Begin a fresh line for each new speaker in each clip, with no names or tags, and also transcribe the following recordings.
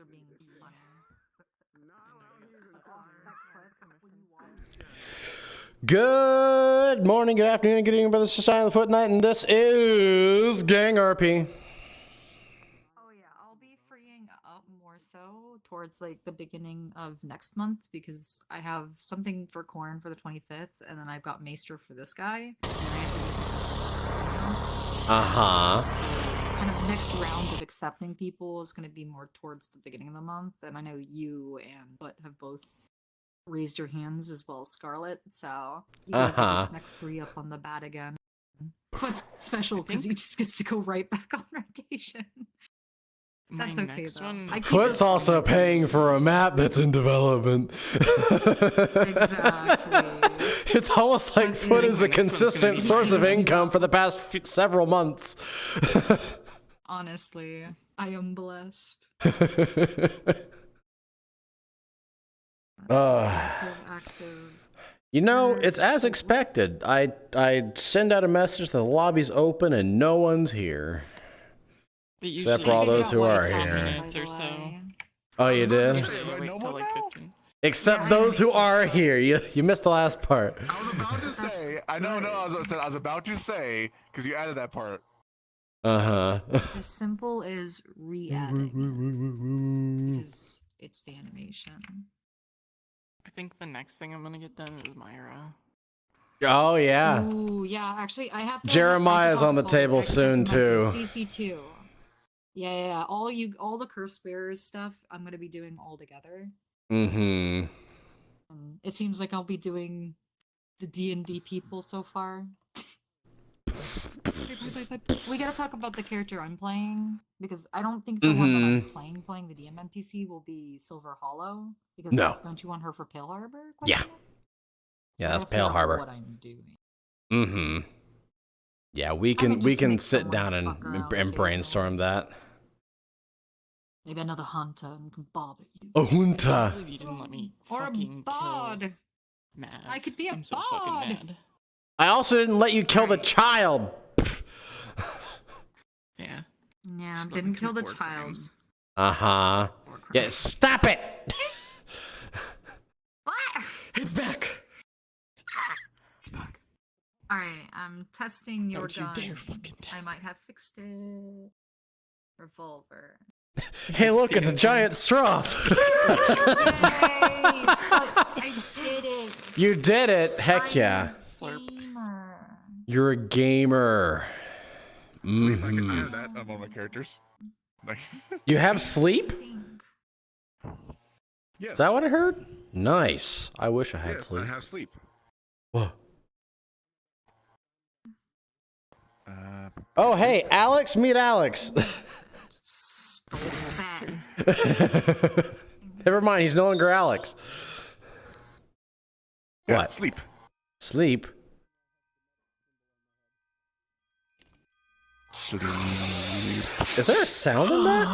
being funny.
Good morning, good afternoon, good evening, brothers. This is the FootKnight, and this is GangRP.
Oh yeah, I'll be freeing up more so towards like the beginning of next month because I have something for Corn for the 25th, and then I've got Maester for this guy, and I have to do something. So kind of next round of accepting people is going to be more towards the beginning of the month, and I know you and Butt have both raised your hands as well as Scarlet, so you guys are the next three up on the bat again. What's special because he just gets to go right back on rotation. That's okay though.
Foot's also paying for a map that's in development.
Exactly.
It's almost like Foot is a consistent source of income for the past several months.
Honestly, I am blessed. Active.
You know, it's as expected. I send out a message that the lobby's open and no one's here. Except for all those who are here. Oh, you did? Except those who are here. You missed the last part.
I was about to say. I was about to say because you added that part.
It's as simple as re-adding. Because it's the animation.
I think the next thing I'm gonna get done is Myra.
Oh yeah.
Ooh, yeah. Actually, I have to.
Jeremiah's on the table soon too.
CC2. Yeah. All the curse bearers stuff, I'm gonna be doing all together. It seems like I'll be doing the D&D people so far. We gotta talk about the character I'm playing because I don't think the one that I'm playing the DM NPC will be Silver Hollow. Because don't you want her for Pale Harbor?
Yeah. Yeah, that's Pale Harbor.
What I'm doing.
Yeah, we can sit down and brainstorm that.
Maybe another hunter and can bother you.
A hunter.
You didn't let me
or a bard.
Maz.
I could be a
I'm so
bard.
fucking mad.
I also didn't let you kill the child.
Yeah.
Yeah, didn't kill the child.
Yeah, stop it.
It's back.
It's back. All right, I'm testing your gun.
Don't you dare fucking test
I might have fixed it. Revolver.
Hey, look, it's a giant straw.
I did it.
You did it. Heck yeah. You're a gamer.
Sleep. I have that on one of my characters.
You have sleep?
Yes.
Is that what I heard? Nice. I wish I had sleep.
I have sleep.
Whoa. Oh, hey, Alex, meet Alex. Never mind, he's no longer Alex.
Yeah,
what?
Sleep.
Sleep?
Sleep.
Is there a sound in that?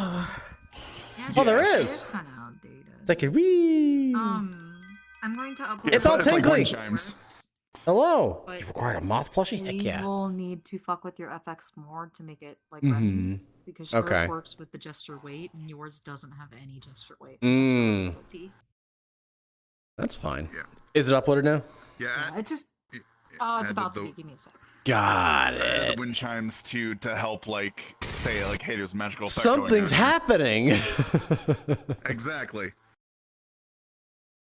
Oh, there is.
Kind of outdated.
It's like a wee.
I'm going to upload.
It's all tinkly.
Chimes.
Hello.
But
You've acquired a moth plushie? Heck yeah.
We will need to fuck with your FX more to make it like Remy's, because yours works with the gesture weight and yours doesn't have any gesture weight.
That's fine.
Yeah.
Is it uploaded now?
Yeah.
It's just. Oh, it's about to be. Give me a sec.
Got it.
The wind chimes to help say hey, there's a magical effect
Something's
going on.
happening.
Exactly.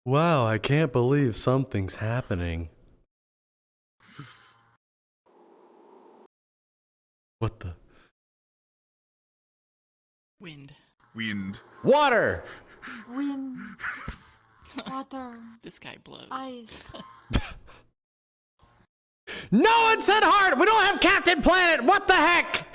Wow, I can't believe something's happening. What the?
Wind.
Water!
Wind. Water.
This guy blows.
Ice.
No one said hard! We don't have Captain Planet! What the heck?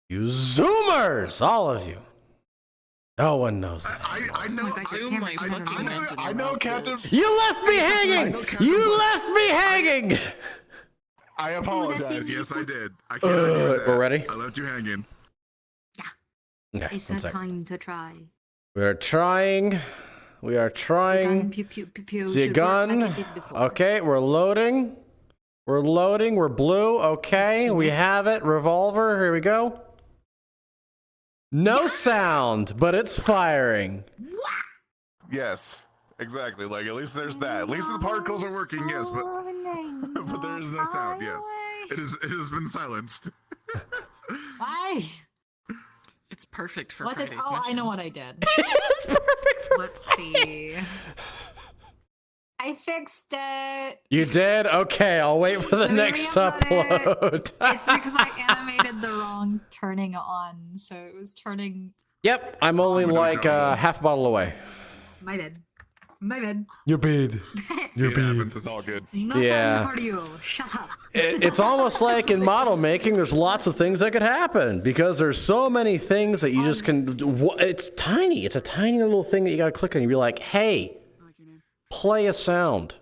You Zoomers! All of you. No one knows that.
I know, Captain.
You left me hanging! You left me hanging!
I apologize. Yes, I did. I can't do that.
We're ready?
I left you hanging.
Yeah.
Okay,
It's a time to try.
We are trying. We are trying.
Pew, pew, pew, pew,
See a
should work like
gun?
it did before.
Okay, we're loading. We're loading. We're blue. Okay, we have it. Revolver. Here we go. No sound, but it's firing.
Yes, exactly. Like at least there's that. At least the particles are working. Yes, but but there is no sound. Yes, it has been silenced.
Why?
It's perfect for
What did,
Friday's
oh,
mission.
I know what I did.
It's perfect for
Let's see. I fixed it.
You did? Okay, I'll wait for the
Let me
next
re-upload
upload.
It's because I animated the wrong turning on, so it was turning.
Yep, I'm only like half a bottle away.
My bad. My bad.
You're bad. You're
It happens. It's all good.
No
Yeah.
sound for you. Shut up.
It's almost like in model making, there's lots of things that could happen because there's so many things that you just can. It's tiny. It's a tiny little thing that you got to click on. You'd be like, hey, play a sound.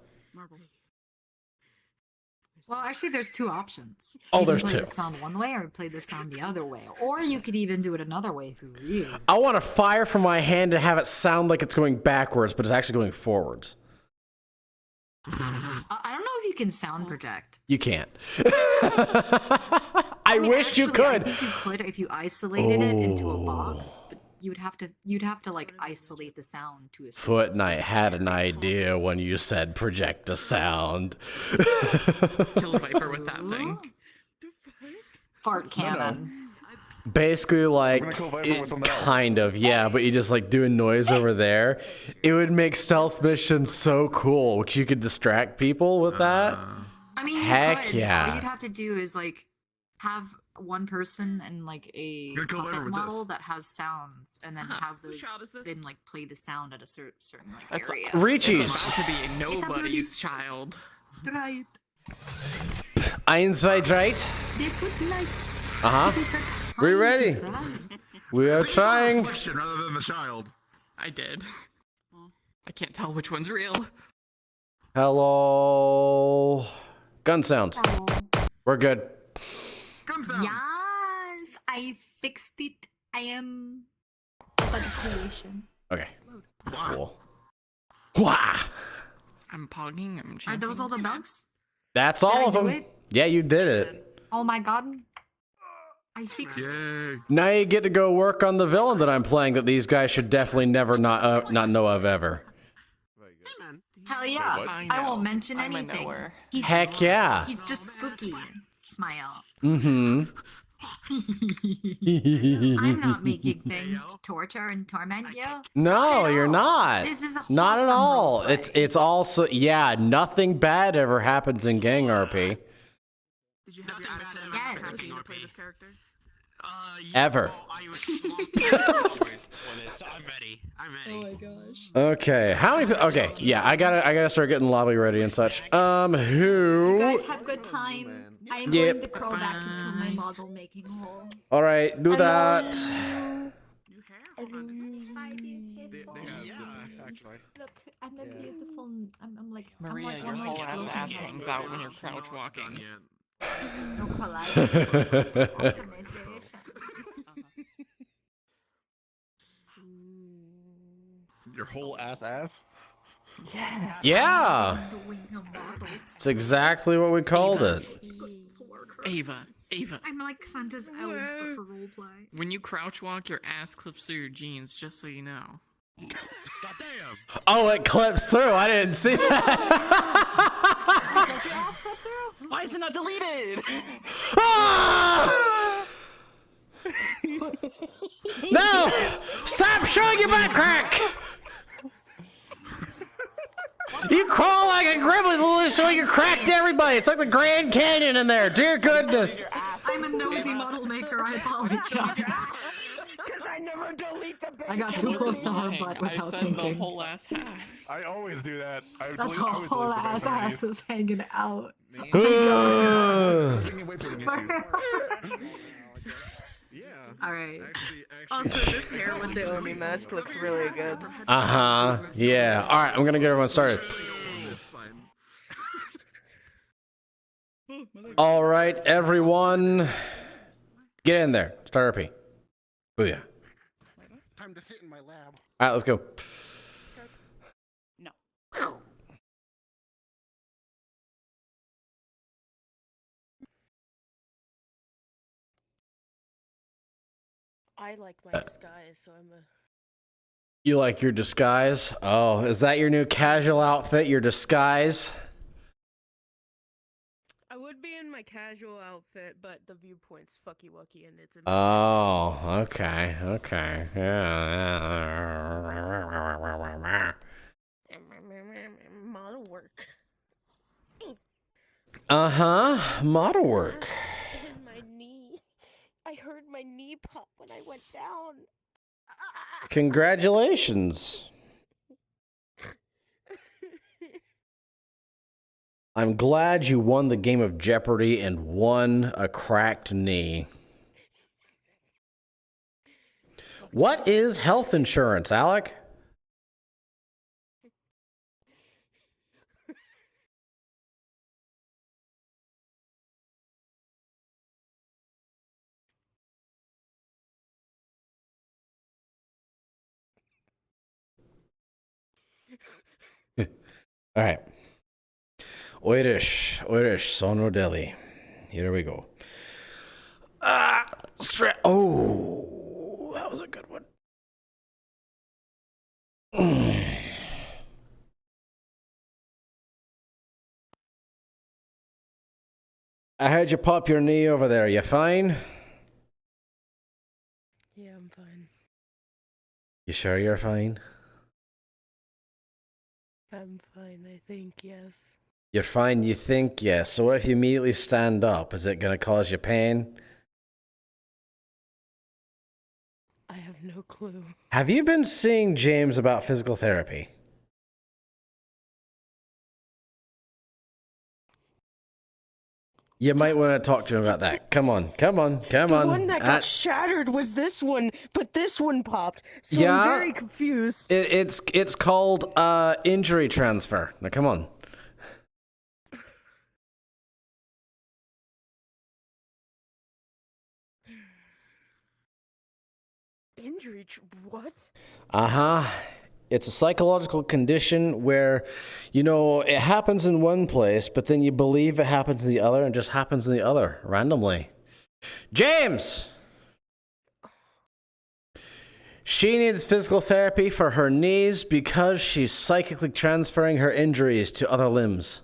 Well, actually, there's two options.
Oh,
You can
there's
play
two.
the sound one way or play the sound the other way. Or you could even do it another way if you really.
I want to fire from my hand and have it sound like it's going backwards, but it's actually going forwards.
I don't know if you can sound project.
You can't. I
mean,
wish you
actually,
could.
I think you could if you isolated it into a box, but you'd have to like isolate the sound to a certain
FootKnight had an idea when you said project a sound.
Kill a viper with that thing.
fart cannon.
Basically, like,
gonna kill Viper with something else.
kind of, yeah, but you just like do a noise over there. It would make stealth missions so cool because you could distract people with that.
I mean, you
Heck
could.
yeah.
All you'd have to do is like have one person and like a
You're gonna kill
puppet
Viper with
model
this.
that has sounds, and then have
Whose
those
child is this?
then like play the sound at a certain like
That's
area.
Reachies.
It's about to be nobody's child.
Right.
Eins, zwei, drei.
The FootKnight.
Uh-huh. We ready? We are trying.
Reflection rather than the child.
I did. I can't tell which one's real.
Hello. Gun sounds. We're good.
Gun sounds.
Yes, I fixed it. I am bug creation.
Okay. Cool. Wah!
I'm pogging. I'm
Are
chanting.
those all the bugs?
That's
Did
all
I
of
do
them.
it?
Yeah, you did it.
Oh my god. I fixed it.
Yay.
Now you get to go work on the villain that I'm playing that these guys should definitely never not know of ever.
Hey man.
Hell yeah.
what?
I won't mention
I'm a
anything.
knower.
He's,
Heck yeah.
he's just spooky. Smile.
Mm-hmm.
I'm not making things to torture and torment you.
No, you're not.
This is a
Not at
wholesome
all.
roleplay.
It's also, yeah, nothing bad ever happens in GangRP.
Did you have
Nothing
your
bad
adequate
ever
amount of
happens
caffeine
in
to play
RP.
this character?
Ever.
Well, I was I'm ready. I'm ready.
gosh.
Okay, how many? Okay, yeah, I gotta start getting lobby ready and such.
You guys
Who?
have good time. I am
Yep.
going to crawl back into my model making hole.
All right, do that.
New hair? Hold on,
Yeah, actually.
Look, I'm a beautiful. I'm like.
Maria,
I'm like
your
one
whole
of
ass
those
ass
people.
hangs out when you're crouch walking.
No collage.
Your whole ass?
Yes.
Yeah, it's exactly what we called it.
Ava.
I'm like Santa's elves, but for roleplay.
When you crouch walk, your ass clips through your jeans, just so you know.
Goddamn.
Oh, it clips through. I didn't see that.
Why is it not deleted?
Ah! No! Stop showing your butt crack! You crawl like a gremlin showing your crack to everybody. It's like the Grand Canyon in there. Dear goodness.
I'm a nosy model maker. I apologize.
Because I never delete the
I got too close to her butt
I
without
said
thinking.
the whole ass half.
I always do that. I
That's
delete,
her
I always
whole
delete the
ass
best
ass
memories.
was hanging out.
Give me weight issues.
Yeah.
All right.
Actually,
Also, this hair with the Oni mask looks really good.
Uh-huh. Yeah. All right, I'm going to get everyone started.
it's fine.
All right, everyone. Get in there. Start RP. Booyah.
Time to sit in my lab.
All right, let's go.
I like my disguise, so I'm a.
You like your disguise? Oh, is that your new casual outfit, your disguise?
I would be in my casual outfit, but the viewpoint's fucky wucky and it's.
Oh, okay, okay, yeah.
Model work.
Model work.
And my knee. I heard my knee pop when I went down.
Congratulations. I'm glad you won the game of Jeopardy and won a cracked knee. What is health insurance, Alec? All right. Oirish, Sono Deli. Here we go. Oh, that was a good one. I heard you pop your knee over there. You fine?
Yeah, I'm fine.
You sure you're fine?
I'm fine, I think, yes.
You're fine, you think, yes. So what if you immediately stand up? Is it going to cause you pain?
I have no clue.
Have you been seeing James about physical therapy? You might want to talk to him about that. Come on.
The one that got shattered was this one, but this one popped. So
yeah,
I'm very confused.
It's called injury transfer. Now, come on.
What?
It's a psychological condition where, you know, it happens in one place, but then you believe it happens in the other and just happens in the other randomly. James! She needs physical therapy for her knees because she's psychically transferring her injuries to other limbs.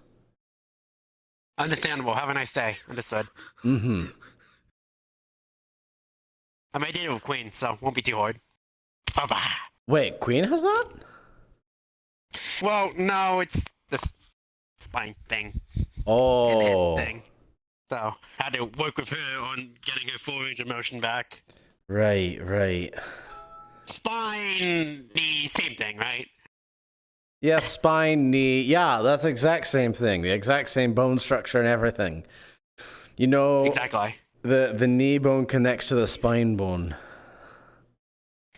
Understandable. Have a nice day. Understood.
Mm-hmm.
I made it with Queen, so won't be too hard. Bye-bye.
Wait, Queen has that?
Well, no, it's this spine thing.
Oh.
And hip thing. So, had to work with her on getting her full range of motion back.
Right.
Spine, knee, same thing, right?
Yeah, spine, knee. Yeah, that's the exact same thing. The exact same bone structure and everything. You know,
Exactly.
the knee bone connects to the spine bone.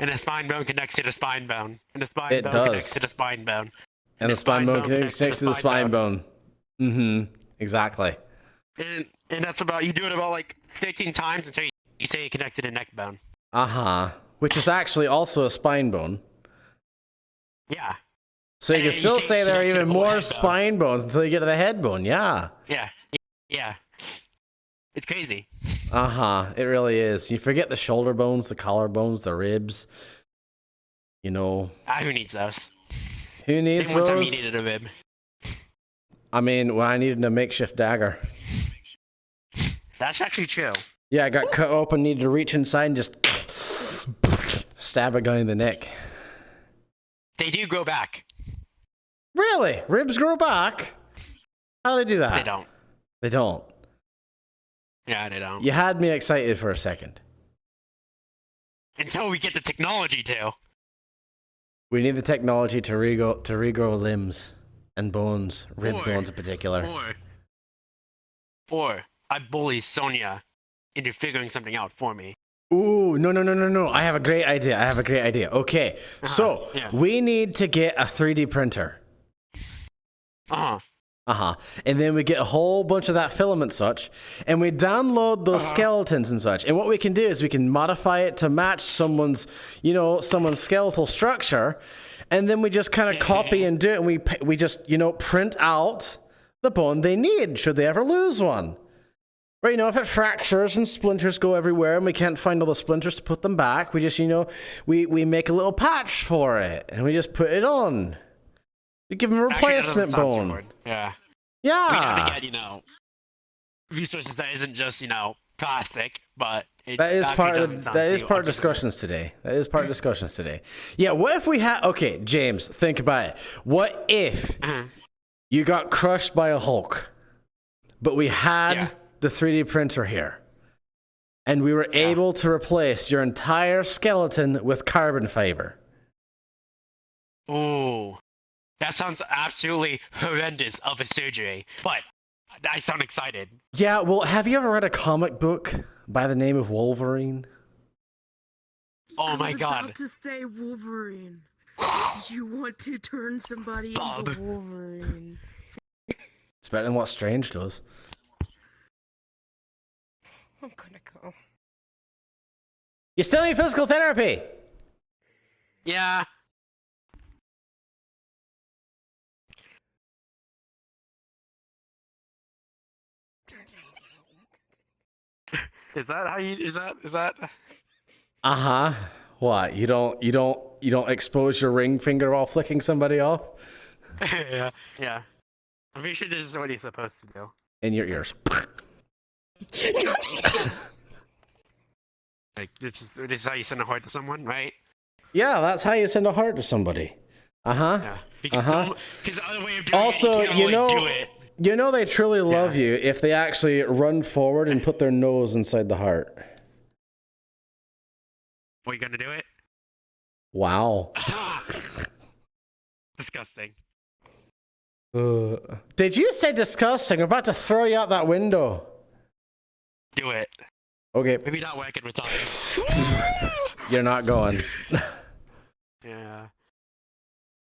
And the spine bone connects to the spine bone. And the spine
It
bone
does.
connects to the spine bone.
And the spine bone connects to the spine bone. Mm-hmm. Exactly.
And that's about, you do it about like 13 times until you say it connects to the neck bone.
Which is actually also a spine bone.
Yeah.
So you
And
can
you
still
say
say there are
connects to
even
the whole
more
head bone.
spine bones until you get to the head bone. Yeah.
Yeah. It's crazy.
It really is. You forget the shoulder bones, the collar bones, the ribs. You know.
Who needs those?
Who needs
One time
those?
you needed a rib.
I mean, when I needed a makeshift dagger.
That's actually true.
Yeah, I got cut open, needed to reach inside and just stab a guy in the neck.
They do grow back.
Really? Ribs grow back? How do they do that?
They don't.
They don't.
Yeah, they don't.
You had me excited for a second.
Until we get the technology to.
We need the technology to regrow limbs and bones, rib bones in particular.
Or I bully Sonia into figuring something out for me.
Ooh, no. I have a great idea. Okay, so
yeah.
we need to get a 3D printer. And then we get a whole bunch of that film and such, and we download those skeletons and such. And what we can do is we can modify it to match someone's skeletal structure, and then we just kind of copy and do it, and we just, print out the bone they need should they ever lose one. Right, if it fractures and splinters go everywhere and we can't find all the splinters to put them back, we just, we make a little patch for it and we just put it on. We give them a replacement bone.
Yeah.
Yeah.
We have to get, resources that isn't just, plastic, but
that is part of discussions today. That is part of discussions today. Yeah, what if we had... Okay, James, think about it. What if you got crushed by a Hulk, but we had the 3D printer here, and we were able to replace your entire skeleton with carbon fiber?
Oh, that sounds absolutely horrendous of a surgery, but I sound excited.
Yeah, well, have you ever read a comic book by the name of Wolverine?
Oh my god.
I was about to say Wolverine. You want to turn somebody into Wolverine.
It's better than what Strange does.
I'm gonna go.
You still need physical therapy?
Yeah. Is that how you? Is that?
Uh-huh. What? You don't expose your ring finger while flicking somebody off?
Yeah. I'm pretty sure this is what he's supposed to do.
In your ears.
Like this is how you send a heart to someone, right?
Yeah, that's how you send a heart to somebody. Uh-huh.
Yeah. Because the other way of doing
also,
it, you can't do it.
They truly love you if they actually run forward and put their nose inside the heart.
Are you gonna do it?
Wow.
Disgusting.
Did you say disgusting? I'm about to throw you out that window.
Do it.
Okay.
Maybe not working with talking.
You're not going.
Yeah.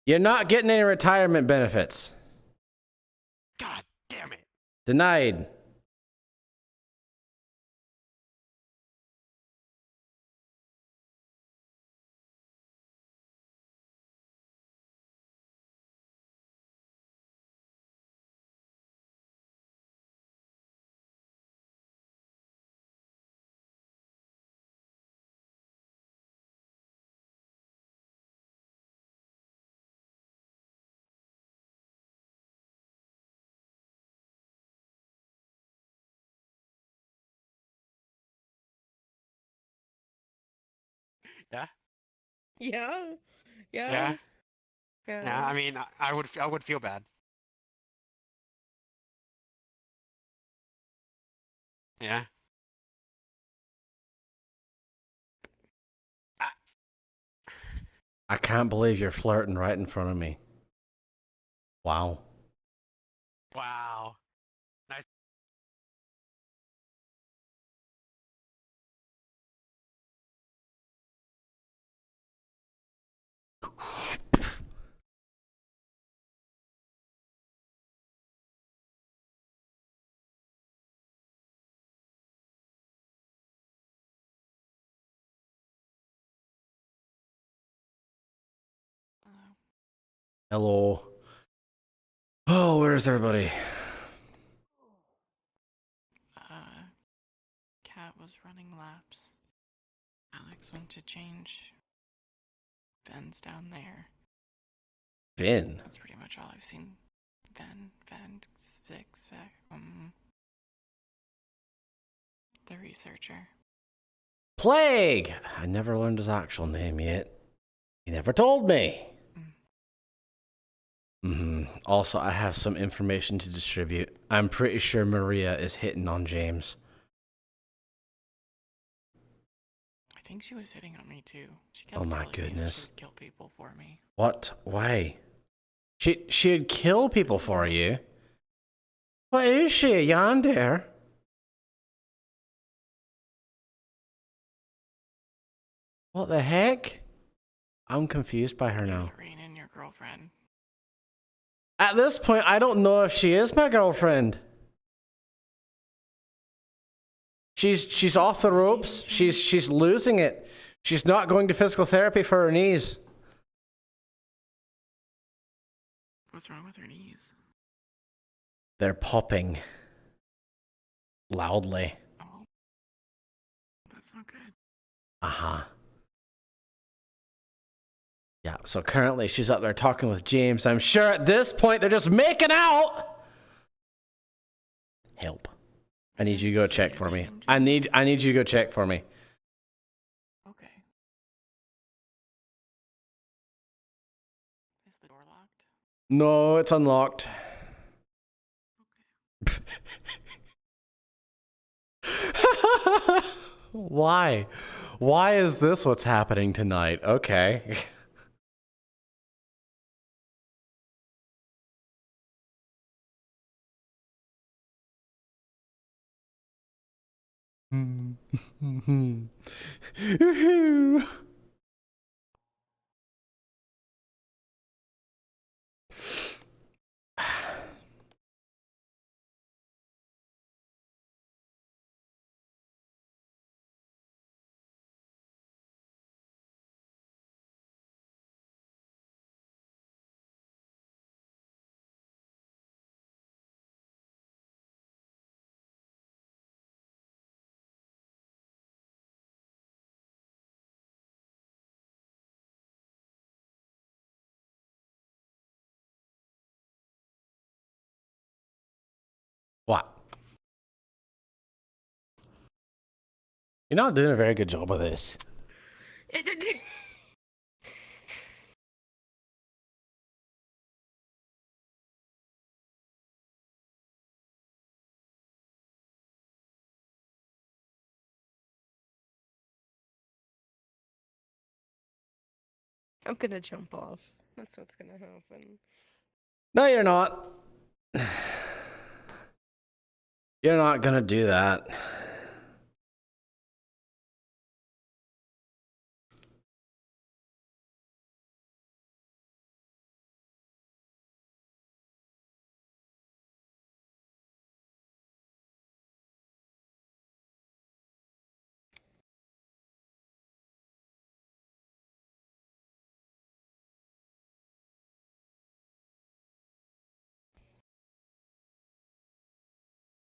You're not getting any retirement benefits.
God damn it.
Denied.
Yeah.
Yeah.
Yeah. Yeah. I mean, I would feel bad. Yeah.
I can't believe you're flirting right in front of me. Wow.
Wow. Nice.
Hello. Oh, where is everybody?
Cat was running laps. Alex went to change. Ben's down there.
Ben.
That's pretty much all I've seen. Ben, Six, the researcher.
Plague! I never learned his actual name yet. He never told me. Also, I have some information to distribute. I'm pretty sure Maria is hitting on James.
I think she was hitting on me too. She
Oh my goodness.
She would kill people for me.
What? Why? She'd kill people for you? What is she, a yandere? What the heck? I'm confused by her now.
Rein in your girlfriend.
At this point, I don't know if she is my girlfriend. She's off the ropes. She's losing it. She's not going to physical therapy for her knees.
What's wrong with her knees?
They're popping. Loudly.
Oh, that's not good.
Uh-huh. Yeah, so currently she's up there talking with James. I'm sure at this point they're just making out. Help. I need you to go check for me. I need you to go check for me.
Okay. Is the door locked?
No, it's unlocked. Why? Why is this what's happening tonight? Okay. What? You're not doing a very good job of this.
I'm gonna jump off. That's what's gonna happen.
No, you're not. You're not gonna do that.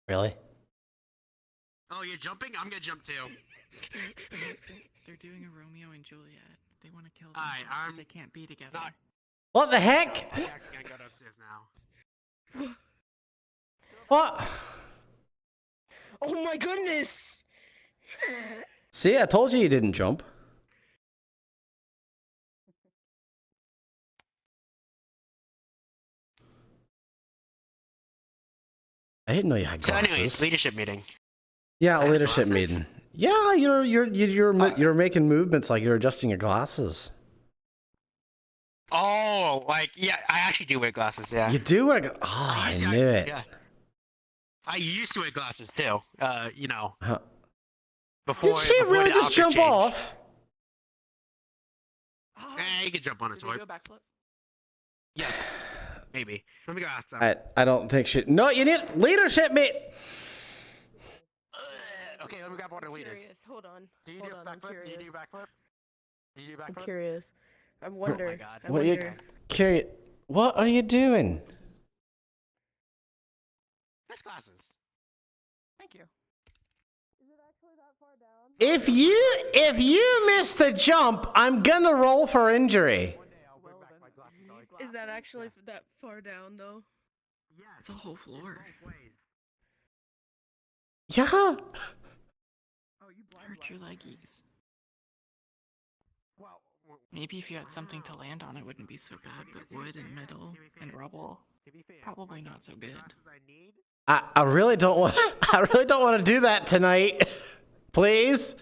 Really?
Oh, you're jumping? I'm gonna jump too.
They're doing a Romeo and Juliet. They want to kill
Alright,
themselves 'cause they can't be together.
not-
What the heck?
I'm actually gonna go downstairs now.
What?
Oh my goodness!
See, I told you didn't jump. I didn't know you had
So
glasses.
anyways, leadership meeting.
Yeah,
I have
leadership
glasses?
meeting. Yeah, you're making movements like you're adjusting your glasses.
Oh, like, yeah, I actually do wear glasses, yeah.
You do wear. I
used to-
knew it.
Yeah. I used to wear glasses too. You know,
Huh.
before.
Did she
before
really
the
just
outfit
jump
change.
off?
You can jump on a toy.
backflip?
Yes, maybe. Let me go ask them.
I don't think she. No, you need leadership, mate.
Okay, let me grab one of the leaders.
Curious. Hold on.
Do you
Hold
do a
on, I'm
backflip? Do you
curious.
do backflip? Do you do
I'm
backflip?
curious. I wonder.
Oh my god.
I
What are you
wonder.
curious? What are you doing?
Nice glasses.
Thank you.
If you miss the jump, I'm gonna roll for injury.
Is that actually that far down though?
It's a whole floor.
Yeah.
Hurt your leggies. Maybe if you had something to land on, it wouldn't be so bad, but wood and metal and rubble, probably not so good.
I really don't want. I really don't want to do that tonight. Please.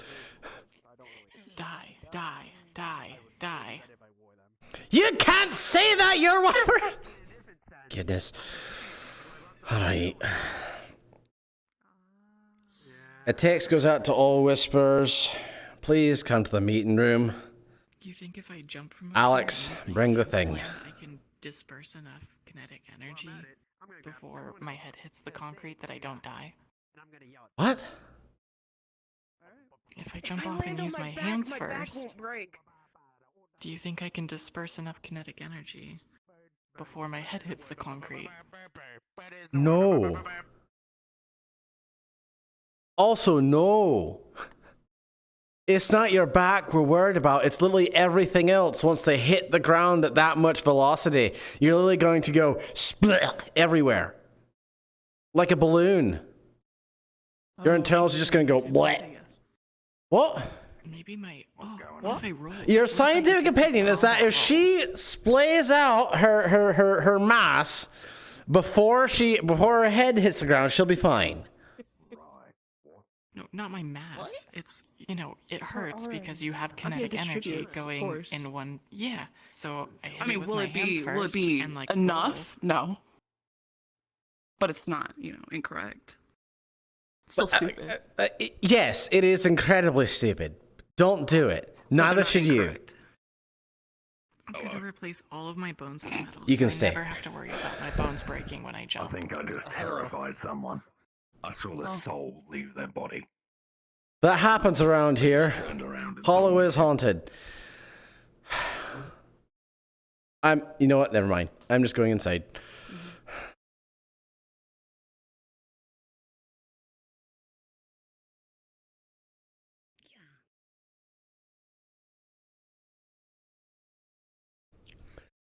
Die, die, die, die.
You can't say that. You're whatever. Goodness. All right. A text goes out to all whispers. Please come to the meeting room.
You think if I jump from
Alex,
up here and use my
bring the
hands
thing.
when I can disperse enough kinetic energy before my head hits the concrete that I don't die?
What?
If I
If
jump
I
off
land
and
on
use my
back,
hands
my back
first,
won't break.
do you think I can disperse enough kinetic energy before my head hits the concrete?
No. Also, no. It's not your back we're worried about. It's literally everything else. Once they hit the ground at that much velocity, you're literally going to go split everywhere. Like a balloon. Your internals are just going to go bleh. What?
Maybe my... Oh, what if I roll?
Your scientific opinion is that if she splays out her mass before her head hits the ground, she'll be fine.
No, not my mass. It's, you know, it hurts because you have kinetic energy going in one. Yeah. So I mean, will it be and, like,
enough? No. But it's not, you know, incorrect. It's still stupid.
Yes, it is incredibly stupid. Don't do it. Neither should you.
I'm gonna replace all of my bones with metal.
You can
so
stay.
I never have to worry about my bones breaking when I jump.
I think I just terrified someone. I saw the soul leave their body.
That happens around here. Hollow is haunted. You know what? Never mind. I'm just going inside.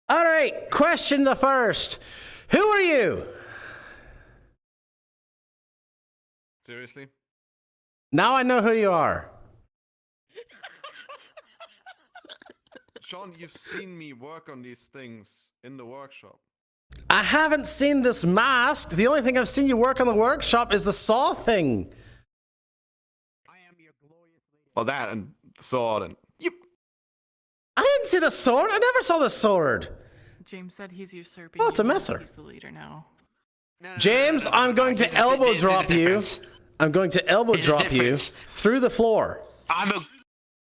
All right, question the first. Who are you?
Seriously?
Now I know who you are.
Sean, you've seen me work on these things in the workshop.
I haven't seen this mask. The only thing I've seen you work on the workshop is the saw thing.
Well, that and the sword and...
I didn't see the sword. I never saw the sword.
James said he's usurping.
Oh, it's a
you.
messer.
He's the leader now.
James, I'm going to elbow drop you. I'm going to elbow drop you through the floor.
I'm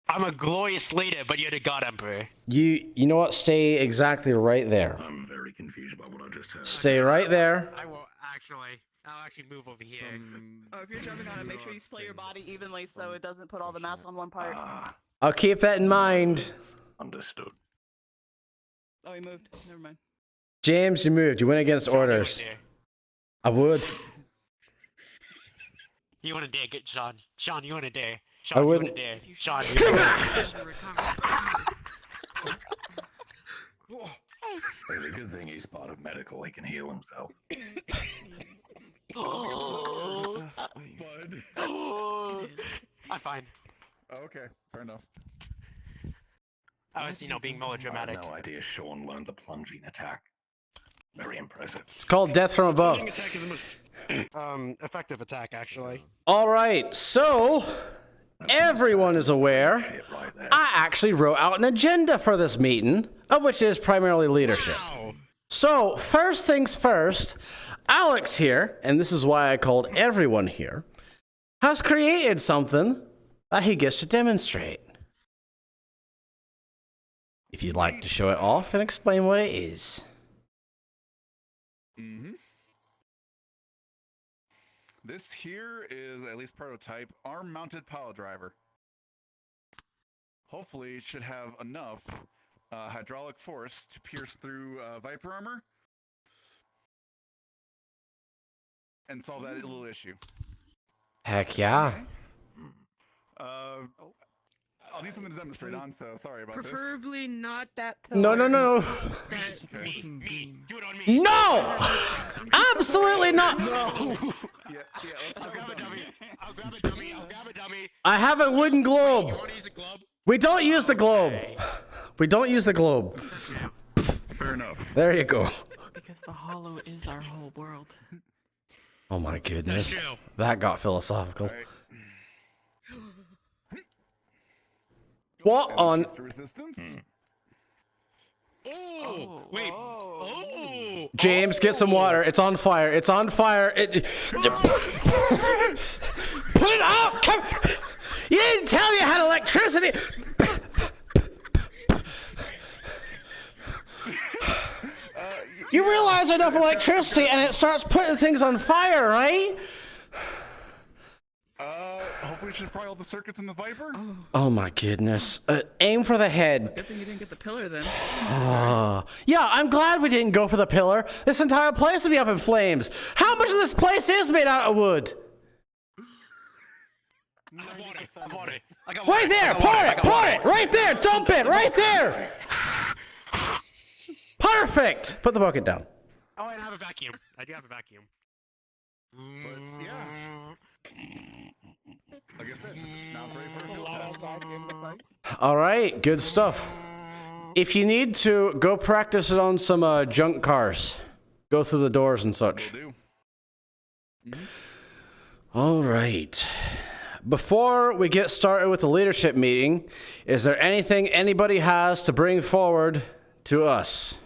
a glorious leader, but you're the god emperor.
You know what? Stay exactly right there.
I'm very confused by what I just heard.
Stay right there.
I will actually. I'll actually move over here.
Oh, if you're jumping on it, make sure you split your body evenly so it doesn't put all the mass on one part.
I'll keep that in mind.
Understood.
Oh, he moved. Never mind.
James, you moved. You went against orders. I would.
You want to dare, get Sean? Sean, you want to dare?
I wouldn't.
Sean, you want to
Hey, the good thing he's part of medical. He can heal himself.
Bud.
I'm fine.
Oh, okay, fair enough.
I was, being melodramatic.
I had no idea Sean learned the plunging attack. Very impressive.
It's called death from above.
Plunging attack is the most effective attack, actually.
All right, so everyone is aware. I actually wrote out an agenda for this meeting, of which is primarily leadership.
Wow.
So first things first, Alex here, and this is why I called everyone here, has created something that he gets to demonstrate. If you'd like to show it off and explain what it is.
Mm-hmm. This here is, at least prototype, arm-mounted pile driver. Hopefully it should have enough hydraulic force to pierce through Viper armor and solve that little issue.
Heck yeah.
I'll need something to demonstrate on, so sorry about
Preferably not that
No, no, no.
That...
Do it on me.
No! Absolutely not.
I'll grab a dummy. I'll grab a dummy.
I have a wooden globe.
You want to use a globe?
We don't use the globe. We don't use the globe.
Fair enough.
There you go.
Because the hollow is our whole world.
Oh my goodness.
That's true.
That got philosophical. What on?
Resistance?
Oh, wait. Oh.
James, get some water. It's on fire. It's on fire. Put it out. Come. You didn't tell me I had electricity. You realize enough electricity and it starts putting things on fire, right?
Hopefully we should fry all the circuits in the Viper.
Oh my goodness. Aim for the head.
Good thing you didn't get the pillar then.
Yeah, I'm glad we didn't go for the pillar. This entire place would be up in flames. How much of this place is made out of wood?
I bought it. I got
Right there! Pour it! Right there! Dump it! Right there! Perfect! Put the bucket down.
Oh, I have a vacuum. I do have a vacuum.
But yeah. Like I said, now I'm ready for a field test.
Alright, good stuff. If you need to, go practice it on some junk cars. Go through the doors and such.
Will do.
Alright. Before we get started with the leadership meeting, is there anything anybody has to bring forward to us?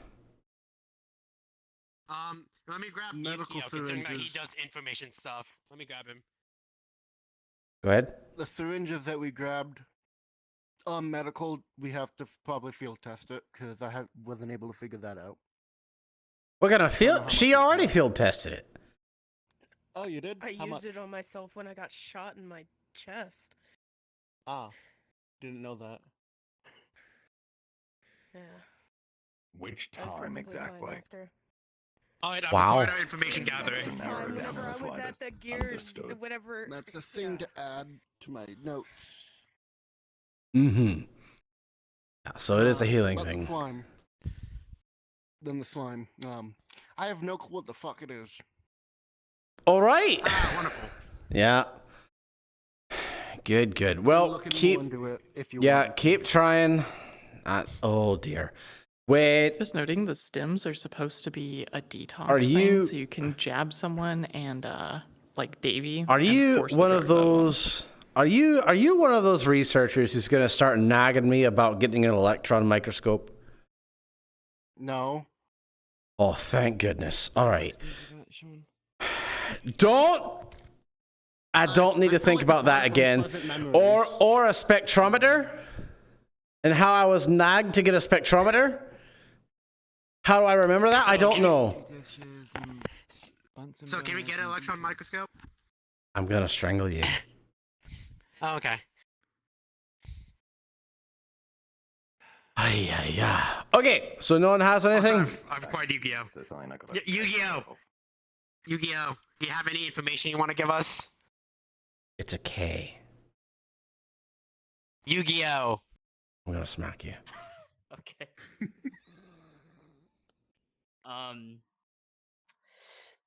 Let me grab
Medical
Yukio, considering that he
syringes.
does information stuff. Let me grab him.
Go ahead.
The syringes that we grabbed, medical, we have to probably field test it because wasn't able to figure that out.
We're gonna field. She already field tested it.
Oh, you did?
I
How
used
much?
it on myself when I got shot in my chest.
Ah, didn't know that.
Yeah.
Which
I was
time
perfectly
exactly?
fine after.
Alright, I'm
Wow.
part of information gathering.
Doesn't matter,
Time
it's
whenever I was
slightest.
at the gears,
Understood.
whatever.
That's the thing to add to my notes.
Mm-hmm. Yeah, so it is a healing
About the
thing.
slime. Then the slime. I have no clue what the fuck it is.
Alright.
Ah, wonderful.
Yeah. Good, good.
I'm
Well,
looking
keep...
more into it if you
Yeah,
want.
keep trying. Oh, dear. Wait.
Just noting the stims are supposed to be a detox
Are you-
thing, so you can jab someone and like Davy.
Are
and
you
force the
one
drug
of
out of 'em.
those... Are you one of those researchers who's going to start nagging me about getting an electron microscope?
No.
Oh, thank goodness. All right. Don't... I don't need to think about that again. Or a spectrometer? And how I was nagged to get a spectrometer? How do I remember that? I don't know.
So can we get an electron microscope?
I'm going to strangle you.
Oh, okay.
Ay. Okay, so no one has anything?
I've acquired Yu-Gi-Oh.
Is there something I could
Yu-Gi-Oh! Yu-Gi-Oh! Do you have any information you want to give us?
It's a K.
Yu-Gi-Oh!
I'm going to smack you.
Okay.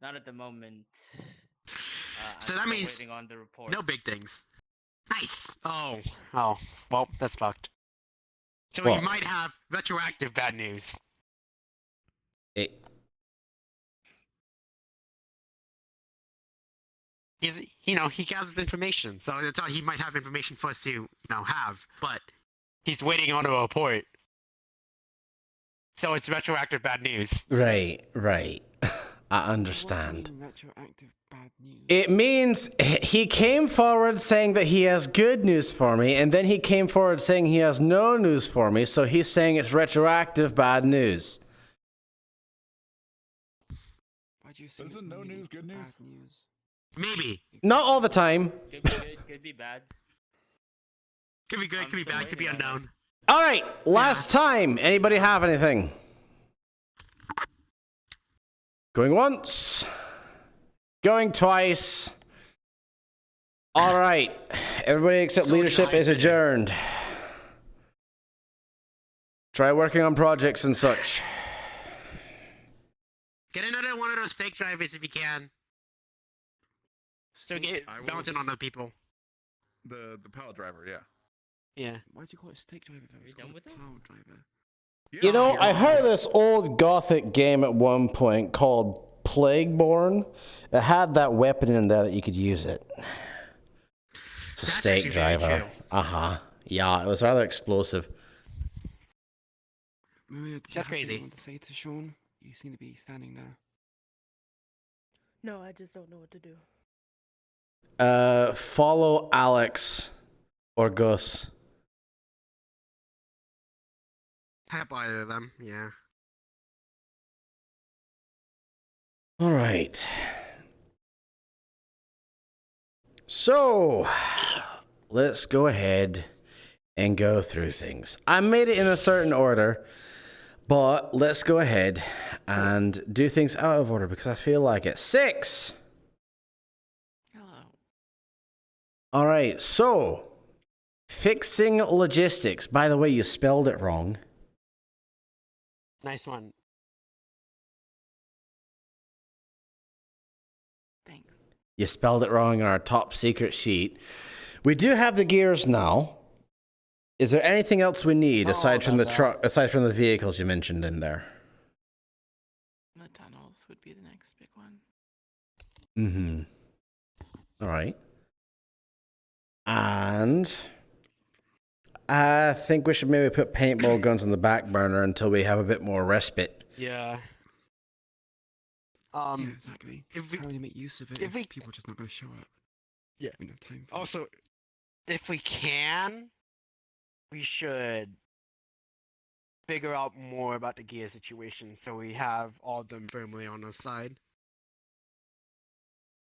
Not at the moment.
So
I'm
that
still
means
waiting on the report.
no big things. Nice! Oh, well, that's fucked. So
Well-
we might have retroactive bad news. He gathers information, so I thought he might have information for us to, have, but he's waiting on a report. So it's retroactive bad news.
Right. I understand.
Retroactive bad news.
It means he came forward saying that he has good news for me, and then he came forward saying he has no news for me, so he's saying it's retroactive bad news.
Why do you say
Isn't no news good news?
bad news?
Maybe.
Not all the time.
Could be good, could be bad.
Could be good, could be bad, could be unknown.
All right, last time. Anybody have anything? Going once. Going twice. All right. Everybody except leadership is adjourned. Try working on projects and such.
Get another one of those stake drivers if you can. So we get bouncing on other people.
The pallet driver, yeah.
Yeah.
Why'd you call it stake driver? If it was
done
called
with it?
power driver.
You know, I heard this old gothic game at one point called Plagueborn. It had that weapon in there that you could use it. It's a
That's
stake
actually very
driver.
true.
Uh-huh. Yeah, it was rather explosive.
Maria, did you
That's
have something
crazy.
you want to say to Sean? You seem to be standing there.
No, I just don't know what to do.
Follow Alex or Gus.
Tap either of them, yeah.
All right. So, let's go ahead and go through things. I made it in a certain order, but let's go ahead and do things out of order because I feel like it. 6. All right, so fixing logistics. By the way, you spelled it wrong.
Nice one.
Thanks.
You spelled it wrong on our top secret sheet. We do have the gears now. Is there anything else we need aside from the truck, aside from the vehicles you mentioned in there?
The tunnels would be the next big one.
Mm-hmm. All right. And I think we should maybe put paintball guns on the back burner until we have a bit more respite.
Yeah.
Yeah, exactly. How do you make use of it if people are just not going to show up?
Yeah.
We don't have time for
Also, if we can, we should figure out more about the gear situation so we have all of them firmly on our side.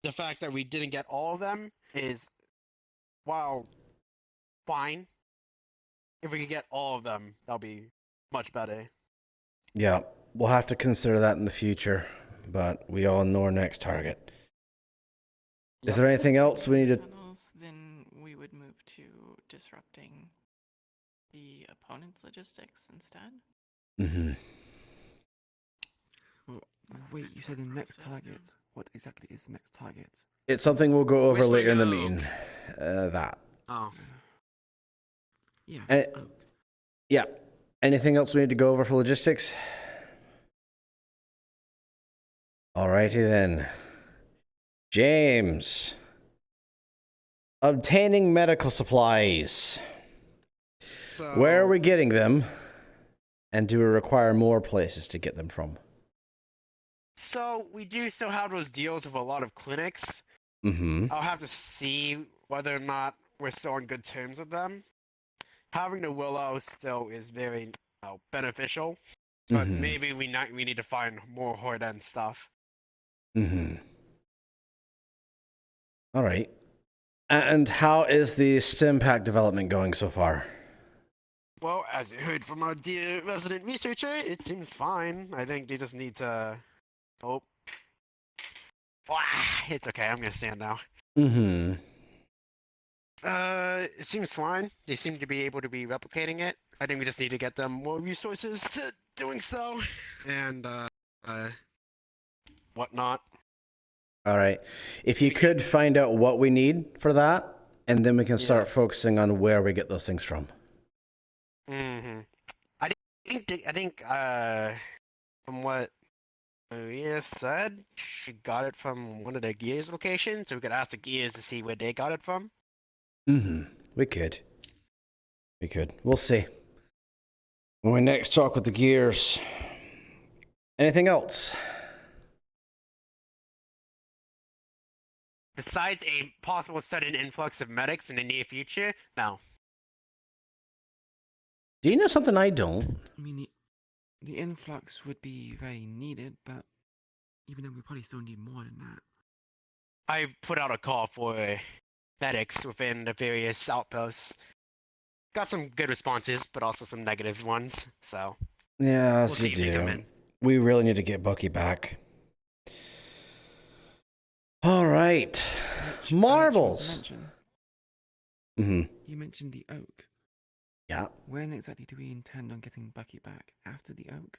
The fact that we didn't get all of them is, wow, fine. If we could get all of them, that'll be much better.
Yeah, we'll have to consider that in the future, but we all know our next target. Is there anything else we need to...
Tunnels, then we would move to disrupting the opponent's logistics instead.
Mm-hmm.
Well, wait, you said the next target. What exactly is the next target?
It's something we'll go over
Where's my
later in the
oak?
meeting. That.
Oh.
Yeah.
Yeah. Anything else we need to go over for logistics? Alrighty then. James. Obtaining medical supplies.
So,
Where are we getting them? And do we require more places to get them from?
So we do still have those deals with a lot of clinics.
Mm-hmm.
I'll have to see whether or not we're still on good terms with them. Having the Willow still is very beneficial, but
Mhm.
maybe we need to find more Horde End stuff.
Mm-hmm. All right. And how is the stim pack development going so far?
Well, as you heard from our dear resident researcher, it seems fine. I think they just need to... Oh. It's okay, I'm gonna stand now.
Mm-hmm.
It seems fine. They seem to be able to be replicating it. I think we just need to get them more resources to doing so. And, whatnot.
All right. If you could find out what we need for that, and then we can start focusing on where we get those things from.
Mm-hmm. I think, from what Maria said, she got it from one of the Gears locations, so we could ask the Gears to see where they got it from.
Mm-hmm. We could. We'll see. When we next talk with the Gears. Anything else?
Besides a possible sudden influx of medics in the near future, no.
Do you know something I don't?
I mean, the influx would be very needed, but even then, we probably still need more than that.
I put out a call for medics within the various outposts. Got some good responses, but also some negative ones, so...
Yeah,
we'll
as
see
you
if they come
do.
in.
We really need to get Bucky back. All right. Marbles. Mm-hmm.
You mentioned the oak.
Yeah.
When exactly do we intend on getting Bucky back? After the oak?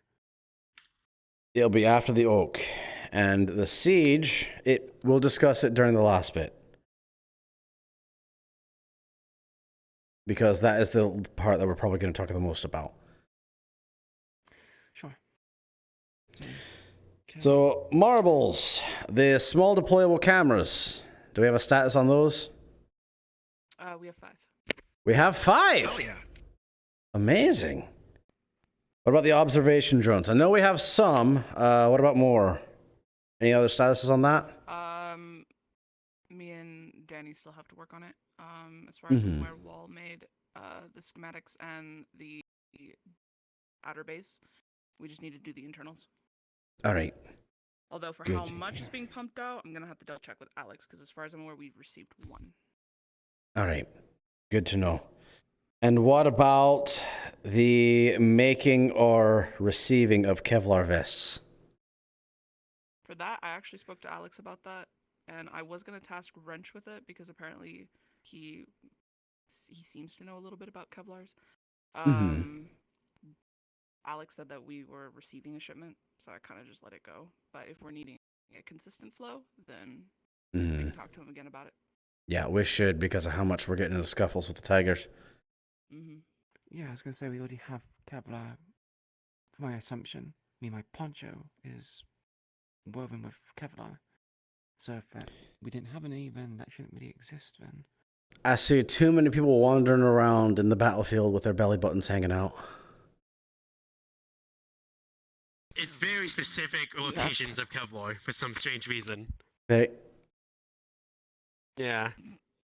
It'll be after the oak. And the siege, we'll discuss it during the last bit. Because that is the part that we're probably going to talk the most about.
Sure.
So, marbles, the small deployable cameras. Do we have a status on those?
We have 5.
We have 5?
Oh, yeah.
Amazing. What about the observation drones? I know we have some. What about more? Any other statuses on that?
Me and Danny still have to work on it. As far as where Wall made the schematics and the outer base, we just need to do the internals.
All right.
Although for
Good.
how much is being pumped out, I'm gonna have to double check with Alex because as far as I'm aware, we've received 1.
All right. Good to know. And what about the making or receiving of Kevlar vests?
For that, I actually spoke to Alex about that, and I was gonna task Wrench with it because apparently he seems to know a little bit about Kevlars. Alex said that we were receiving a shipment, so I kind of just let it go. But if we're needing a consistent flow, then I can talk to him again about it.
Yeah, we should because of how much we're getting into scuffles with the tigers.
Yeah, I was gonna say we already have Kevlar. For my assumption, my poncho is woven with Kevlar. So if we didn't have any, then that shouldn't really exist then.
I see too many people wandering around in the battlefield with their belly buttons hanging out.
It's very specific locations of Kevlar for some strange reason.
Very.
Yeah.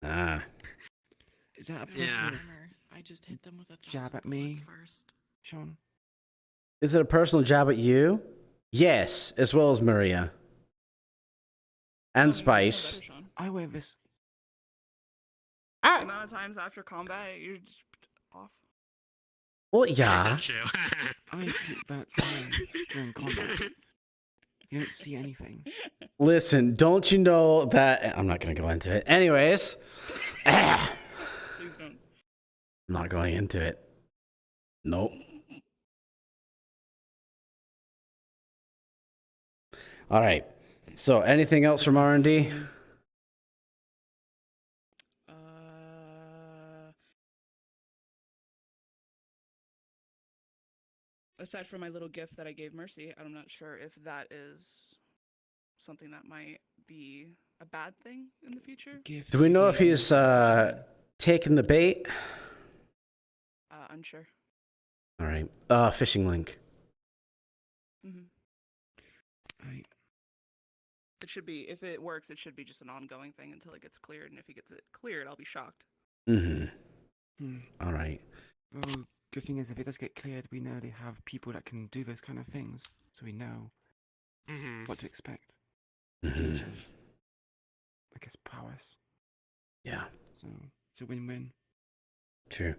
Ah.
Is that a personal
I just hit them with a
jab at me
first.
Sean?
Is it a personal jab at you? Yes, as well as Maria. And Spice.
I wear this.
The amount of times after combat, you're just off.
Well, yeah.
I keep that time during combat. You don't see anything.
Listen, don't you know that... I'm not going to go into it. Anyways.
Please don't.
I'm not going into it. Nope. All right. So, anything else from R&D?
Aside from my little gift that I gave Mercy, I'm not sure if that is something that might be a bad thing in the future.
Do we know if he's taken the bait?
Unsure.
All right. Fishing link.
It should be, if it works, it should be just an ongoing thing until it gets cleared. And if he gets it cleared, I'll be shocked.
All right.
Well, good thing is, if it does get cleared, we know they have people that can do those kind of things, so we know what to expect. I guess prowess.
Yeah.
So it's a win-win.
True.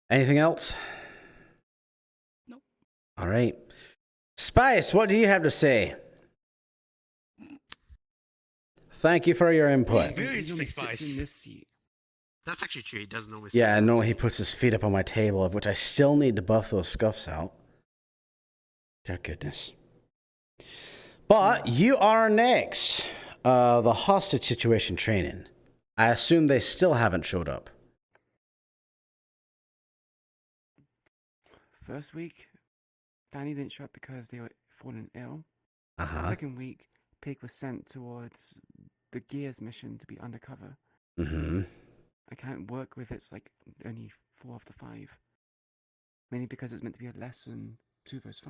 Anything else?
Nope.
All right. Spice, what do you have to say? Thank you for your input.
Very
He only
interesting,
sits
Spice.
in this seat.
That's actually true. He doesn't always.
Yeah, no, he puts his feet up on my table, of which I still need to buff those scuffs out. Dear goodness. But you are next. The hostage situation training. I assume they still haven't showed up.
First week, Danny didn't show up because they were falling ill.
Uh-huh.
Second week, Pig was sent towards the Gears mission to be undercover. I can't work with it's like only 4 of the 5. Mainly because it's meant to be a lesson 2 versus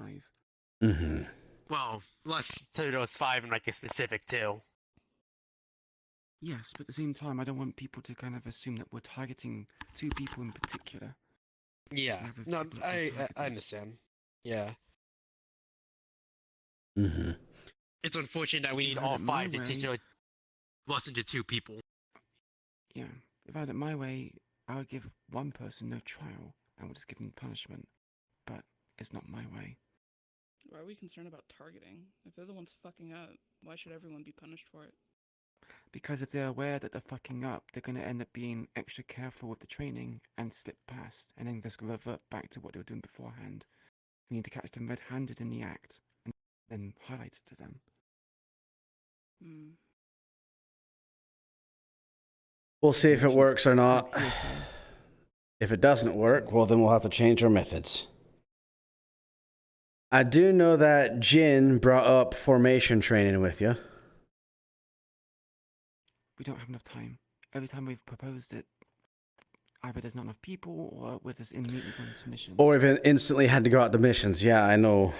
5.
Well, less 2 versus 5 and like a specific 2.
Yes, but at the same time, I don't want people to kind of assume that we're targeting 2 people in particular.
Yeah. No, I understand. Yeah. It's unfortunate that we need all 5 to teach a lesson to 2 people.
Yeah. If I had it my way, I would give one person no trial and would just give them punishment. But it's not my way.
Why are we concerned about targeting? If they're the ones fucking up, why should everyone be punished for it?
Because if they're aware that they're fucking up, they're going to end up being extra careful with the training and slip past, and then just revert back to what they were doing beforehand. We need to catch them red-handed in the act, and then highlight it to them.
We'll see if it works or not. If it doesn't work, well, then we'll have to change our methods. I do know that Jin brought up formation training with you.
We don't have enough time. Every time we've proposed it, either there's not enough people, or we're just immediately going to missions.
Or even instantly had to go out to missions. Yeah, I know.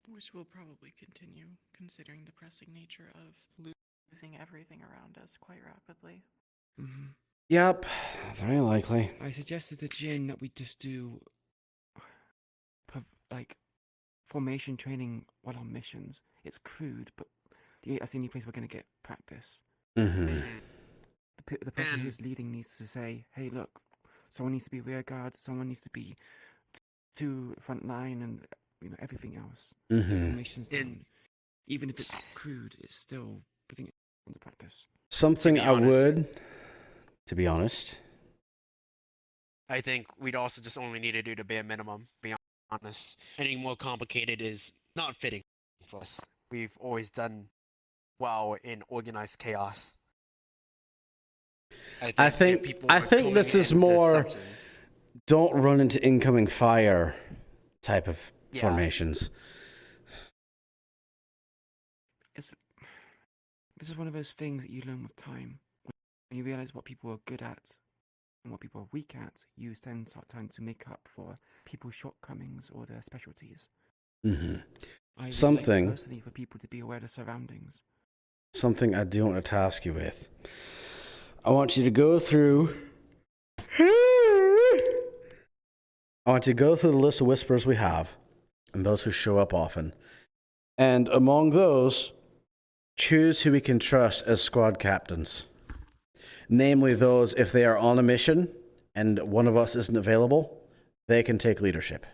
Which will probably continue, considering the pressing nature of losing everything around us quite rapidly.
Yep, very likely.
I suggested to Jin that we just do, like, formation training while on missions. It's crude, but that's the only place we're going to get practice. The person who's leading needs to say, hey, look, someone needs to be rear guard, someone needs to be to front line, and everything else. Information's done. Even if it's crude, it's still putting it into practice.
Something I would, to be honest.
I think we'd also just only need to do the bare minimum, be honest. Anything more complicated is not fitting for us. We've always done well in organized chaos.
I think this is more don't run into incoming fire type of formations.
This is one of those things that you learn with time. When you realize what people are good at and what people are weak at, you then start trying to make up for people's shortcomings or their specialties.
Mm-hmm.
I would like personally for people to be aware of their surroundings.
Something I do want to task you with. I want you to go through. I want you to go through the list of whisperers we have, and those who show up often. And among those, choose who we can trust as squad captains. Namely, those, if they are on a mission and one of us isn't available, they can take leadership.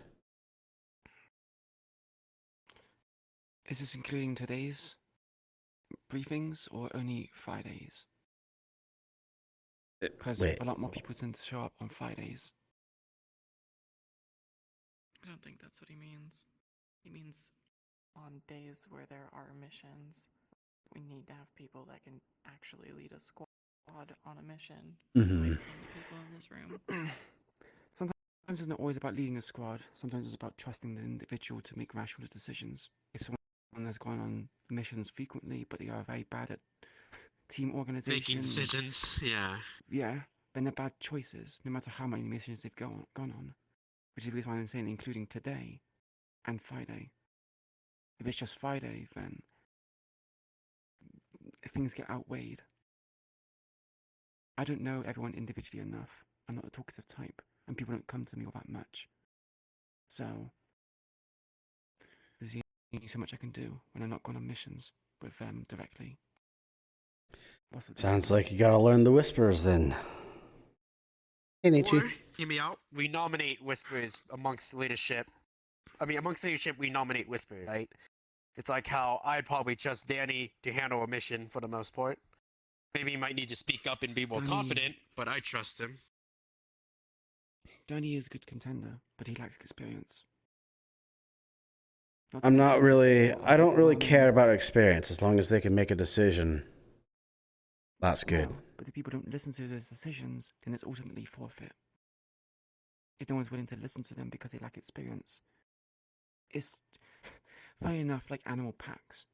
Is this including today's briefings or only Fridays? Because a lot more people tend to show up on Fridays.
I don't think that's what he means. He means on days where there are missions, we need to have people that can actually lead a squad on a mission.
Mm-hmm.
So like people in this room.
Sometimes it's not always about leading a squad. Sometimes it's about trusting the individual to make rational decisions. If someone has gone on missions frequently, but they are very bad at team organization,
making decisions,
yeah, then they're bad choices, no matter how many missions they've gone on. Which is the reason why I'm saying including today and Friday. If it's just Friday, then things get outweighed. I don't know everyone individually enough. I'm not a talkative type, and people don't come to me all that much. So there's only so much I can do when I'm not gone on missions with them directly.
Sounds like you gotta learn the whisperers then. Hey, Nietzsche.
Or, hear me out. We nominate whisperers amongst leadership. I mean, amongst leadership, we nominate whisperers, right? It's like how I'd probably trust Danny to handle a mission for the most part. Maybe he might need to speak up and be more confident, but I trust him.
Danny is a good contender, but he lacks experience.
I don't really care about experience as long as they can make a decision. That's good.
No, but if people don't listen to those decisions, then it's ultimately forfeit. If no one's willing to listen to them because they lack experience, it's funny enough like animal packs.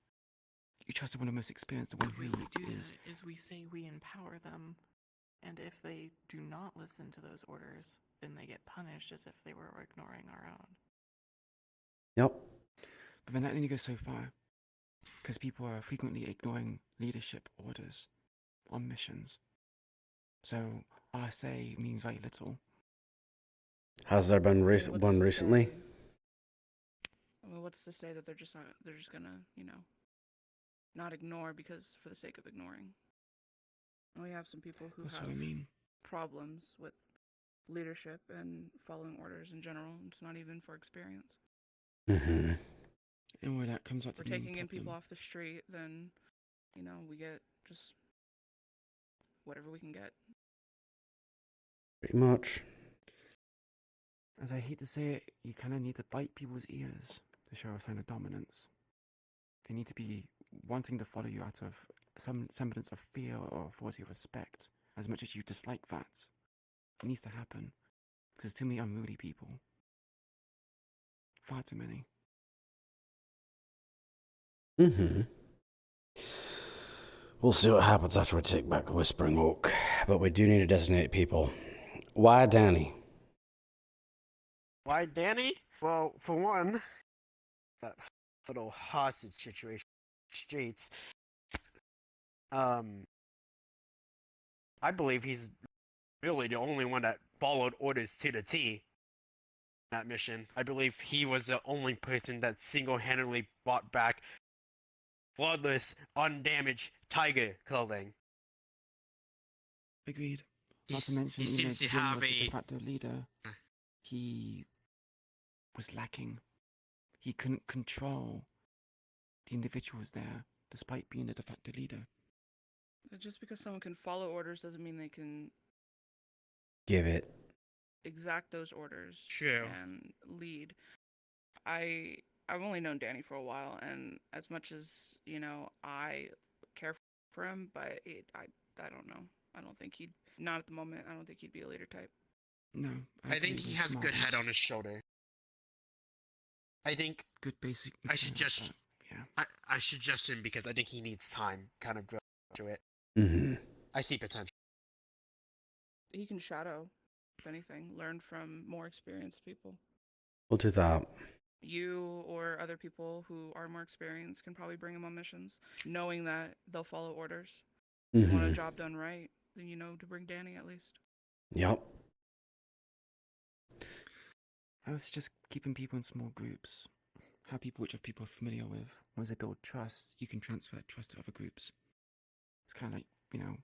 You trust the one of the most experienced, the one who
is we say we empower them, and if they do not listen to those orders, then they get punished as if they were ignoring our own.
Yep.
But then that only goes so far, because people are frequently ignoring leadership orders on missions. So our say means very little.
Has there been one recently?
I mean, what's to say that they're just gonna, not ignore because for the sake of ignoring. And we have some people who have problems with leadership and following orders in general. It's not even for experience.
Mm-hmm.
And where that comes up to
we're taking in people off the street, then we get just whatever we can get.
Pretty much.
As I hate to say it, you kind of need to bite people's ears to show a sign of dominance. They need to be wanting to follow you out of some semblance of fear or authority or respect, as much as you dislike that. It needs to happen, because there's too many unruly people. Far too many.
Mm-hmm. We'll see what happens after we take back the Whispering Oak, but we do need to designate people. Why Danny?
Why Danny? Well, for one, that little hostage situation streets. I believe he's really the only one that followed orders to the T in that mission. I believe he was the only person that single-handedly brought back bloodless, undamaged tiger clothing.
Agreed. Not to mention,
he seems to have
the de facto leader. He was lacking. He couldn't control the individuals there, despite being the de facto leader.
Just because someone can follow orders doesn't mean they can
Give it.
exact those orders
True.
and lead. I've only known Danny for a while, and as much as I care for him, but I don't know. I don't think he'd not at the moment. I don't think he'd be a leader type.
No,
I think he has good head on his shoulder. I think
good basic.
I should just
yeah.
I suggest him because I think he needs time, kind of grow to it.
Mm-hmm.
I see potential.
He can shadow, if anything, learn from more experienced people.
We'll do that.
You or other people who are more experienced can probably bring him on missions, knowing that they'll follow orders. If you want a job done right, then you know to bring Danny at least.
Yep.
I was just keeping people in small groups. Have people which people are familiar with. Once they build trust, you can transfer that trust to other groups. It's kind of like,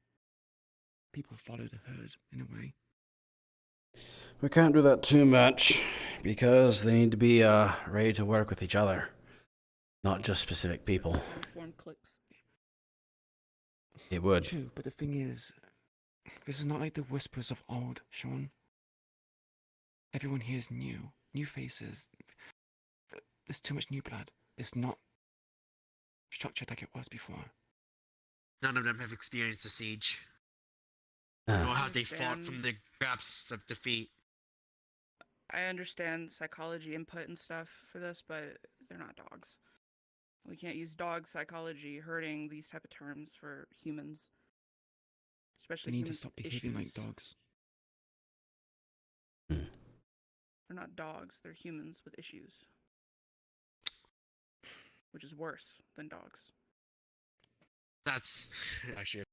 people follow the herd in a way.
We can't do that too much because they need to be ready to work with each other, not just specific people.
Form cliques.
It would.
True, but the thing is, this is not like the whispers of old, Sean. Everyone here is new faces. There's too much new blood. It's not structured like it was before.
None of them have experienced a siege. Nor have they fought from the grasp of defeat.
I understand psychology input and stuff for this, but they're not dogs. We can't use dog psychology hurting these type of terms for humans. Especially
They need
humans
to stop
with
behaving like
issues.
dogs.
They're not dogs, they're humans with issues. Which is worse than dogs.
That's actually.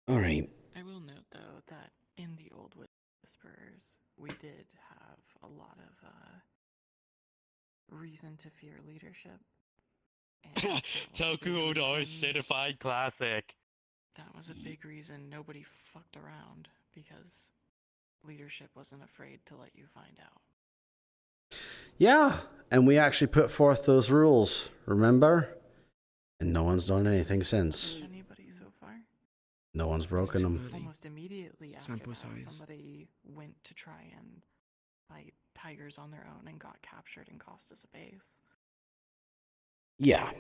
All right.
I will note, though, that in the Old Whisperers, we did have a lot of reason to fear leadership.
Toku Odo's certified classic.
That was a big reason nobody fucked around, because leadership wasn't afraid to let you find out.
Yeah, and we actually put forth those rules, remember? And no one's done anything since.
Anybody so far?
No one's broken them.
Almost immediately after
Sample
that,
size.
somebody went to try and fight tigers on their own and got captured and cost us a base.
Yeah,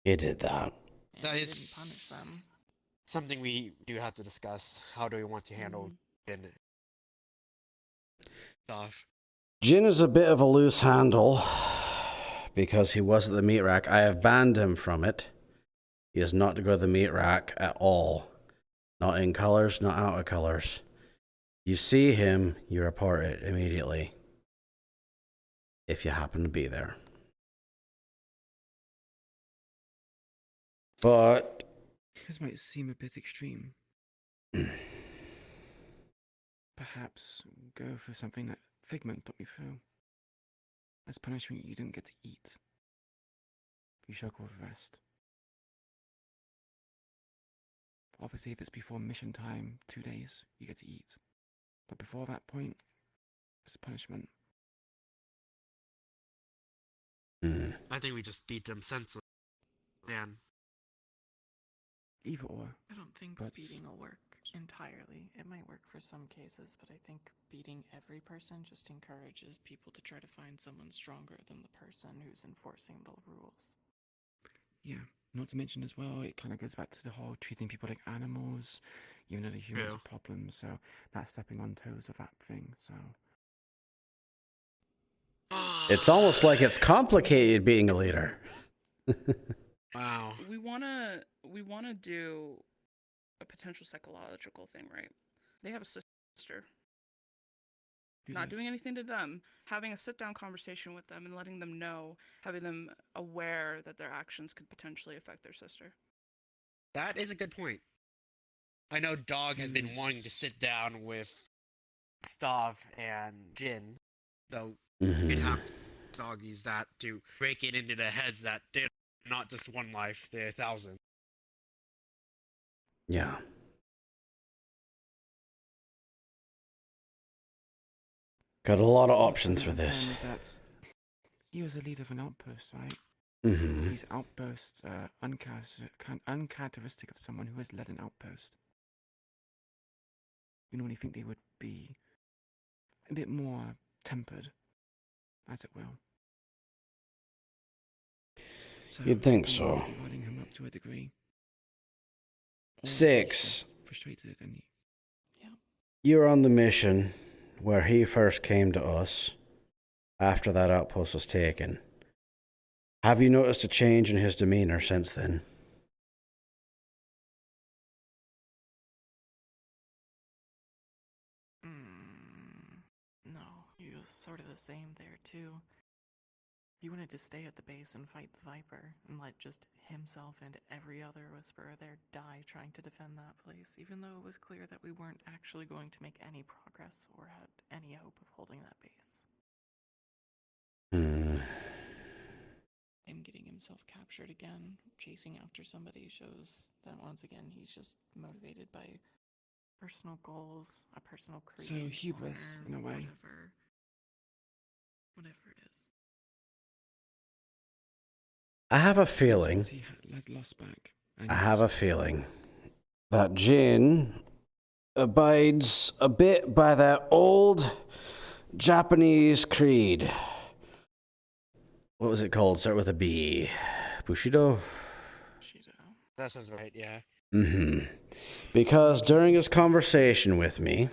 it did that.
And
That
we
is
didn't punish them.
something we do have to discuss. How do we want to handle Jin stuff?
Jin is a bit of a loose handle because he was at the meat rack. I have banned him from it. He is not to go to the meat rack at all. Not in colors, not out of colors. You see him, you report it immediately. If you happen to be there. But
This might seem a bit extreme. Perhaps go for something that Figment put me through. As punishment, you don't get to eat. You struggle with rest. Obviously, if it's before mission time, 2 days, you get to eat. But before that point, it's a punishment.
I think we just beat them senseless. Man.
Either or.
I don't think
But
beating will work entirely. It might work for some cases, but I think beating every person just encourages people to try to find someone stronger than the person who's enforcing the rules.
Yeah, not to mention as well, it kind of goes back to the whole treating people like animals, even though the humans are problems, so that's stepping on toes of that thing, so...
it's almost like it's complicated being a leader.
Wow.
We wanna do a potential psychological thing, right? They have a sister. Not doing anything to them, having a sit-down conversation with them and letting them know, having them aware that their actions could potentially affect their sister.
That is a good point. I know Dog has been wanting to sit down with Stav and Jin, though you'd have doggies that to break it into their heads that they're not just one life, they're 1,000.
Yeah. Got a lot of options for this.
That he was a leader of an outpost, right? These outbursts are uncharacteristic of someone who has led an outpost. You normally think they would be a bit more tempered, as it will. So
You'd think
something must
so.
be running him up to a degree. Or he's
6.
just frustrated and he...
You're on the mission where he first came to us after that outpost was taken. Have you noticed a change in his demeanor since then?
No, he was sort of the same there too. He wanted to stay at the base and fight the Viper, and let just himself and every other Whisperer there die trying to defend that place, even though it was clear that we weren't actually going to make any progress or had any hope of holding that base. Him getting himself captured again, chasing after somebody shows that once again he's just motivated by personal goals, a personal creed.
So hubris, in a way.
Whatever it is.
I have a feeling.
He has lost back.
I have a feeling that Jin abides a bit by that old Japanese creed. What was it called? Start with a B. Bushido?
That sounds right, yeah.
Because during his conversation with me,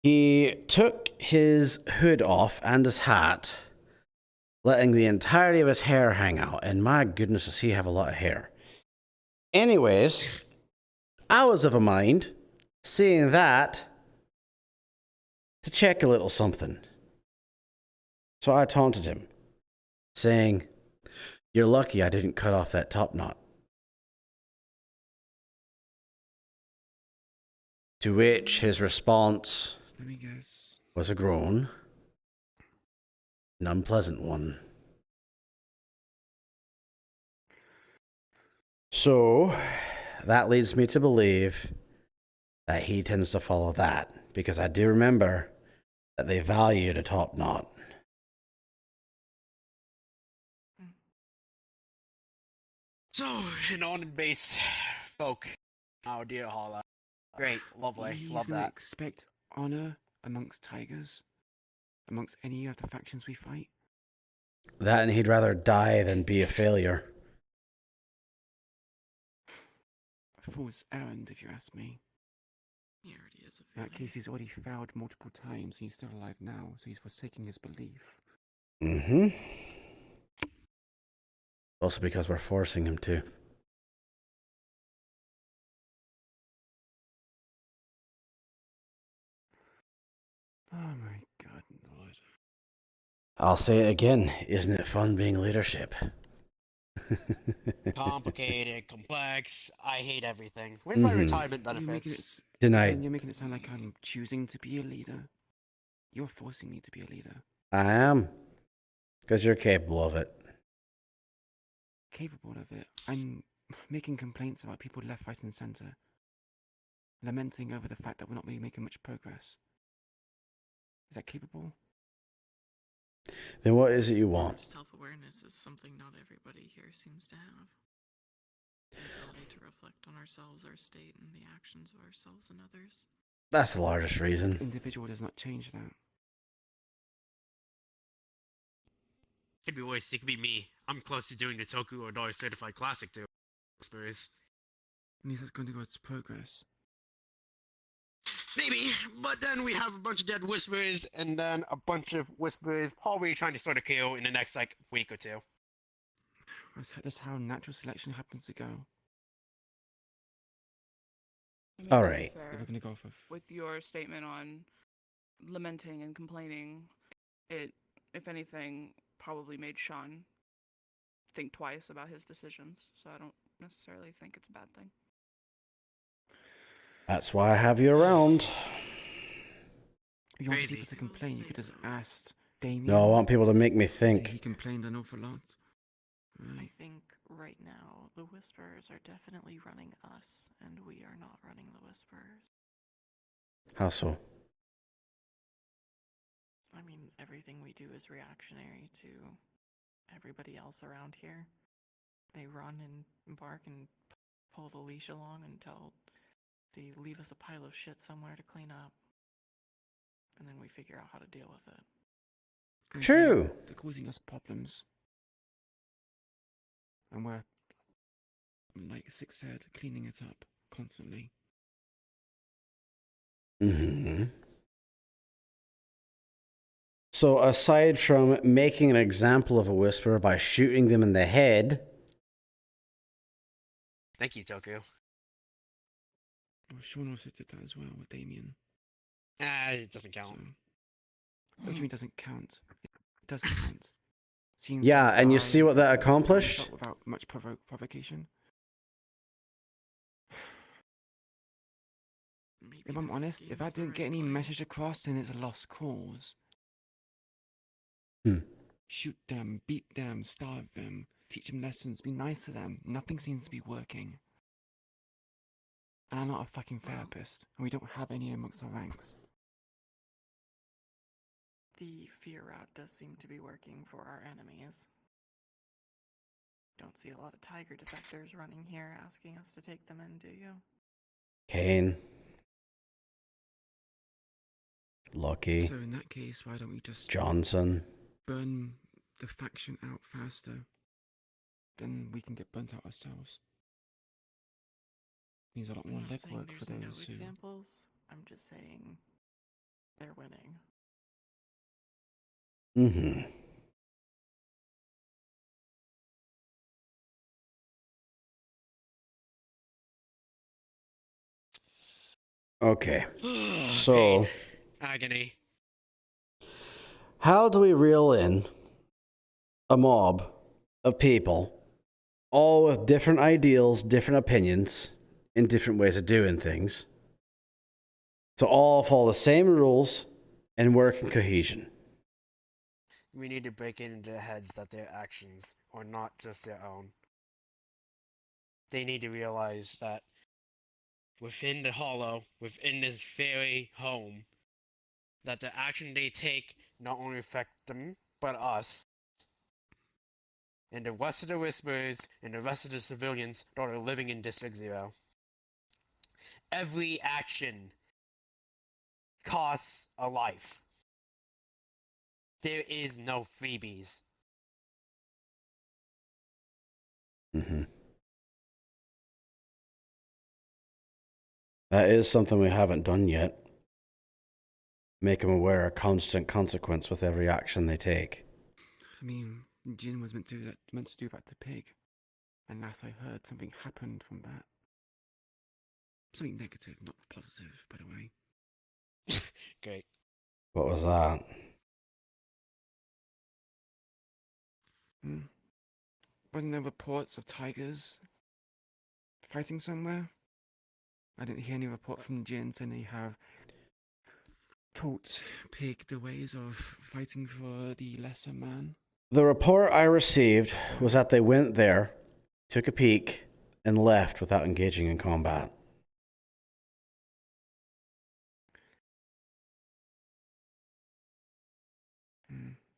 he took his hood off and his hat, letting the entirety of his hair hang out. And my goodness, does he have a lot of hair. Anyways, I was of a mind, seeing that, to check a little something. So I taunted him, saying, "You're lucky I didn't cut off that top knot." To which his response
Let me guess.
was a groan, an unpleasant one. So, that leads me to believe that he tends to follow that, because I do remember that they valued a top knot.
So, an on-base folk. Oh dear, Holla. Great, lovely,
He's
love
gonna
that.
expect honor amongst tigers, amongst any of the factions we fight.
That, and he'd rather die than be a failure.
A fool's errand, if you ask me.
He already is a
In that case, he's already failed multiple times. He's still alive now, so he's forsaking his belief.
Also because we're forcing him to.
Oh my God, Lord.
I'll say it again. Isn't it fun being leadership?
Complicated, complex. I hate everything. Where's my retirement benefits?
Denied.
You're making it sound like I'm choosing to be a leader. You're forcing me to be a leader.
I am. Because you're capable of it.
Capable of it. I'm making complaints about people left, right, and center. Lamenting over the fact that we're not really making much progress. Is that capable?
Then what is it you want?
Self-awareness is something not everybody here seems to have. The ability to reflect on ourselves, our state, and the actions of ourselves and others.
That's the largest reason.
Individual does not change that.
Could be worse, it could be me. I'm close to doing the Toku or Doi Certified Classic too. Whispers.
Means that's going towards progress.
Maybe, but then we have a bunch of dead Whisperers, and then a bunch of Whisperers probably trying to start a KO in the next, like, week or two.
That's how natural selection happens to go.
All right.
We're going to go off of...
With your statement on lamenting and complaining, it, if anything, probably made Sean think twice about his decisions, so I don't necessarily think it's a bad thing.
That's why I have you around.
If you want people to complain, you could just ask Damien.
No, I want people to make me
See,
think.
he complained an awful lot.
I think right now the Whisperers are definitely running us, and we are not running the Whisperers.
How so?
I mean, everything we do is reactionary to everybody else around here. They run and bark and pull the leash along until they leave us a pile of shit somewhere to clean up. And then we figure out how to deal with it.
True.
They're causing us problems. And we're, like Six said, cleaning it up constantly.
Mm-hmm. So aside from making an example of a whisperer by shooting them in the head...
Thank you, Toku.
Well, Sean also did that as well with Damien.
It doesn't count.
So, what do you mean doesn't count? It does count. Seeing
Yeah,
someone
and you
die
see what that accomplished?
without much provocation. If I'm honest, if I didn't get any message across, then it's a lost cause. Shoot them, beat them, starve them, teach them lessons, be nice to them. Nothing seems to be working. And I'm not a fucking therapist, and we don't have any amongst our ranks.
The fear route does seem to be working for our enemies. Don't see a lot of tiger defectors running here asking us to take them in, do you?
Kane. Lucky.
So in that case, why don't we just
Johnson.
burn the faction out faster? Then we can get burnt out ourselves. Means a lot more
I'm not saying
legwork for
there's
those
no
who...
examples. I'm just saying they're winning.
Mm-hmm. Okay. So...
Pain. Agony.
How do we reel in a mob of people, all with different ideals, different opinions, and different ways of doing things, to all follow the same rules and work in cohesion?
We need to break it into their heads that their actions are not just their own. They need to realize that within the hollow, within this very home, that the action they take not only affect them, but us. And the rest of the Whisperers and the rest of the civilians that are living in District 0. Every action costs a life. There is no freebies.
Mm-hmm. That is something we haven't done yet. Make them aware of constant consequence with every action they take.
I mean, Jin was meant to do that to Pig. And last I heard, something happened from that. Something negative, not positive, by the way.
Great.
What was that?
Wasn't there reports of tigers fighting somewhere? I didn't hear any report from Jin saying they have taught Pig the ways of fighting for the lesser man.
The report I received was that they went there, took a peek, and left without engaging in combat.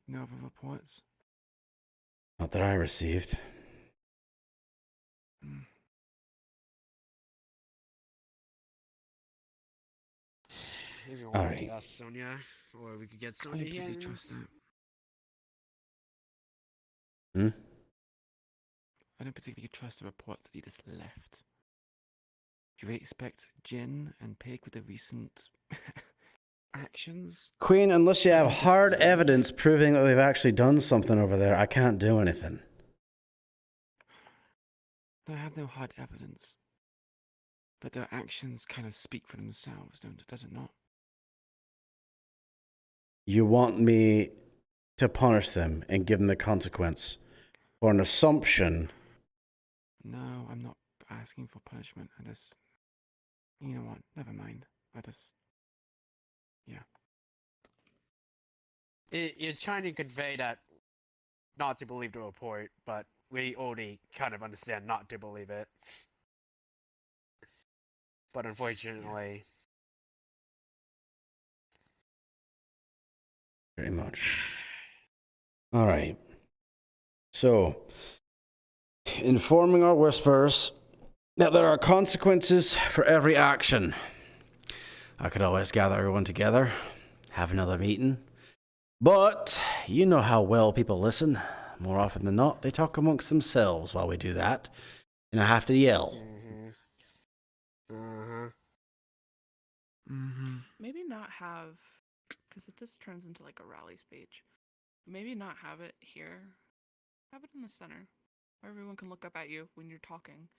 No other reports?
Not that I received.
If you
All
want
right.
to ask Sonia, or we could get
I
Sonia
don't
here.
particularly trust that.
Hmm?
I don't particularly trust the reports that he just left. Do you really expect Jin and Pig with the recent actions?
Queen, unless you have hard evidence proving that they've actually done something over there, I can't do anything.
I have no hard evidence. But their actions kind of speak for themselves, does it not?
You want me to punish them and give them the consequence for an assumption?
No, I'm not asking for punishment. I just... You know what? Never mind. Yeah.
You're trying to convey that not to believe the report, but we already kind of understand not to believe it. But unfortunately...
Very much. All right. So, informing our Whisperers that there are consequences for every action. I could always gather everyone together, have another meeting. But you know how well people listen. More often than not, they talk amongst themselves while we do that. And I have to yell.
Maybe not have, because if this turns into like a rally speech, maybe not have it here. Have it in the center, where everyone can look up at you when you're talking.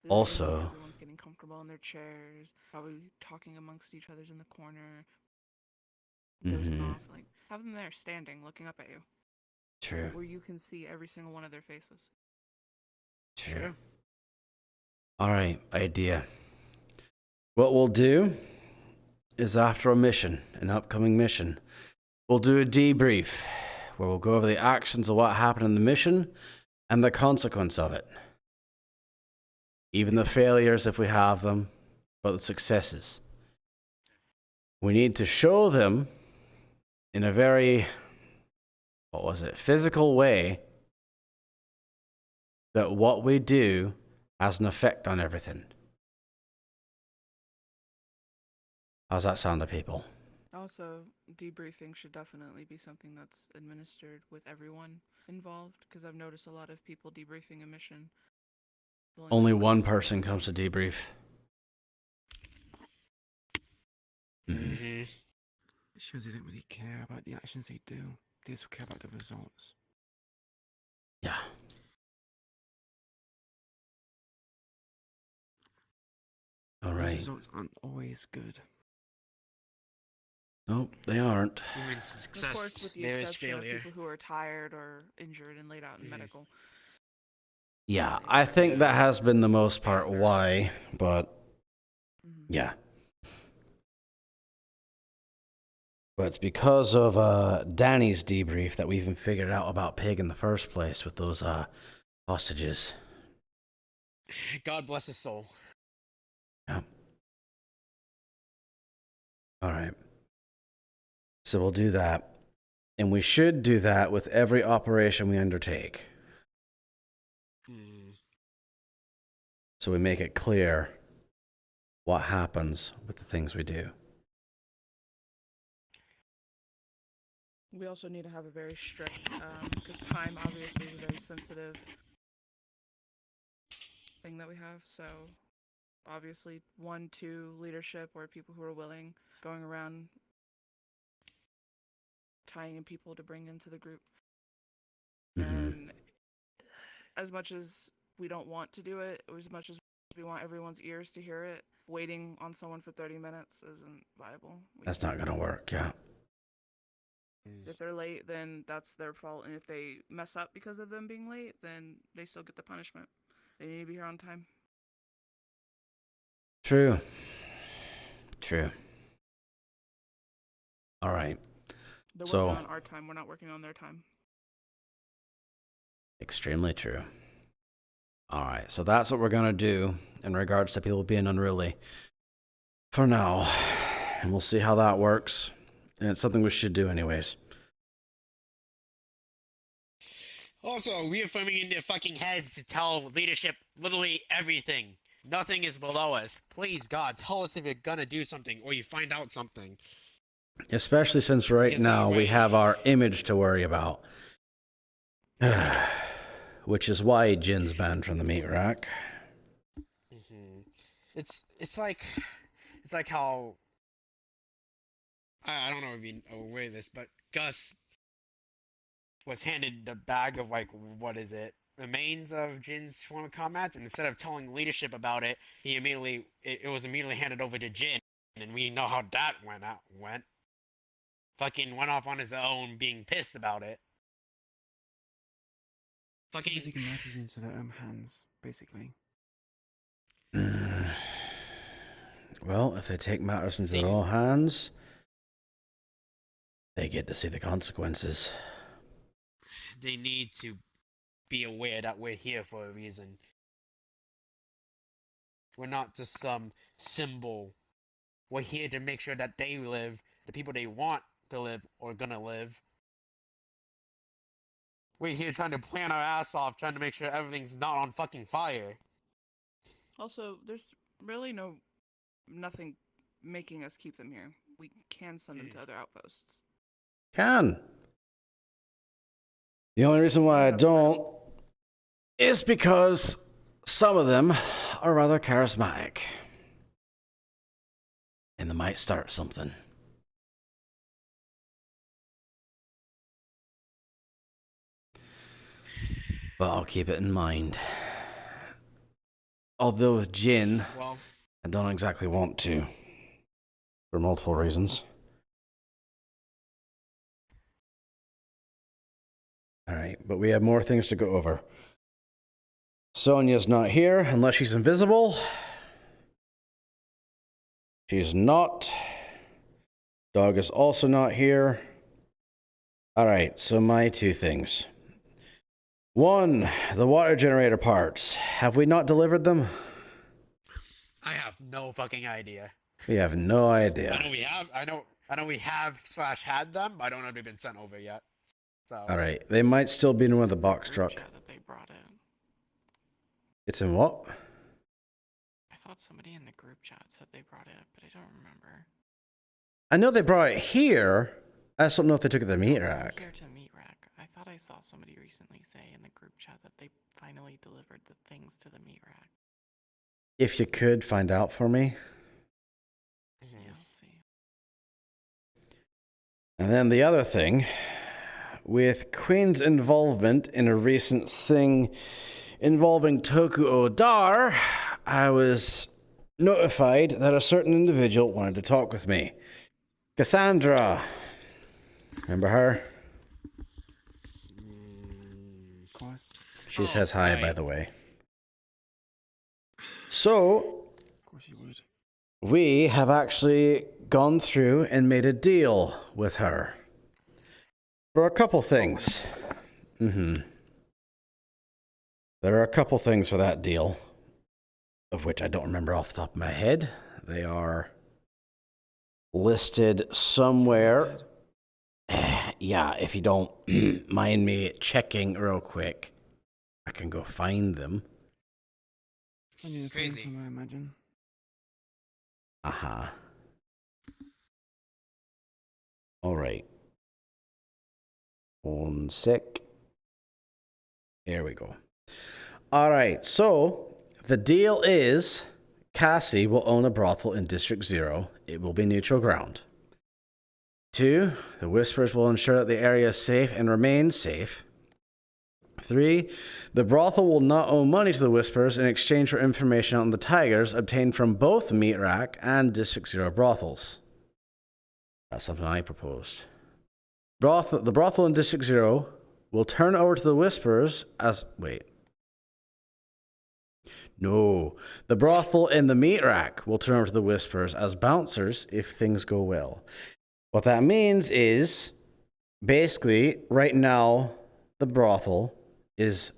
Also,
everyone's getting comfortable in their chairs, probably talking amongst each other's in the corner. Dozing off, like have them there standing, looking up at you.
True.
Where you can see every single one of their faces.
True. All right, idea. What we'll do is after a mission, an upcoming mission, we'll do a debrief where we'll go over the actions of what happened in the mission and the consequence of it. Even the failures if we have them, but the successes. We need to show them in a very, physical way that what we do has an effect on everything. How's that sound to people?
Also, debriefing should definitely be something that's administered with everyone involved, because I've noticed a lot of people debriefing a mission.
Only one person comes to debrief.
It shows they don't really care about the actions they do. They just care about the results.
Yeah. All right.
Those results aren't always good.
Nope, they aren't.
Of course, with the exception of people who are tired or injured and laid out in medical.
Yeah, I think that has been the most part why, but yeah. But it's because of Danny's debrief that we even figured out about Pig in the first place with those hostages.
God bless his soul.
Yeah. All right. So we'll do that. And we should do that with every operation we undertake. So we make it clear what happens with the things we do.
We also need to have a very strict, because time obviously is a very sensitive thing that we have. So obviously 1, 2 leadership or people who are willing, going around tying in people to bring into the group. And as much as we don't want to do it, as much as we want everyone's ears to hear it, waiting on someone for 30 minutes isn't viable.
That's not going to work, yeah.
If they're late, then that's their fault. And if they mess up because of them being late, then they still get the punishment. They need to be here on time.
True. True. All right.
They're working on our time. We're not working on their time.
Extremely true. All right. So that's what we're going to do in regards to people being unruly for now. And we'll see how that works. And it's something we should do anyways.
Also, reaffirming in their fucking heads to tell leadership literally everything. Nothing is below us. Please, God, tell us if you're gonna do something or you find out something.
Especially since right now we have our image to worry about. Which is why Jin's banned from the meat rack.
It's like how I don't know if you're aware of this, but Gus was handed the bag of remains of Jin's former comrades, and instead of telling leadership about it, it was immediately handed over to Jin, and we know how that went. Fucking went off on his own, being pissed about it. Fucking
taking matters into their own hands, basically.
Well, if they take matters into their own hands, they get to see the consequences.
They need to be aware that we're here for a reason. We're not just some symbol. We're here to make sure that they live, the people they want to live or gonna live, We're here trying to plan our ass off, trying to make sure everything's not on fucking fire.
Also, there's really nothing making us keep them here. We can send them to other outposts.
Can. The only reason why I don't is because some of them are rather charismatic. And they might start something. But I'll keep it in mind. Although with Jin,
Well,
I don't exactly want to. For multiple reasons. Alright, but we have more things to go over. Sonia's not here unless she's invisible. She's not. Dog is also not here. Alright, so my two things. One, the water generator parts. Have we not delivered them?
I have no fucking idea.
We have no idea.
I know we have. I know we have / had them, but I don't know if they've been sent over yet. So.
Alright, they might still be in one of the box truck.
That they brought in.
It's in what?
I thought somebody in the group chat said they brought it, but I don't remember.
I know they brought it here. I just don't know if they took it to the meat rack.
Here to meat rack. I thought I saw somebody recently say in the group chat that they finally delivered the things to the meat rack.
If you could find out for me.
Yeah, I'll see.
And then the other thing, with Queen's involvement in a recent thing involving Toku Odar, I was notified that a certain individual wanted to talk with me. Cassandra. Remember her?
Of course.
She says hi, by the way. So,
Of course you would.
we have actually gone through and made a deal with her. For a couple things. There are a couple things for that deal, of which I don't remember off the top of my head. They are listed somewhere. Yeah, if you don't mind me checking real quick, I can go find them.
On your phone somewhere, I imagine.
Aha. Alright. 1 sec. There we go. Alright, so the deal is Cassie will own a brothel in District 0. It will be neutral ground. 2, the Whispers will ensure that the area is safe and remains safe. 3, the brothel will not owe money to the Whispers in exchange for information on the Tigers obtained from both Meat Rack and District 0 brothels. That's something I proposed. The brothel in District 0 will turn over to the Whispers as... Wait. No. The brothel in the Meat Rack will turn over to the Whispers as bouncers if things go well. What that means is, basically, right now, the brothel is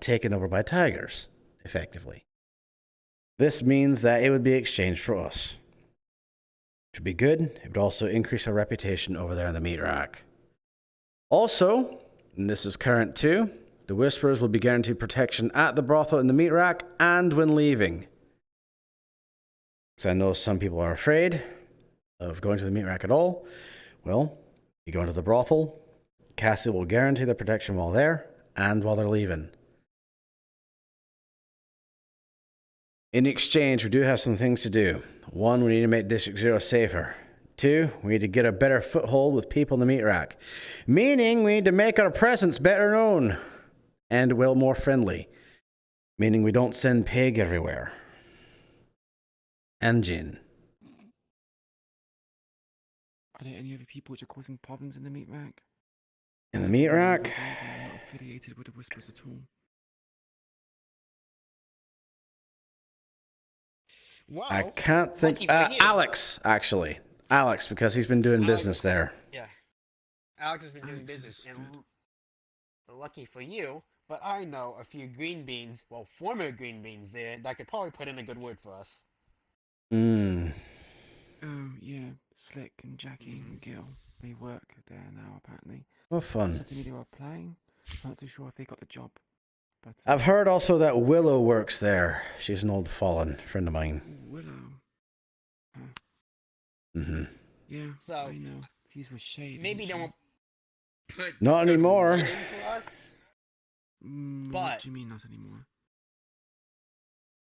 taken over by Tigers, effectively. This means that it would be exchanged for us. Which would be good. It would also increase our reputation over there in the Meat Rack. Also, and this is current too, the Whispers will be guaranteed protection at the brothel in the Meat Rack and when leaving. So I know some people are afraid of going to the Meat Rack at all. Well, you go into the brothel, Cassie will guarantee the protection while there and while they're leaving. In exchange, we do have some things to do. 1, we need to make District 0 safer. 2, we need to get a better foothold with people in the Meat Rack. Meaning we need to make our presence better known. And, well, more friendly. Meaning we don't send Pig everywhere. And Jin.
Are there any other people which are causing problems in the meat rack?
In the Meat Rack?
They're not affiliated with the Whispers at all.
Well,
I can't think... Alex, actually. Alex, because he's been doing business there.
Yeah. Alex has been doing business, and lucky for you, but I know a few green beans, well, former green beans there, that could probably put in a good word for us.
Hmm.
Oh, yeah. Slick and Jackie and Gil. They work there now, apparently.
What fun.
Said to me they were applying. I'm not too sure if they got the job. But
I've heard also that Willow works there. She's an old fallen friend of mine.
Willow.
Mm-hmm.
Yeah,
So
I know. She's with Shade.
maybe
isn't
they
she?
won't put
Not
certain
anymore.
wording for us.
What
But
do you mean not anymore?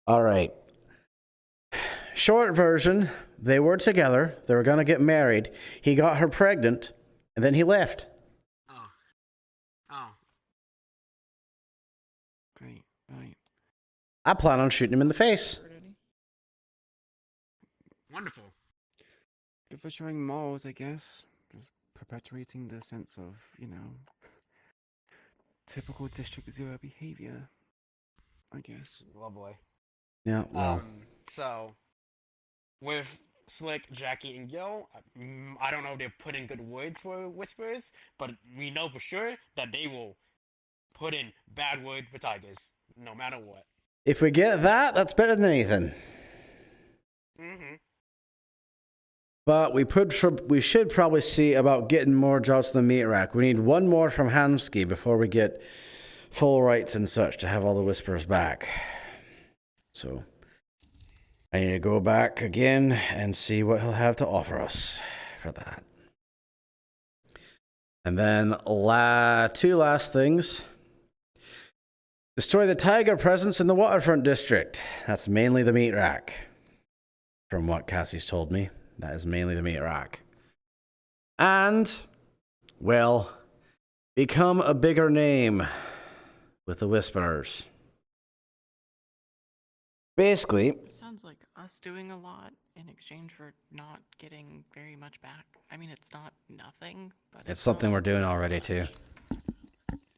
All right. Short version, they were together. They were going to get married. He got her pregnant, and then he left.
oh,
Great, right.
I plan on shooting him in the face.
wonderful.
Good for showing morals, I guess. Just perpetuating the sense of, you know, typical District Zero behavior, I guess.
Lovely.
Yeah, well.
So, with Slick, Jackie, and Gil, I don't know if they're putting good words for Whispers, but we know for sure that they will put in bad word for Tigers, no matter what.
If we get that, that's better than anything.
Mm-hmm.
But we should probably see about getting more jobs to the meat rack. We need one more from Hamsky before we get full rights and such to have all the Whispers back. So I need to go back again and see what he'll have to offer us for that. And then two last things. Destroy the tiger presence in the waterfront district. That's mainly the meat rack. From what Cassie's told me, that is mainly the meat rack. And, well, become a bigger name with the Whisperers. Basically,
Sounds like us doing a lot in exchange for not getting very much back. I mean, it's not nothing, but
it's something we're doing already too.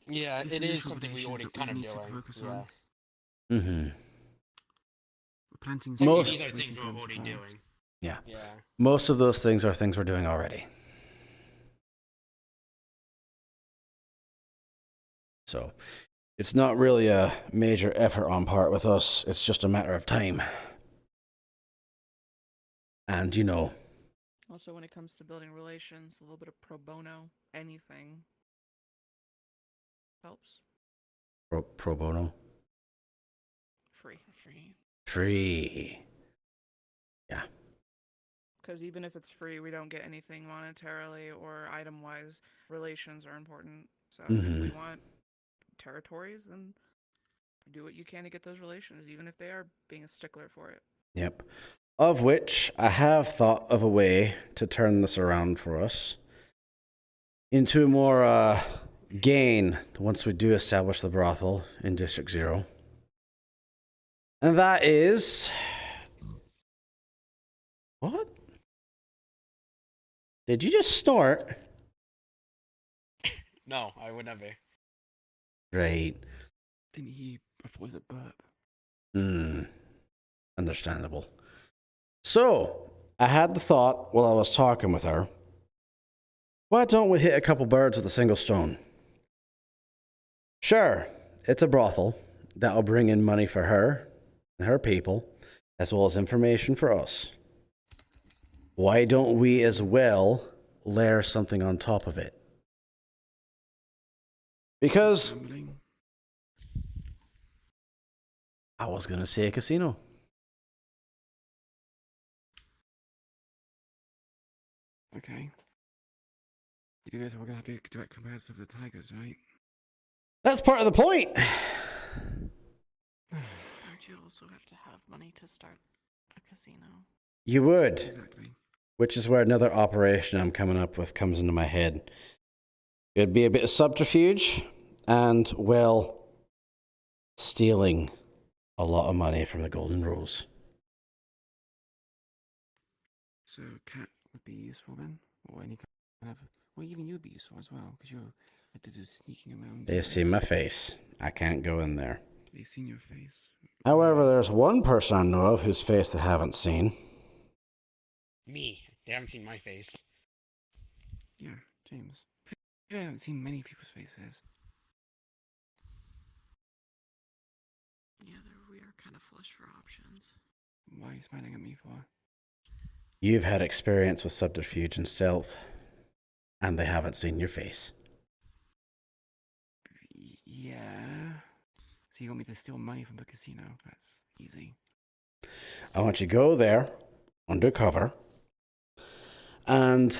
Yeah,
These
it is
initial
something we
relations
already
that
kind of
need to
doing.
focus
Yeah.
on.
Mm-hmm.
We're planting
Most-
These are
seeds,
things
waiting
we're
for them
already
to grow.
doing.
Yeah.
Yeah.
Most of those things are things we're doing already. So, it's not really a major effort on part with us. It's just a matter of time. And, you know,
Also, when it comes to building relations, a little bit of pro bono, anything helps.
pro bono.
Free.
Free. Yeah.
Because even if it's free, we don't get anything monetarily or item-wise. Relations are important. So if we want territories, then do what you can to get those relations, even if they are being a stickler for it.
Yep. Of which I have thought of a way to turn this around for us into more gain once we do establish the brothel in District 0. And that is... What? Did you just snort?
No, I would never.
Right.
Didn't he? I thought it was a burp.
Understandable. So, I had the thought while I was talking with her, why don't we hit a couple birds with a single stone? Sure, it's a brothel. That'll bring in money for her and her people, as well as information for us. Why don't we as well layer something on top of it? Because
Gambling.
I was going to say a casino.
Okay. You guys are going to have a direct comparison of the Tigers, right?
That's part of the point.
Don't you also have to have money to start a casino?
You would.
Exactly.
Which is where another operation I'm coming up with comes into my head. It'd be a bit of subterfuge and, well, stealing a lot of money from the Golden Rules.
So, Cat would be useful then? Or any kind of... Well, even you'd be useful as well, because you're to do sneaking around.
They see my face. I can't go in there.
They've seen your face.
However, there's one person I know of whose face they haven't seen.
Me. They haven't seen my face.
Yeah, James. I haven't seen many people's faces.
Yeah, we are kind of flush for options.
Why are you smiling at me for?
You've had experience with subterfuge and stealth, and they haven't seen your face.
Yeah. So you want me to steal money from the casino? That's easy.
I want you to go there, undercover, and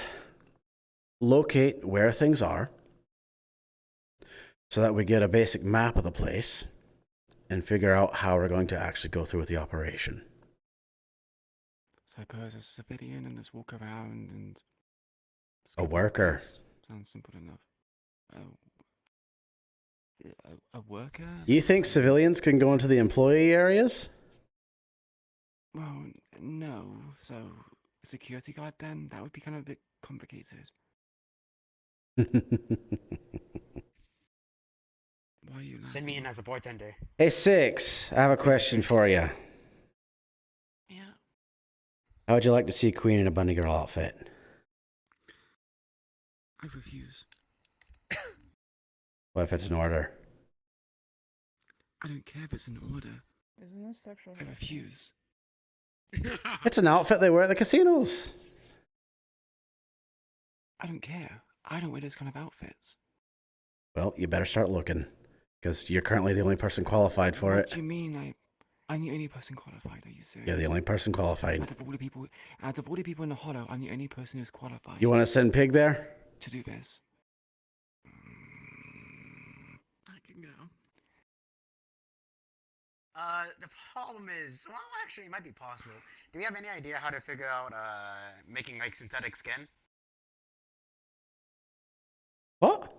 locate where things are so that we get a basic map of the place and figure out how we're going to actually go through with the operation.
So I pose as a civilian and just walk around and...
A worker.
Sounds simple enough. A worker?
You think civilians can go into the employee areas?
Well, no. So, security guard then? That would be kind of a bit complicated. Why are you laughing?
Send me in as a bartender.
Hey, Six, I have a question for you.
Yeah.
How would you like to see Queen in a bunny girl outfit?
I refuse.
What if it's an order?
I don't care if it's an order.
Isn't this sexual?
I refuse.
It's an outfit they wear at the casinos.
I don't care. I don't wear those kind of outfits.
Well, you better start looking, because you're currently the only person qualified for
What
it.
do you mean? I'm the only person qualified. Are you serious?
You're the only person qualified.
Out of all the people in the Hollow, I'm the only person who's qualified.
You want to send Pig there?
To do this.
I can go.
The problem is, well, actually, it might be possible. Do we have any idea how to figure out making like synthetic skin?
What?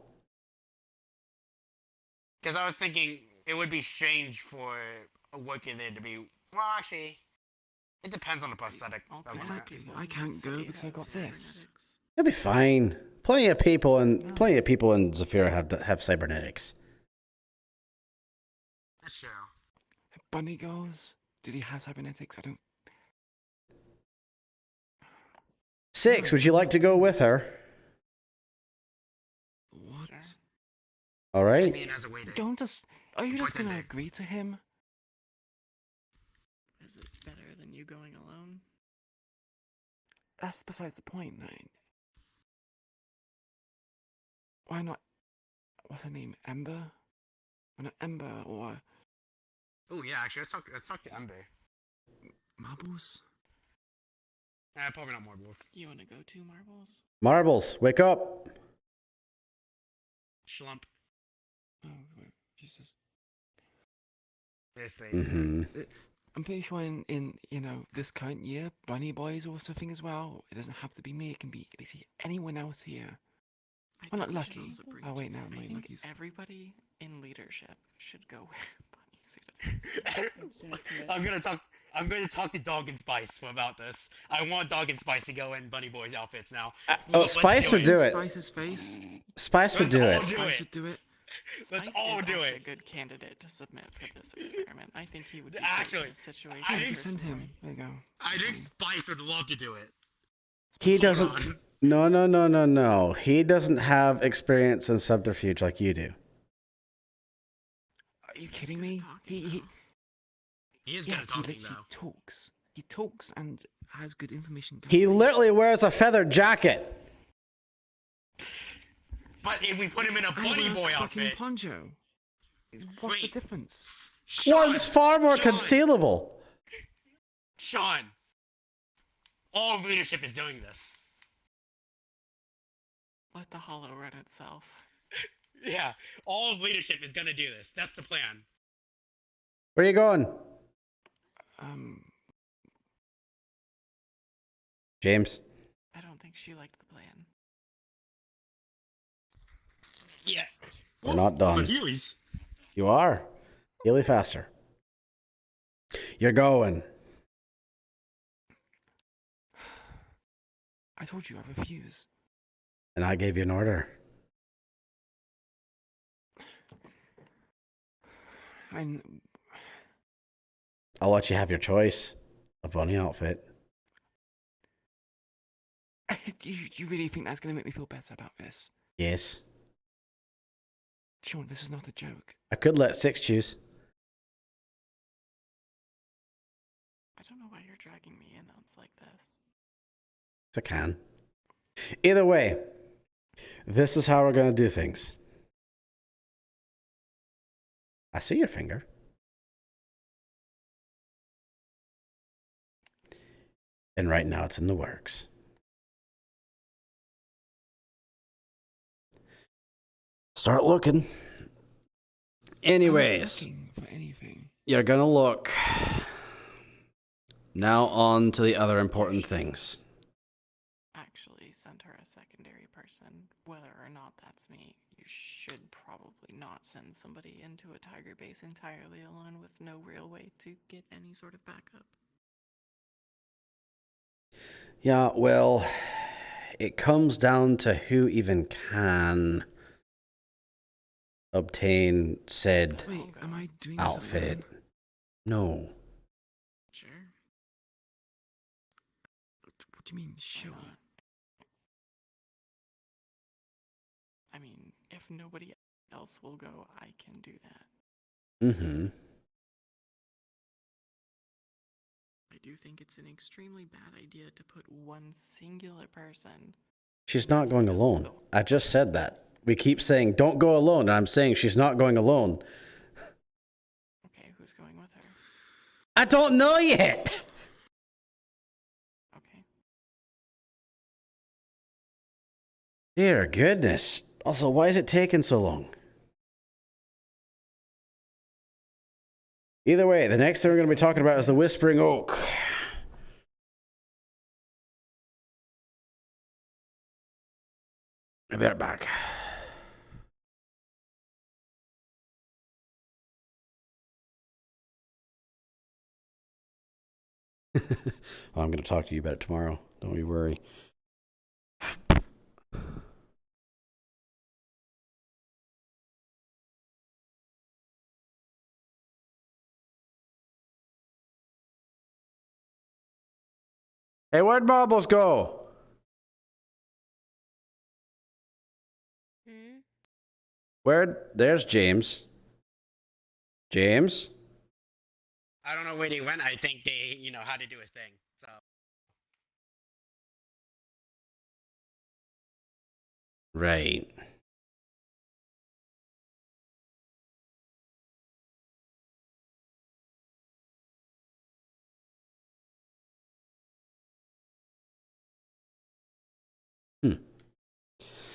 Because I was thinking it would be strange for a worker there to be. Well, actually, it depends on the prosthetic.
Exactly. I can't go because I got this.
It'll be fine. Plenty of people in Zafira have cybernetics.
That's true.
Bunny girls? Did he have cybernetics? I don't.
Six, would you like to go with her?
What?
All right.
Don't just. Are you just gonna agree to him?
Is it better than you going alone?
That's besides the point, Nine. Why not? What's her name? Ember? Why not Ember or
Oh yeah, actually, let's talk to Ember.
Marbles?
Probably not Marbles.
You want to go to Marbles?
Marbles, wake up.
Schlump.
Oh, wait, Jesus.
Seriously.
I'm pretty sure in this current year, Bunny Boy is also a thing as well. It doesn't have to be me. It can be basically anyone else here. I'm not lucky. Oh wait, no, my lucky's.
Everybody in leadership should go wear bunny suits.
I'm gonna talk to Dog and Spice about this. I want Dog and Spice to go in Bunny Boy's outfits now.
Spice would do it.
Spice's face.
Spice would do it.
Spice would do it.
Let's
Spice
all
is
do
actually
it.
a good candidate to submit for this experiment. I think he would be
Actually,
in this situation.
I think
Send him. There you go.
I think Spice would love to do it.
He doesn't. No. He doesn't have experience in subterfuge like you do.
Are you kidding me? He
is good at talking,
he
though.
talks. He talks and has good information.
He literally wears a feather jacket.
But if we put him in a Bunny Boy outfit,
poncho. What's the difference?
One's far more concealable.
Sean, all of leadership is doing this.
Let the hollow run itself.
Yeah, all of leadership is gonna do this. That's the plan.
Where are you going? James.
I don't think she liked the plan.
Yeah.
We're not done.
Heelys.
You are. Healy faster. You're going.
I told you I refuse.
And I gave you an order. I'll let you have your choice. A bunny outfit.
You really think that's going to make me feel better about this?
Yes.
Sean, this is not a joke.
I could let Six choose.
I don't know why you're dragging me in on it's like this.
I can. Either way, this is how we're going to do things. I see your finger. And right now it's in the works. Start looking. Anyways,
looking for anything.
you're gonna look. Now on to the other important things.
Actually, send her a secondary person. Whether or not that's me, you should probably not send somebody into a tiger base entirely alone with no real way to get any sort of backup.
Yeah, well, it comes down to who even can obtain said
Wait, am I doing
outfit.
something?
No.
Sure.
What do you mean, sure?
I mean, if nobody else will go, I can do that.
Mm-hmm.
I do think it's an extremely bad idea to put one singular person.
She's not going alone. I just said that. We keep saying, don't go alone, and I'm saying she's not going alone.
Okay, who's going with her?
I don't know yet!
Okay.
Dear goodness. Also, why is it taking so long? Either way, the next thing we're going to be talking about is the Whispering Oak. I'll be right back. Well, I'm going to talk to you about it tomorrow. Don't you worry. Hey, where'd Marbles go? There's James. James?
I don't know where they went. I think they, had to do a thing. So.
Right.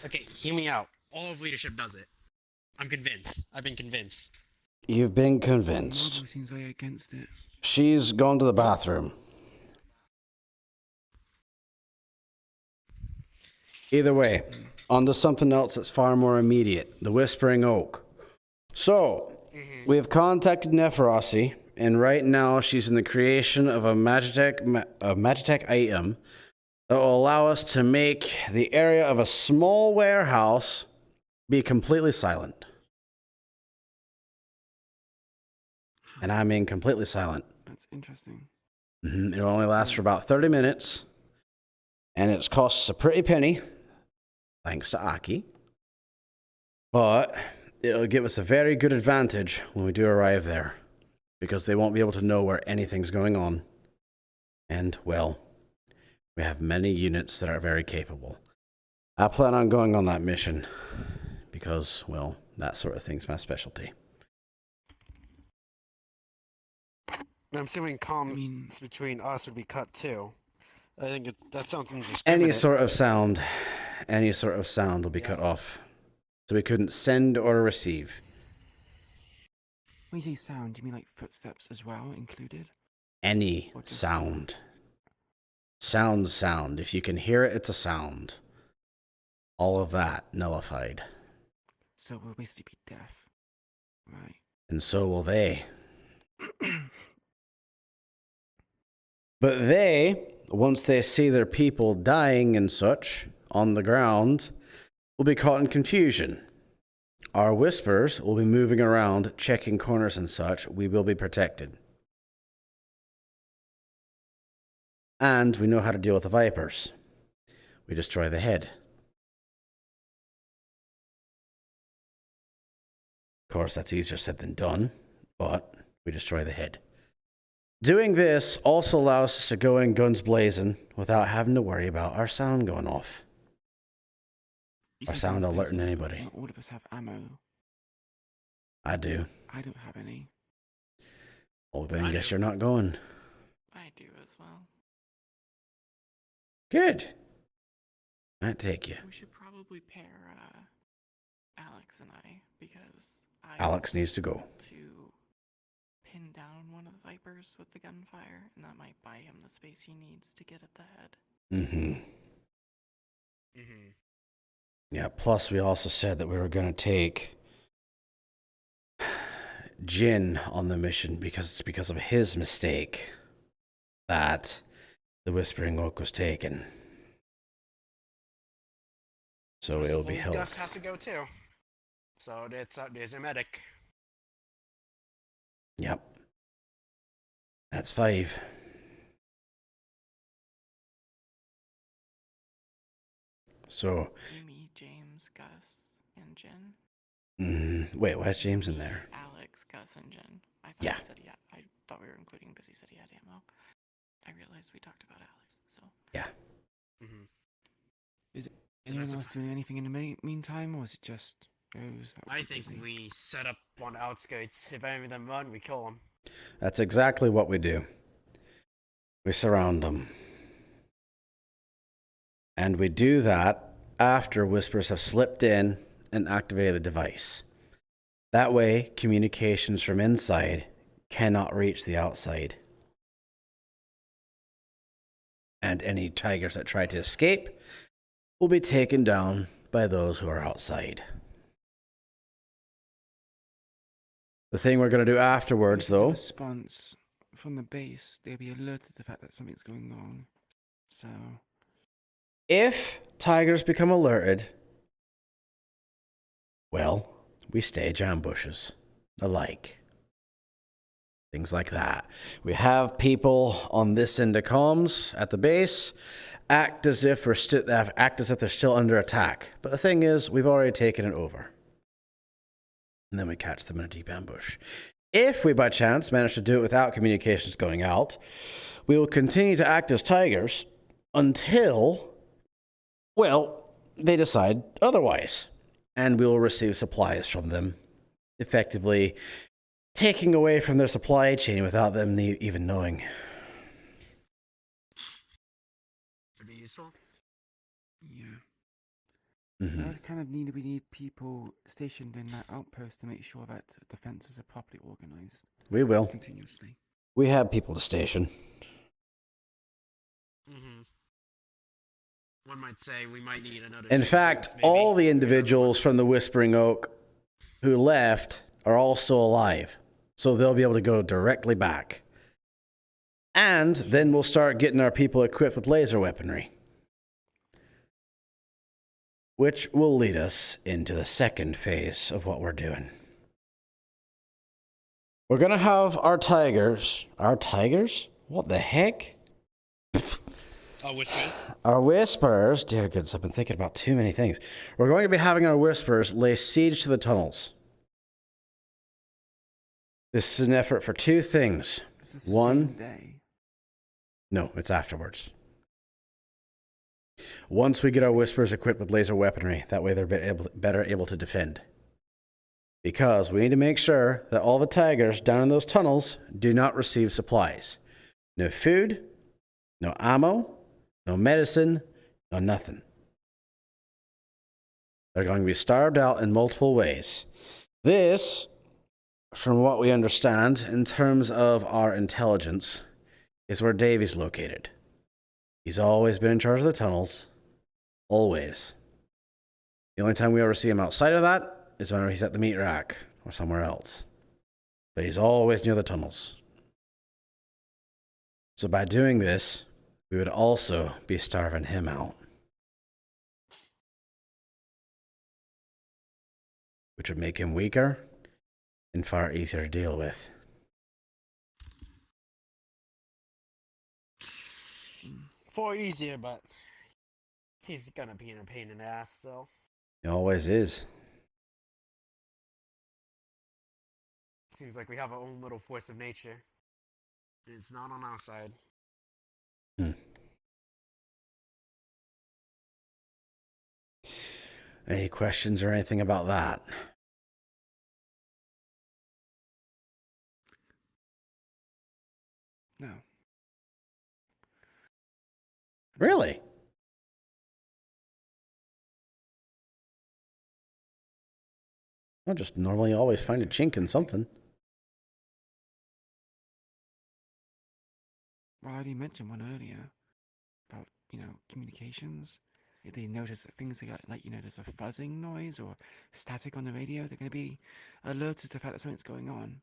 Okay, hear me out. All of leadership does it. I'm convinced. I've been convinced.
You've been
Marble
convinced.
seems very against it.
She's gone to the bathroom. Either way, on to something else that's far more immediate. The Whispering Oak. So, we have contacted Neferossi, and right now she's in the creation of a Magitech item that will allow us to make the area of a small warehouse be completely silent. And I mean completely silent.
That's interesting.
It'll only last for about 30 minutes. And it's cost us a pretty penny, thanks to Aki. But it'll give us a very good advantage when we do arrive there, because they won't be able to know where anything's going on. And, well, we have many units that are very capable. I plan on going on that mission because, well, that sort of thing's my specialty.
I'm assuming comms between us would be cut too. I think that sounds indiscriminate.
Any sort of sound will be cut off. So we couldn't send or receive.
When you say sound, do you mean like footsteps as well included?
Any sound. Sound. If you can hear it, it's a sound. All of that nullified.
So we'll basically be deaf. Right.
And so will they. But they, once they see their people dying and such on the ground, will be caught in confusion. Our whispers will be moving around, checking corners and such. We will be protected. And we know how to deal with the vipers. We destroy the head. Of course, that's easier said than done, but we destroy the head. Doing this also allows us to go in guns blazing without having to worry about our sound going off. Our sound alerting anybody.
Not all of us have ammo.
I do.
I don't have any.
Oh, then I guess you're not going.
I do as well.
Good. I'd take you.
We should probably pair Alex and I, because
Alex needs to go.
To pin down one of the Vipers with the gunfire, and that might buy him the space he needs to get at the head.
Mm-hmm. Yeah, plus we also said that we were going to take Jin on the mission because it's because of his mistake that the Whispering Oak was taken. So it'll be held.
Gus has to go too. So there's a medic.
Yep. That's 5. So.
Me, James, Gus, and Jen.
Wait, why is James in there?
Alex, Gus, and Jen. I thought
Yeah.
he said I thought we were including because he said he had ammo. I realized we talked about Alex, so.
Yeah.
Is anyone else doing anything in the meantime, or is it just those?
I think we set up on the outskirts. If any of them run, we kill them.
That's exactly what we do. We surround them. And we do that after Whispers have slipped in and activated the device. That way, communications from inside cannot reach the outside. And any tigers that try to escape will be taken down by those who are outside. The thing we're going to do afterwards, though...
Response from the base, they'll be alerted to the fact that something's going wrong. So...
If tigers become alerted, well, we stage ambushes. Alike. Things like that. We have people on this end of comms at the base act as if they're still under attack. But the thing is, we've already taken it over. And then we catch them in a deep ambush. If we by chance manage to do it without communications going out, we will continue to act as tigers until, well, they decide otherwise. And we will receive supplies from them, effectively taking away from their supply chain without them even knowing.
Would be useful.
Yeah.
Mm-hmm.
We need people stationed in that outpost to make sure that defenses are properly organized.
We will.
Continuously.
We have people to station.
One might say we might need another.
In fact, all the individuals from the Whispering Oak who left are all still alive. So they'll be able to go directly back. And then we'll start getting our people equipped with laser weaponry. Which will lead us into the second phase of what we're doing. We're going to have our tigers. Our tigers? What the heck?
Whispers.
Our Whispers. Dear goodness, I've been thinking about too many things. We're going to be having our Whispers lay siege to the tunnels. This is an effort for 2 things.
Is this the
One.
same day?
No, it's afterwards. Once we get our Whispers equipped with laser weaponry, that way they're better able to defend. Because we need to make sure that all the tigers down in those tunnels do not receive supplies. No food, no ammo, no medicine, no nothing. They're going to be starved out in multiple ways. This, from what we understand in terms of our intelligence, is where Davy's located. He's always been in charge of the tunnels. Always. The only time we ever see him outside of that is when he's at the meat rack or somewhere else. But he's always near the tunnels. So by doing this, we would also be starving him out. Which would make him weaker and far easier to deal with.
For easier, but he's gonna be in a pain in the ass still.
He always is.
Seems like we have our own little force of nature. And it's not on our side.
Any questions or anything about that?
No.
Really? I just normally always find a chink in something.
Well, I already mentioned one earlier about, communications. If they notice that things are like, there's a fuzzing noise or static on the radio, they're going to be alerted to the fact that something's going on.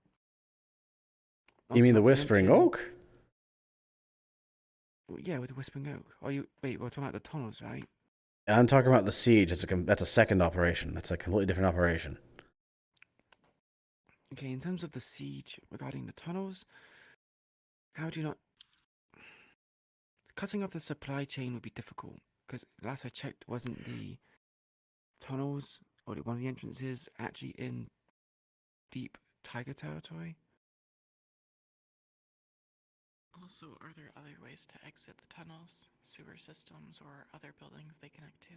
You mean the Whispering Oak?
Yeah, with the Whispering Oak. Wait, we're talking about the tunnels, right?
I'm talking about the siege. That's a second operation. That's a completely different operation.
Okay, in terms of the siege regarding the tunnels, how do you not... Cutting off the supply chain would be difficult, because last I checked, wasn't the tunnels, or one of the entrances, actually in deep tiger territory?
Also, are there other ways to exit the tunnels, sewer systems, or other buildings they connect to?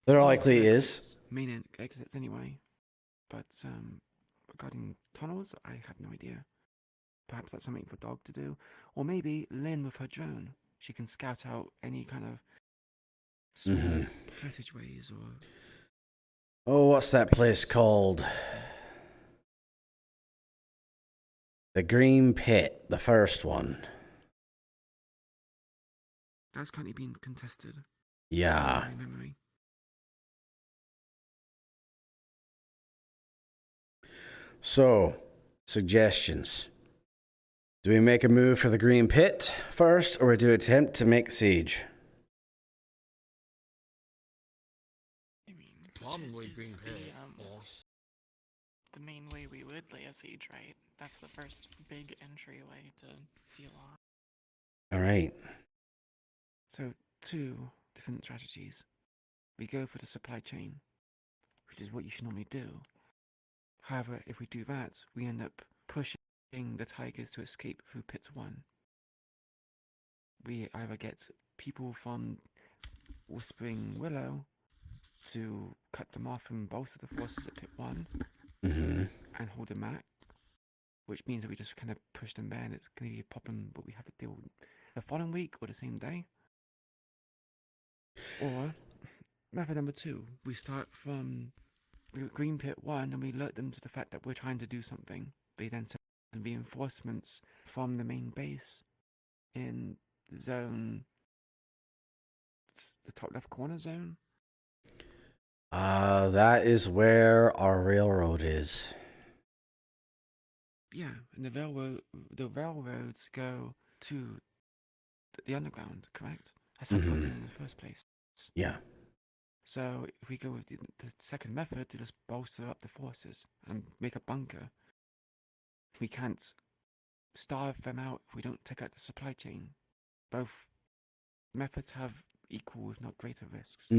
There likely is.
Main exits anyway, but regarding tunnels, I have no idea. Perhaps that's something for Dog to do, or maybe Lynn with her drone. She can scout out any kind of small passageways or...
Oh, what's that place called? The Green Pit, the first one.
That's currently being contested.
Yeah.
In my memory.
So, suggestions. Do we make a move for the Green Pit first, or do we attempt to make siege?
I mean,
Probably Green Pit.
The main way we would lay a siege, right? That's the first big entryway to seal off.
All right.
So, two different strategies. We go for the supply chain, which is what you should normally do. However, if we do that, we end up pushing the tigers to escape through Pit 1. We either get people from Whispering Willow to cut them off and bolster the forces at Pit 1 and hold them back, which means that we just kind of push them there and it's going to be a problem, but we have to deal with the following week or the same day. Or, method number 2, we start from Green Pit 1 and we alert them to the fact that we're trying to do something. They then send reinforcements from the main base in zone, the top left corner zone.
That is where our railroad is.
Yeah, and the railroads go to the underground, correct? That's how we got in the first place.
Yeah.
So if we go with the second method to just bolster up the forces and make a bunker, we can't starve them out if we don't take out the supply chain. Both methods have equal, if not greater, risks.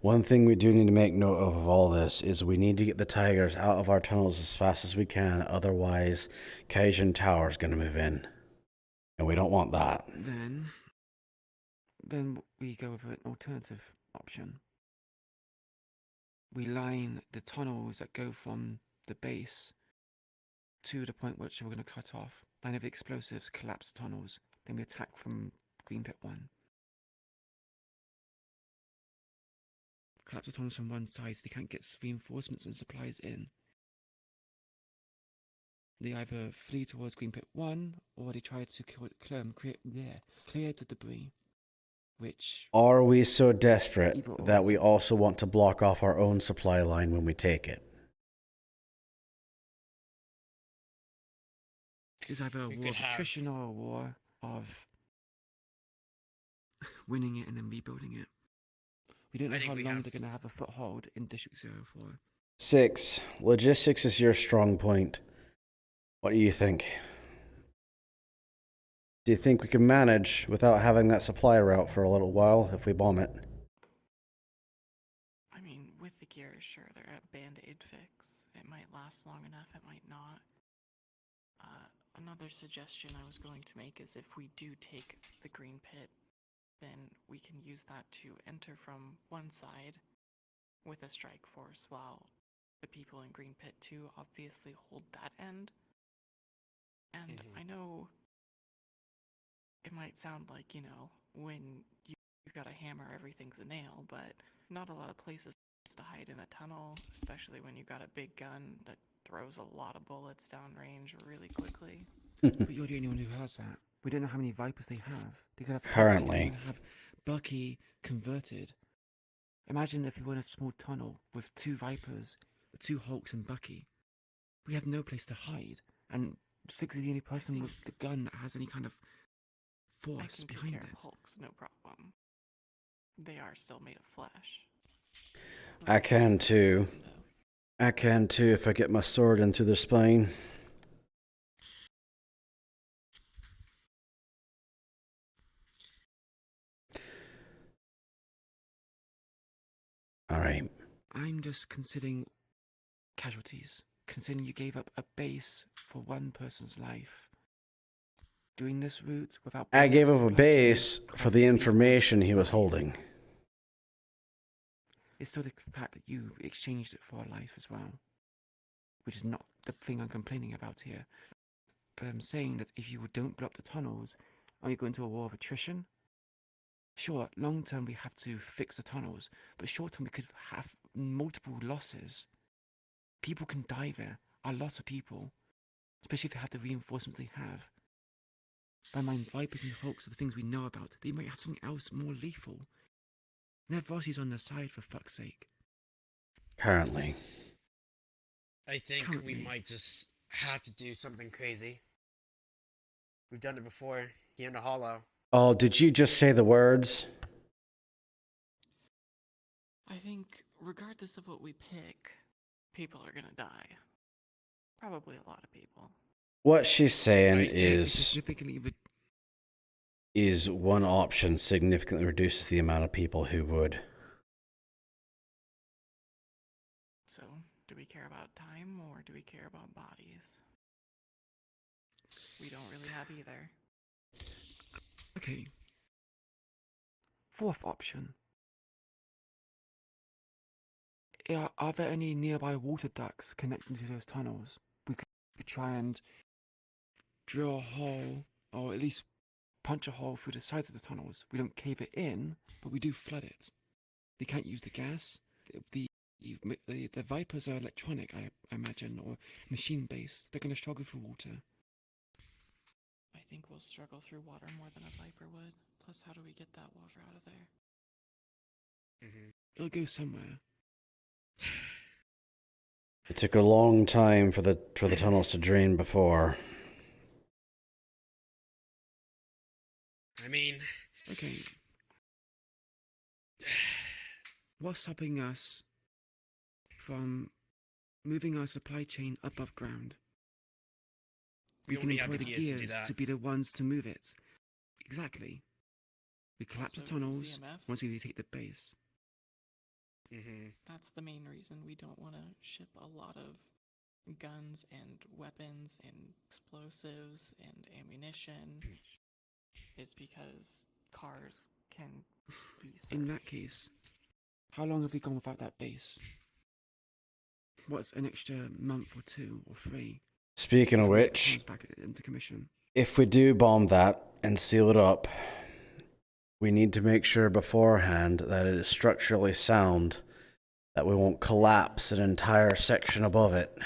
One thing we do need to make note of all this is we need to get the tigers out of our tunnels as fast as we can. Otherwise, Kaijin Tower is going to move in. And we don't want that.
Then we go with an alternative option. We line the tunnels that go from the base to the point which we're going to cut off. Line of explosives, collapse the tunnels. Then we attack from Green Pit 1. Collapse the tunnels from one side so they can't get reinforcements and supplies in. They either flee towards Green Pit 1 or they try to clear the debris. Which
are we so desperate that we also want to block off our own supply line when we take it?
It's either a war of attrition or a war of winning it and then rebuilding it. We don't know how long they're going to have a foothold in District 04.
6. Logistics is your strong point. What do you think? Do you think we can manage without having that supply route for a little while if we bomb it?
I mean, with the gear, sure, they're a band-aid fix. It might last long enough, it might not. Another suggestion I was going to make is if we do take the Green Pit, then we can use that to enter from one side with a strike force while the people in Green Pit 2 obviously hold that end. might sound like, when you gotta hammer, everything's a nail, but not a lot of places to hide in a tunnel, especially when you got a big gun that throws a lot of bullets downrange really quickly.
But you're the only one who has that. We don't know how many Vipers they have. They could have
Currently.
They could have Bucky converted. Imagine if we were in a small tunnel with 2 Vipers, 2 Hulks and Bucky. We have no place to hide, and Six is the only person with the gun that has any kind of force behind it.
Hulks, no problem. They are still made of flesh.
I can too. I can too if I get my sword into their spine. Alright.
I'm just considering casualties. Considering you gave up a base for one person's life. Doing this route without...
I gave up a base for the information he was holding.
It's still the fact that you exchanged it for a life as well. Which is not the thing I'm complaining about here. But I'm saying that if you don't block the tunnels, are you going into a war of attrition? Sure, long term we have to fix the tunnels, but short term we could have multiple losses. People can die there, a lot of people, especially if they have the reinforcements they have. By mind, Vipers and Hulks are the things we know about. They might have something else more lethal. And their VODs on their side, for fuck's sake.
Currently.
I think we might just have to do something crazy. We've done it before, here in the Hollow.
Oh, did you just say the words?
I think, regardless of what we pick, people are gonna die. Probably a lot of people.
What she's saying
Significantly
is one option significantly reduces the amount of people who would.
So, do we care about time or do we care about bodies? We don't really have either.
Okay. 4th option. Are there any nearby water ducts connecting to those tunnels? We could try and drill a hole, or at least punch a hole through the sides of the tunnels. We don't cave it in, but we do flood it. They can't use the gas. The Vipers are electronic, I imagine, or machine-based. They're going to struggle through water.
I think we'll struggle through water more than a Viper would. Plus, how do we get that water out of there?
It'll go somewhere.
It took a long time for the tunnels to drain before.
I mean...
Okay. What's stopping us from moving our supply chain above ground? We can employ the gears to be the ones to move it. Exactly. We collapse the tunnels once we retake the base.
That's the main reason we don't want to ship a lot of guns and weapons and explosives and ammunition. Is because cars can be searched.
In that case, how long have we gone without that base? What's an extra month or 2 or 3?
Speaking of which,
back into commission.
If we do bomb that and seal it up, we need to make sure beforehand that it is structurally sound, that we won't collapse an entire section above it.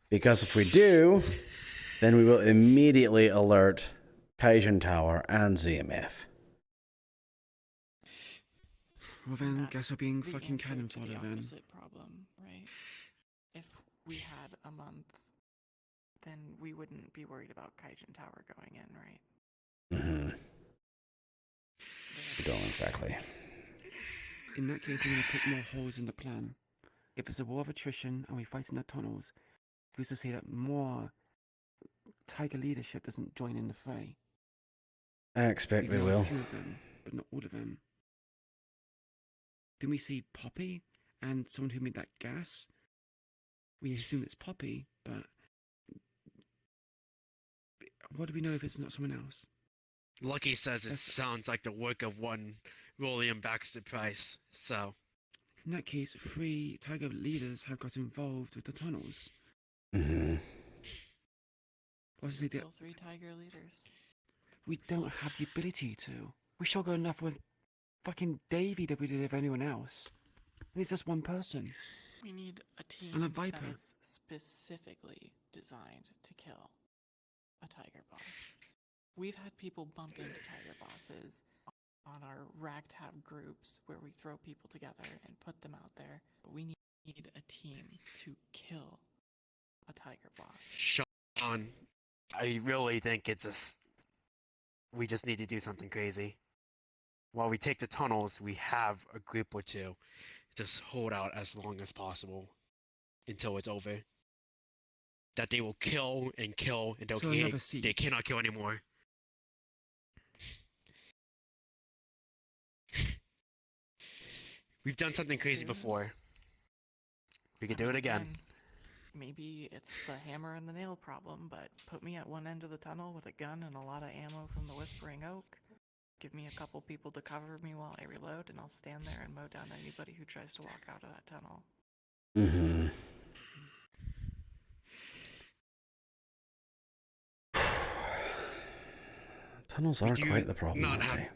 Because if we do, then we will immediately alert Kaijin Tower and ZMF.
Well then, guess we're being fucking cannon fodder
the
then.
opposite problem, right? If we had a month, then we wouldn't be worried about Kaijin Tower going in, right?
We don't exactly.
In that case, I'm going to put more holes in the plan. If it's a war of attrition and we fight in the tunnels, who's to say that more Tiger leadership doesn't join in the fray?
I expect they
Maybe
will.
a few of them, but not all of them. Didn't we see Poppy and someone who made that gas? We assume it's Poppy, but what do we know if it's not someone else?
Lucky says it sounds like the work of one William Baxter Price, so...
In that case, 3 Tiger leaders have got involved with the tunnels.
Mm-hmm.
What's to say that...
Kill 3 Tiger leaders.
We don't have the ability to. We struggle enough with fucking Davy that we did with anyone else. And it's just one person.
We need a team
And a Viper.
that is specifically designed to kill a tiger boss. We've had people bump into tiger bosses on our ragtag groups where we throw people together and put them out there. But we need a team to kill a tiger boss.
Sean, I really think we just need to do something crazy. While we take the tunnels, we have a group or two. Just hold out as long as possible until it's over. That they will kill and kill and
So another siege.
they cannot kill anymore. We've done something crazy before. We could do it again.
Maybe it's the hammer and the nail problem, but put me at one end of the tunnel with a gun and a lot of ammo from the Whispering Oak. Give me a couple people to cover me while I reload, and I'll stand there and mow down anybody who tries to walk out of that tunnel.
Mm-hmm. Tunnels are quite the problem, aren't they?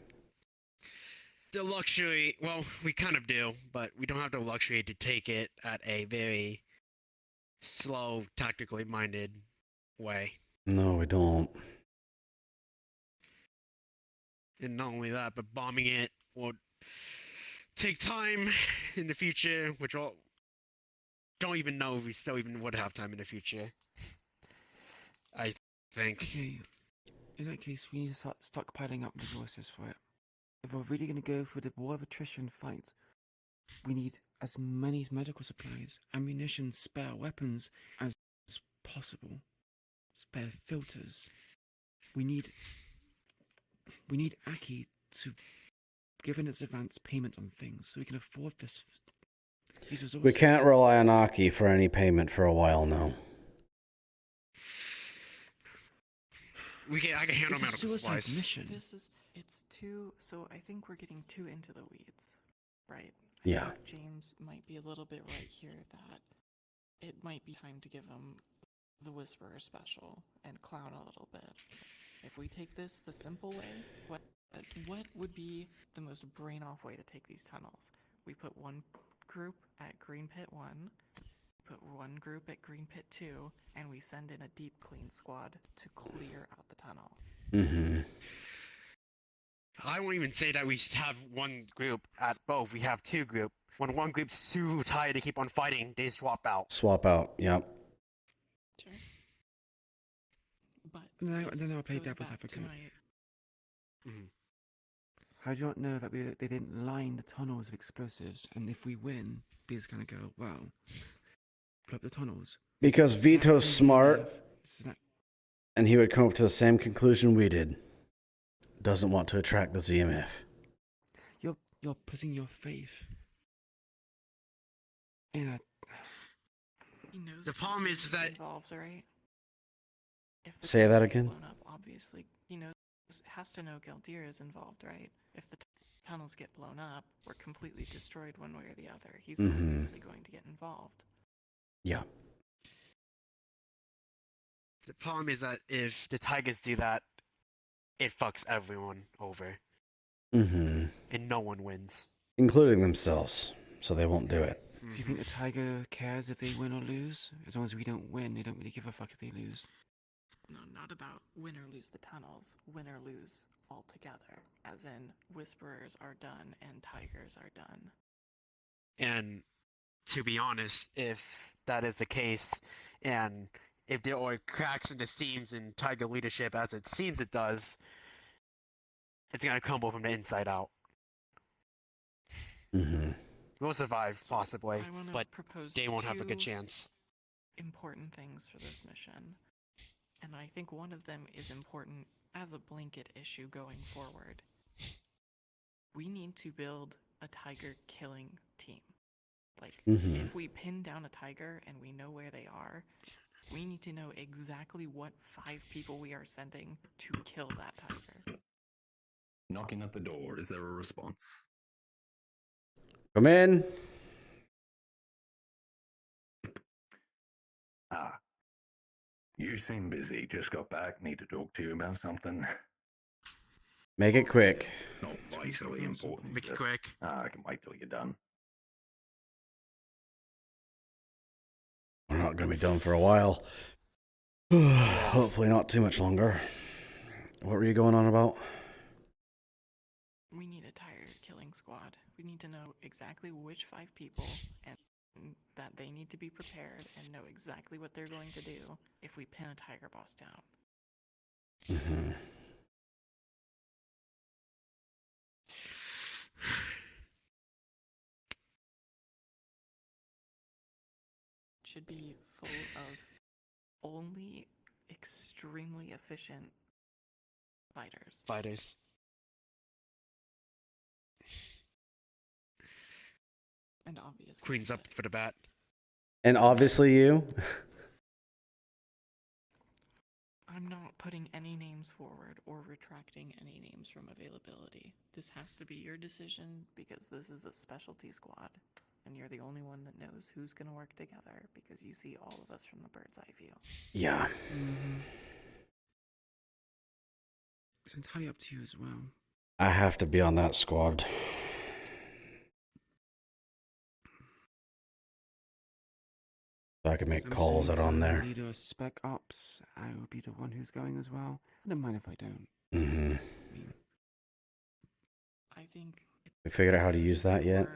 The luxury, well, we kind of do, but we don't have the luxury to take it at a very slow, tactically minded way.
No, we don't.
And not only that, but bombing it will take time in the future, which I'll don't even know if we still even would have time in the future. I think.
Okay, in that case, we need to start stockpiling up resources for it. If we're really going to go for the war of attrition fight, we need as many medical supplies, ammunition, spare weapons as possible. Spare filters. We need Aki to give in its advance payment on things so we can afford these resources.
We can't rely on Aki for any payment for a while now.
I can handle medical supplies.
Mission.
So I think we're getting too into the weeds, right?
Yeah.
I think James might be a little bit right here that it might be time to give him the Whisperer special and clown a little bit. If we take this the simple way, what would be the most brain-off way to take these tunnels? We put one group at Green Pit 1, put one group at Green Pit 2, and we send in a deep clean squad to clear out the tunnel.
Mm-hmm.
I won't even say that we have one group at both. We have two groups. When one group's too tired to keep on fighting, they swap out.
Swap out, yep.
Sure. But
then I'll play devil's advocate. How do you not know that they didn't line the tunnels with explosives, and if we win, they just kind of go, well, put up the tunnels?
Because Vito's smart, and he would come up to the same conclusion we did. Doesn't want to attract the ZMF.
You're putting your faith in a...
He knows
the problem is that...
Involved, right?
Say that again?
Up, obviously, he knows, has to know Galdir is involved, right? If the tunnels get blown up, we're completely destroyed one way or the other. He's obviously going to get involved.
Yeah.
The problem is that if the Tigers do that, it fucks everyone over.
Mm-hmm.
And no one wins.
Including themselves, so they won't do it.
Do you think the Tiger cares if they win or lose? As long as we don't win, they don't really give a fuck if they lose.
No, not about win or lose the tunnels. Win or lose altogether. As in, Whisperers are done and Tigers are done.
And to be honest, if that is the case, and if there are cracks in the seams in Tiger leadership, as it seems it does, it's gonna crumble from the inside out.
Mm-hmm.
We'll survive, possibly, but they won't have a good
two
chance.
Important things for this mission. And I think one of them is important as a blanket issue going forward. We need to build a tiger killing team. Like, if we pin down a tiger and we know where they are, we need to know exactly what 5 people we are sending to kill that tiger.
Knocking at the door, is there a response?
Come in.
Ah. You seem busy. Just got back. Need to talk to you about something.
Make it quick.
Not vitally important.
Make it
just-
quick.
I can wait till you're done.
We're not going to be done for a while. Hopefully not too much longer. What were you going on about?
We need a tiger killing squad. We need to know exactly which 5 people and that they need to be prepared and know exactly what they're going to do if we pin a tiger boss down.
Mm-hmm.
Should be full of only extremely efficient fighters. And obviously
Queen's up for the bat.
And obviously you.
I'm not putting any names forward or retracting any names from availability. This has to be your decision because this is a specialty squad. And you're the only one that knows who's going to work together because you see all of us from the bird's eye view.
Yeah.
Mm-hmm. It's entirely up to you as well.
I have to be on that squad. So I can make calls out on there.
Leader of spec ops. I will be the one who's going as well. I don't mind if I don't.
Mm-hmm.
I think...
We figured out how to use that yet?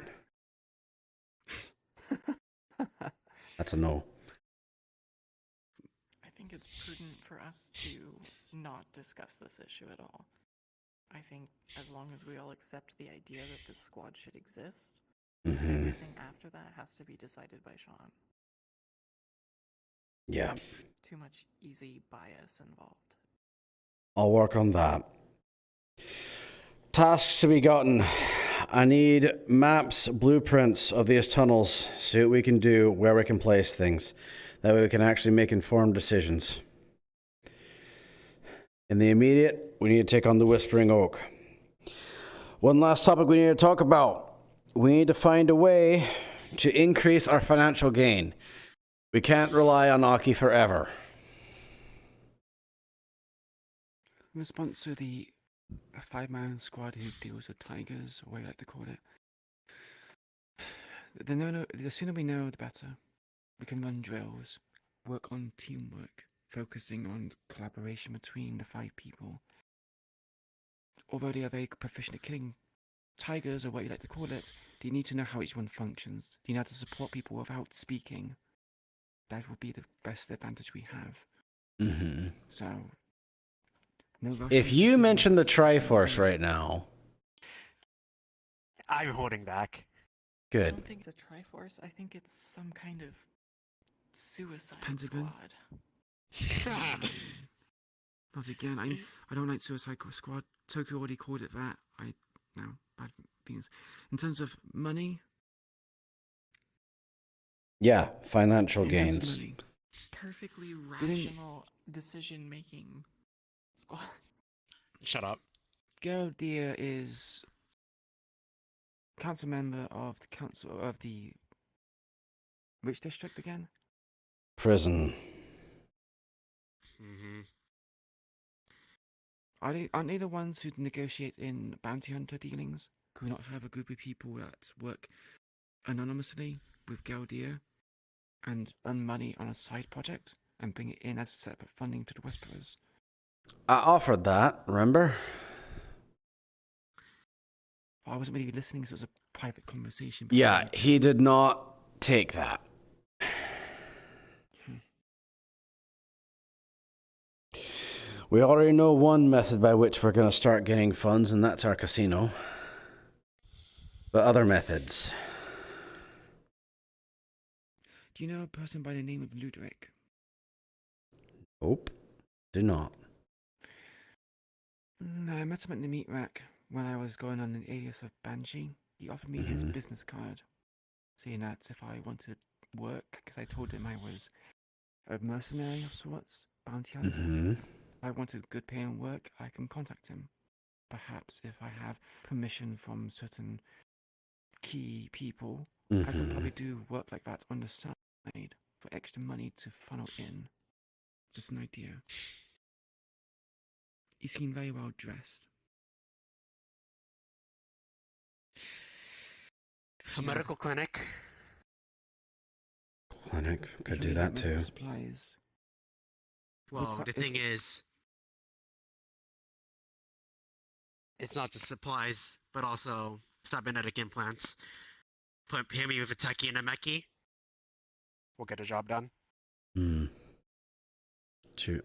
That's a no.
I think it's prudent for us to not discuss this issue at all. I think as long as we all accept the idea that this squad should exist, everything after that has to be decided by Sean.
Yeah.
Too much easy bias involved.
I'll work on that. Tasks to be gotten. I need maps, blueprints of these tunnels, see what we can do, where we can place things. That way we can actually make informed decisions. In the immediate, we need to take on the Whispering Oak. One last topic we need to talk about. We need to find a way to increase our financial gain. We can't rely on Aki forever.
I'm going to sponsor the 5-man squad who deals with tigers, or what you like to call it. The sooner we know, the better. We can run drills, work on teamwork, focusing on collaboration between the 5 people. Although they are very proficient at killing tigers, or what you like to call it, do you need to know how each one functions? Do you know how to support people without speaking? That would be the best advantage we have.
Mm-hmm.
So, no rushing
If you
decisions.
mention the Triforce right now...
I'm holding back.
I
Good.
don't think it's a Triforce. I think it's some kind of suicide
Pentagon?
squad.
Once again, I don't like Suicide Squad. Tokyo already called it that. Bad things. In terms of money,
Yeah, financial
in terms of
gains.
money,
Perfectly rational decision-making squad.
Shut up.
Galdia is council member of the council of the which district again?
Prison.
Mm-hmm.
Aren't they the ones who negotiate in bounty hunter dealings? Could we not have a group of people that work anonymously with Galdia and earn money on a side project and bring it in as separate funding to the Whisperers?
I offered that, remember?
I wasn't really listening, so it was a private conversation.
Yeah, he did not take that. We already know one method by which we're going to start getting funds, and that's our casino. But other methods.
Do you know a person by the name of Ludwig?
Nope. Do not.
No, I met him at the meat rack when I was going on an alias of Banshee. He offered me his business card, saying that if I wanted work, because I told him I was a mercenary of sorts, bounty hunter. If I wanted good pay and work, I can contact him. Perhaps if I have permission from certain key people, I could probably do work like that on the side for extra money to funnel in. Just an idea. He seemed very well dressed.
A medical clinic.
Clinic
We
could
can
do
maybe
that
get
too.
medical supplies. What's
Well,
that-
the
if-
thing is, it's not just supplies, but also cybernetic implants. Pay me with a techie and a mechie. We'll get a job done.
Hmm. Shoot.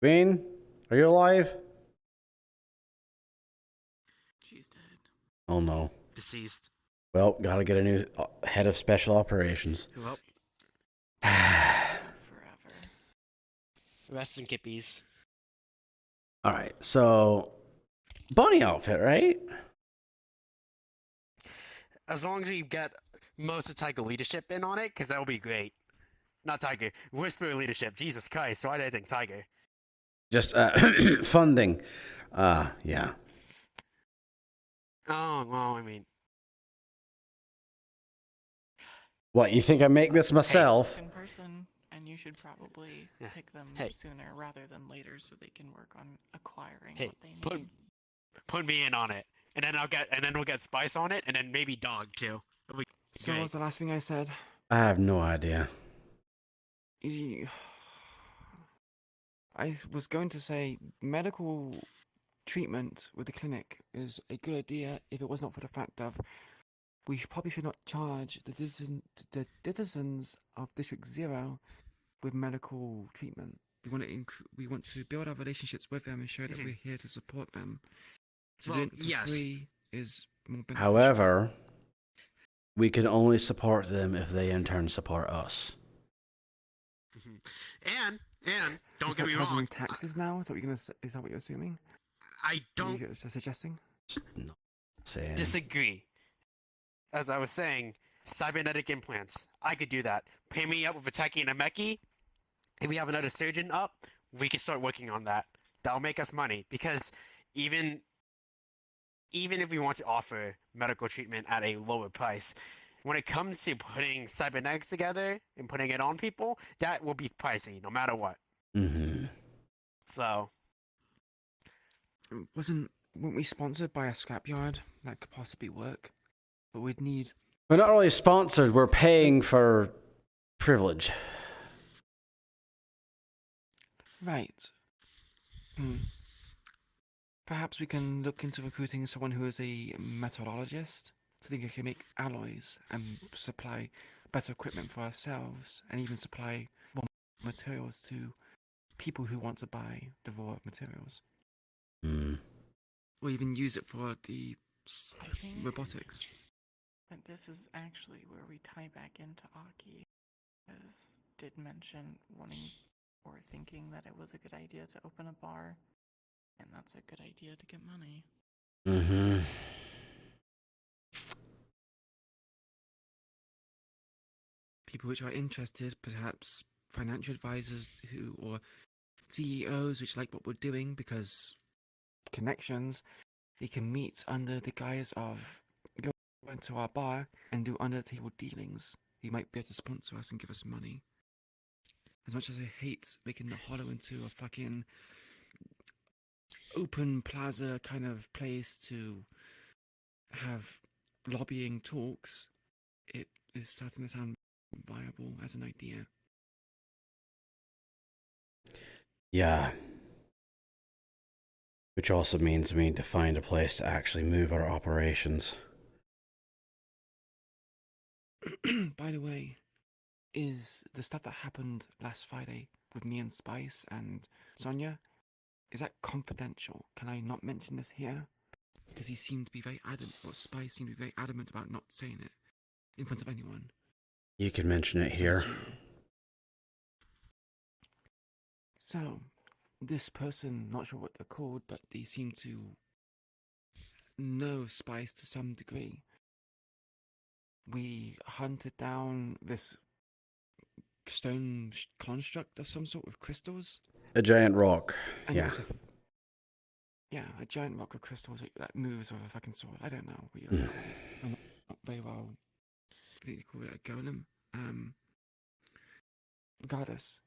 Queen, are you alive?
She's dead.
Oh no.
Deceased.
Well, gotta get a new head of special operations.
Well.
Forever.
Rest in kippies.
All right, so bunny outfit, right?
As long as we get most of Tiger leadership in on it, because that will be great. Not Tiger. Whisper leadership. Jesus Christ. Why did I think Tiger?
Just funding. Yeah.
Oh, well, I mean.
What, you think I make this myself?
In person, and you should probably pick them sooner rather than later so they can work on acquiring what they need.
Put me in on it. And then we'll get Spice on it, and then maybe Dog too.
So what was the last thing I said?
I have no idea.
I was going to say medical treatment with the clinic is a good idea if it was not for the fact of we probably should not charge the citizens of District 0 with medical treatment. We want to build our relationships with them and show that we're here to support them. To do it for free is more beneficial.
However, we can only support them if they in turn support us.
And don't get me
charging
wrong.
Taxes now? Is that what you're assuming?
I don't
You're suggesting?
No. Saying.
disagree. As I was saying, cybernetic implants. I could do that. Pay me up with a techie and a mechie. If we have another surgeon up, we can start working on that. That'll make us money because even if we want to offer medical treatment at a lower price, when it comes to putting cybernetics together and putting it on people, that will be pricey no matter what.
Mm-hmm.
So.
Weren't we sponsored by a scrapyard? That could possibly work. But we'd need...
We're not really sponsored. We're paying for privilege.
Right. Perhaps we can look into recruiting someone who is a metallurgist so they can make alloys and supply better equipment for ourselves and even supply raw materials to people who want to buy the raw materials. Or even use it for the robotics.
But this is actually where we tie back into Aki, as did mention wanting or thinking that it was a good idea to open a bar, and that's a good idea to get money.
Mm-hmm.
People which are interested, perhaps financial advisors or CEOs which like what we're doing because connections, they can meet under the guise of go into our bar and do under-the-table dealings. He might be able to sponsor us and give us money. As much as I hate making the Hollow into a fucking open plaza kind of place to have lobbying talks, it is starting to sound viable as an idea.
Yeah. Which also means we need to find a place to actually move our operations.
By the way, is the stuff that happened last Friday with me and Spice and Sonia, is that confidential? Can I not mention this here? Because he seemed to be very adamant, or Spice seemed to be very adamant about not saying it in front of anyone.
You can mention it here.
So, this person, not sure what they're called, but they seem to know Spice to some degree. We hunted down this stone construct of some sort with crystals.
A giant rock.
And
Yeah.
Yeah, a giant rock of crystals that moves with a fucking sword. I don't know what you call it. I'm not very well. I think you call it a golem. Regardless,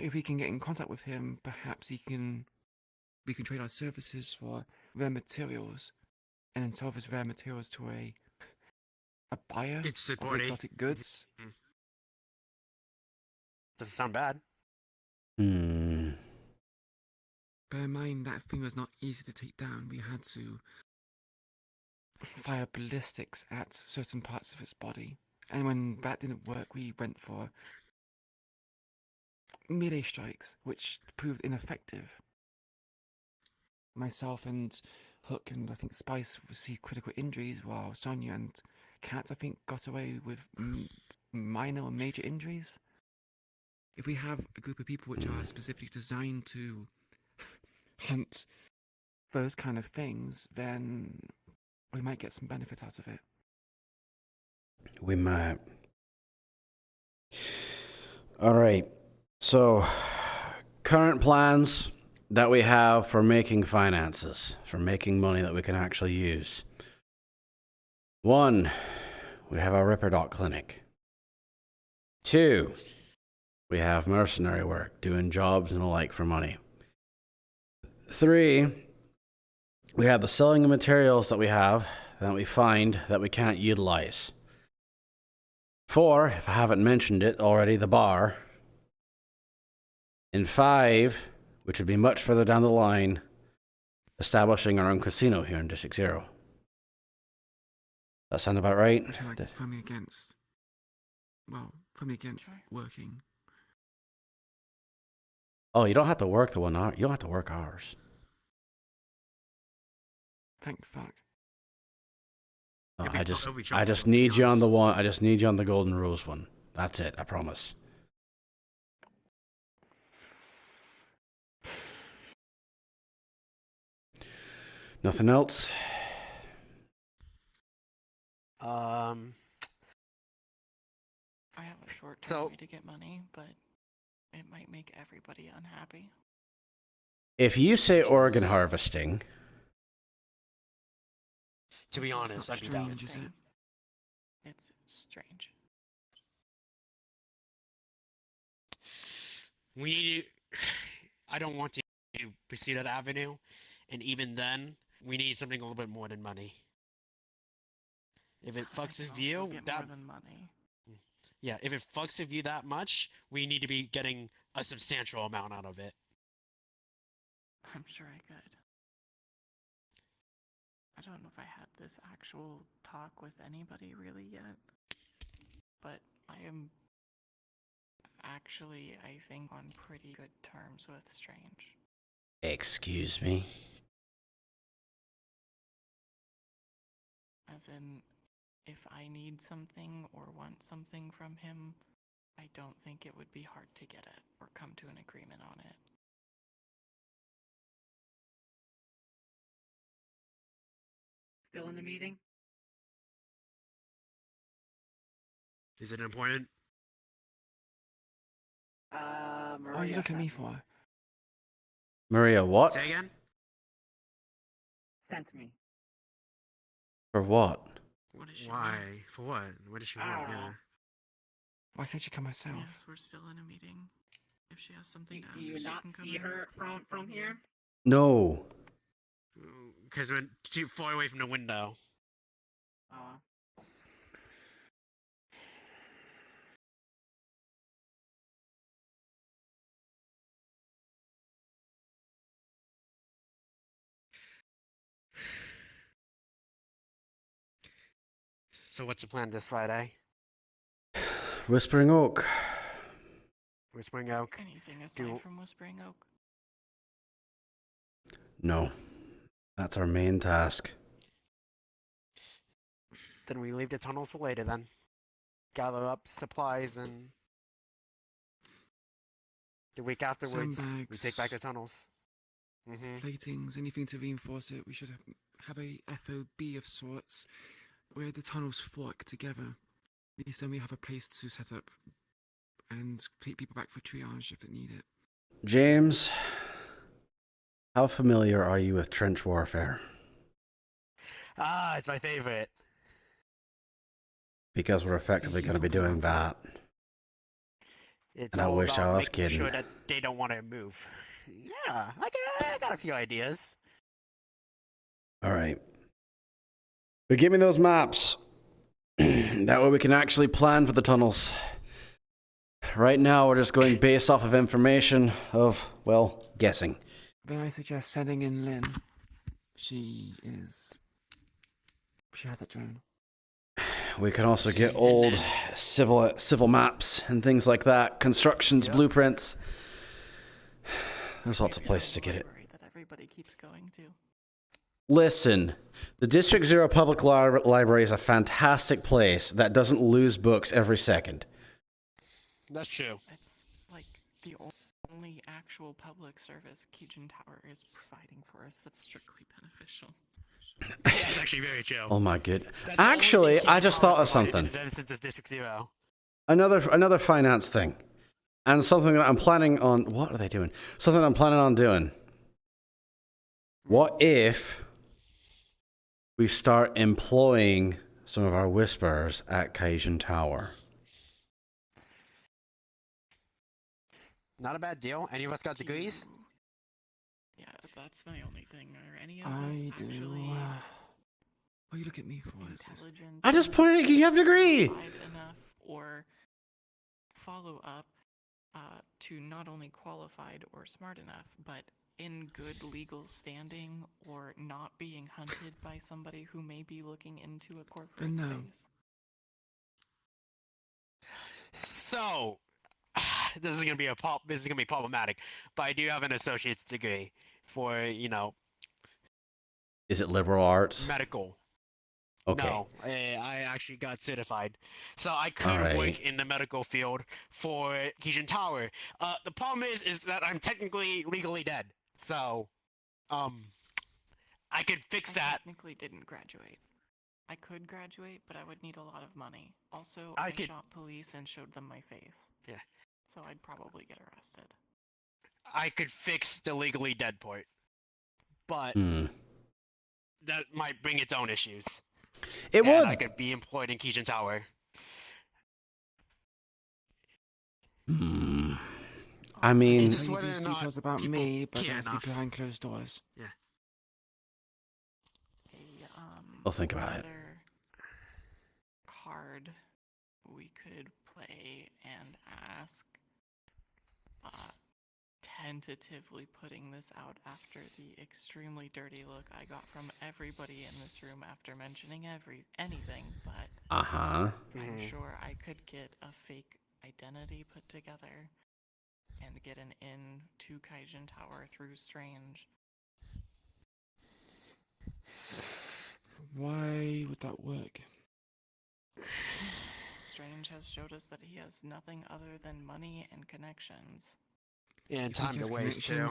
if we can get in contact with him, perhaps we can trade our services for rare materials and then sell those rare materials to a buyer
It's
of
supporting.
exotic goods.
Doesn't sound bad.
Hmm.
Bear in mind that thing was not easy to take down. We had to fire ballistics at certain parts of its body. And when that didn't work, we went for melee strikes, which proved ineffective. Myself and Hook and I think Spice received critical injuries, while Sonya and Kat, I think, got away with minor or major injuries. If we have a group of people which are specifically designed to hunt those kind of things, then we might get some benefit out of it.
We might. All right. So, current plans that we have for making finances, for making money that we can actually use. 1, we have our Ripper Dot Clinic. 2, we have mercenary work, doing jobs and the like for money. 3, we have the selling of materials that we have, that we find, that we can't utilize. 4, if I haven't mentioned it already, the bar. And 5, which would be much further down the line, establishing our own casino here in District 0. That sound about right?
Which I firmly against. Well, firmly against working.
Oh, you don't have to work the 1 hour. You don't have to work hours.
Thank fuck.
I just need you on the one. I just need you on the Golden Rules one. That's it. I promise. Nothing else.
I have a short-term way to get money, but it might make everybody unhappy.
If you say organ harvesting,
to be honest, I'd be down.
Strange, is it?
It's strange.
We need to, I don't want to pursue that avenue, and even then, we need something a little bit more than money. If it fucks with you,
more than money.
Yeah, if it fucks with you that much, we need to be getting a substantial amount out of it.
I'm sure I could. I don't know if I had this actual talk with anybody really yet, but I am actually, I think, on pretty good terms with Strange.
excuse me.
As in, if I need something or want something from him, I don't think it would be hard to get it or come to an agreement on it.
Still in the meeting?
Is it important?
What are you looking at me for?
Maria, what?
Say again?
Sent me.
For what?
What does she
Why?
want?
For what? What does she want? Yeah.
Why can't you come myself?
Yes, we're still in a meeting. If she has something to ask,
Do you
she
not
can come
see
in.
her from here?
No.
Because we're too far away from the window. So what's the plan this Friday?
Whispering Oak.
Whispering Oak.
Anything aside from Whispering Oak?
No. That's our main task.
Then we leave the tunnels for later then. Gather up supplies and the week afterwards we take back the tunnels.
Platings, anything to reinforce it. We should have a FOB of sorts where the tunnels fork together. At least then we have a place to set up and take people back for triage if they need it.
James, how familiar are you with trench warfare?
Ah, it's my favorite.
Because we're effectively going to be doing that.
It's
And I
all
wish I
about
was
making
kidding.
sure that they don't want to move. Yeah, I got a few ideas.
All right. But give me those maps. That way we can actually plan for the tunnels. Right now, we're just going based off of information of, well, guessing.
Then I suggest sending in Lynn. She has a drone.
We can also get old civil maps and things like that. Constructions, blueprints. There's lots of places to get it.
That everybody keeps going to.
Listen, the District 0 Public Library is a fantastic place that doesn't lose books every second.
That's true.
It's like the only actual public service Keegan Tower is providing for us that's strictly beneficial.
That's actually very true.
Oh my good. Actually, I just thought of something.
District 0.
Another finance thing. And something that I'm planning on... What are they doing? Something I'm planning on doing. What if we start employing some of our whisperers at Kaijin Tower?
Not a bad deal. Any of us got degrees?
Yeah, that's my only thing. Are any of us actually
What you look at me for?
intelligent?
I just pointed at you have a degree!
Enough or follow up to not only qualified or smart enough, but in good legal standing or not being hunted by somebody who may be looking into a corporate space.
So, this is gonna be problematic. But I do have an associate's degree for
Is it liberal arts?
medical.
Okay.
No, I actually got certified, so I could work in the medical field for Keegan Tower. The problem is that I'm technically legally dead. So, I could fix that.
I technically didn't graduate. I could graduate, but I would need a lot of money. Also, I shot police and showed them my face.
Yeah.
So I'd probably get arrested.
I could fix the legally dead part, but that might bring its own issues.
It would.
I could be employed in Keegan Tower.
I mean,
Just whether or not details about me, but that's be behind closed doors.
Yeah.
I'll think about it.
Card we could play and ask. Tentatively putting this out after the extremely dirty look I got from everybody in this room after mentioning anything, but I'm sure I could get a fake identity put together and get an in to Kaijin Tower through Strange.
Why would that work?
Strange has showed us that he has nothing other than money and connections.
And time to waste too.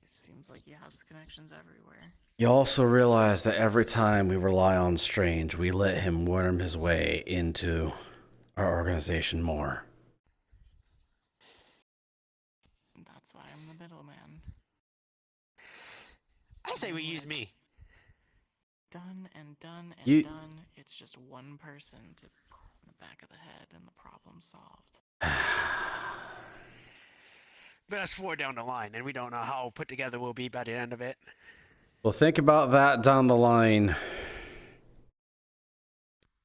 Seems like he has connections everywhere.
You also realize that every time we rely on Strange, we let him worm his way into our organization more.
That's why I'm the middleman.
I say we use me.
Done and done and done. It's just one person to in the back of the head and the problem solved.
But that's 4 down the line, and we don't know how put together we'll be by the end of it.
Well, think about that down the line.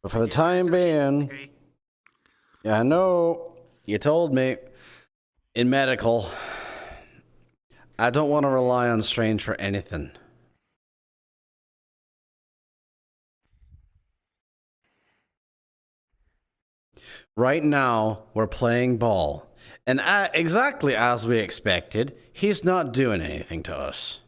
But for the time being, yeah, I know you told me in medical, I don't want to rely on Strange for anything. Right now, we're playing ball. And exactly as we expected, he's not doing anything to us.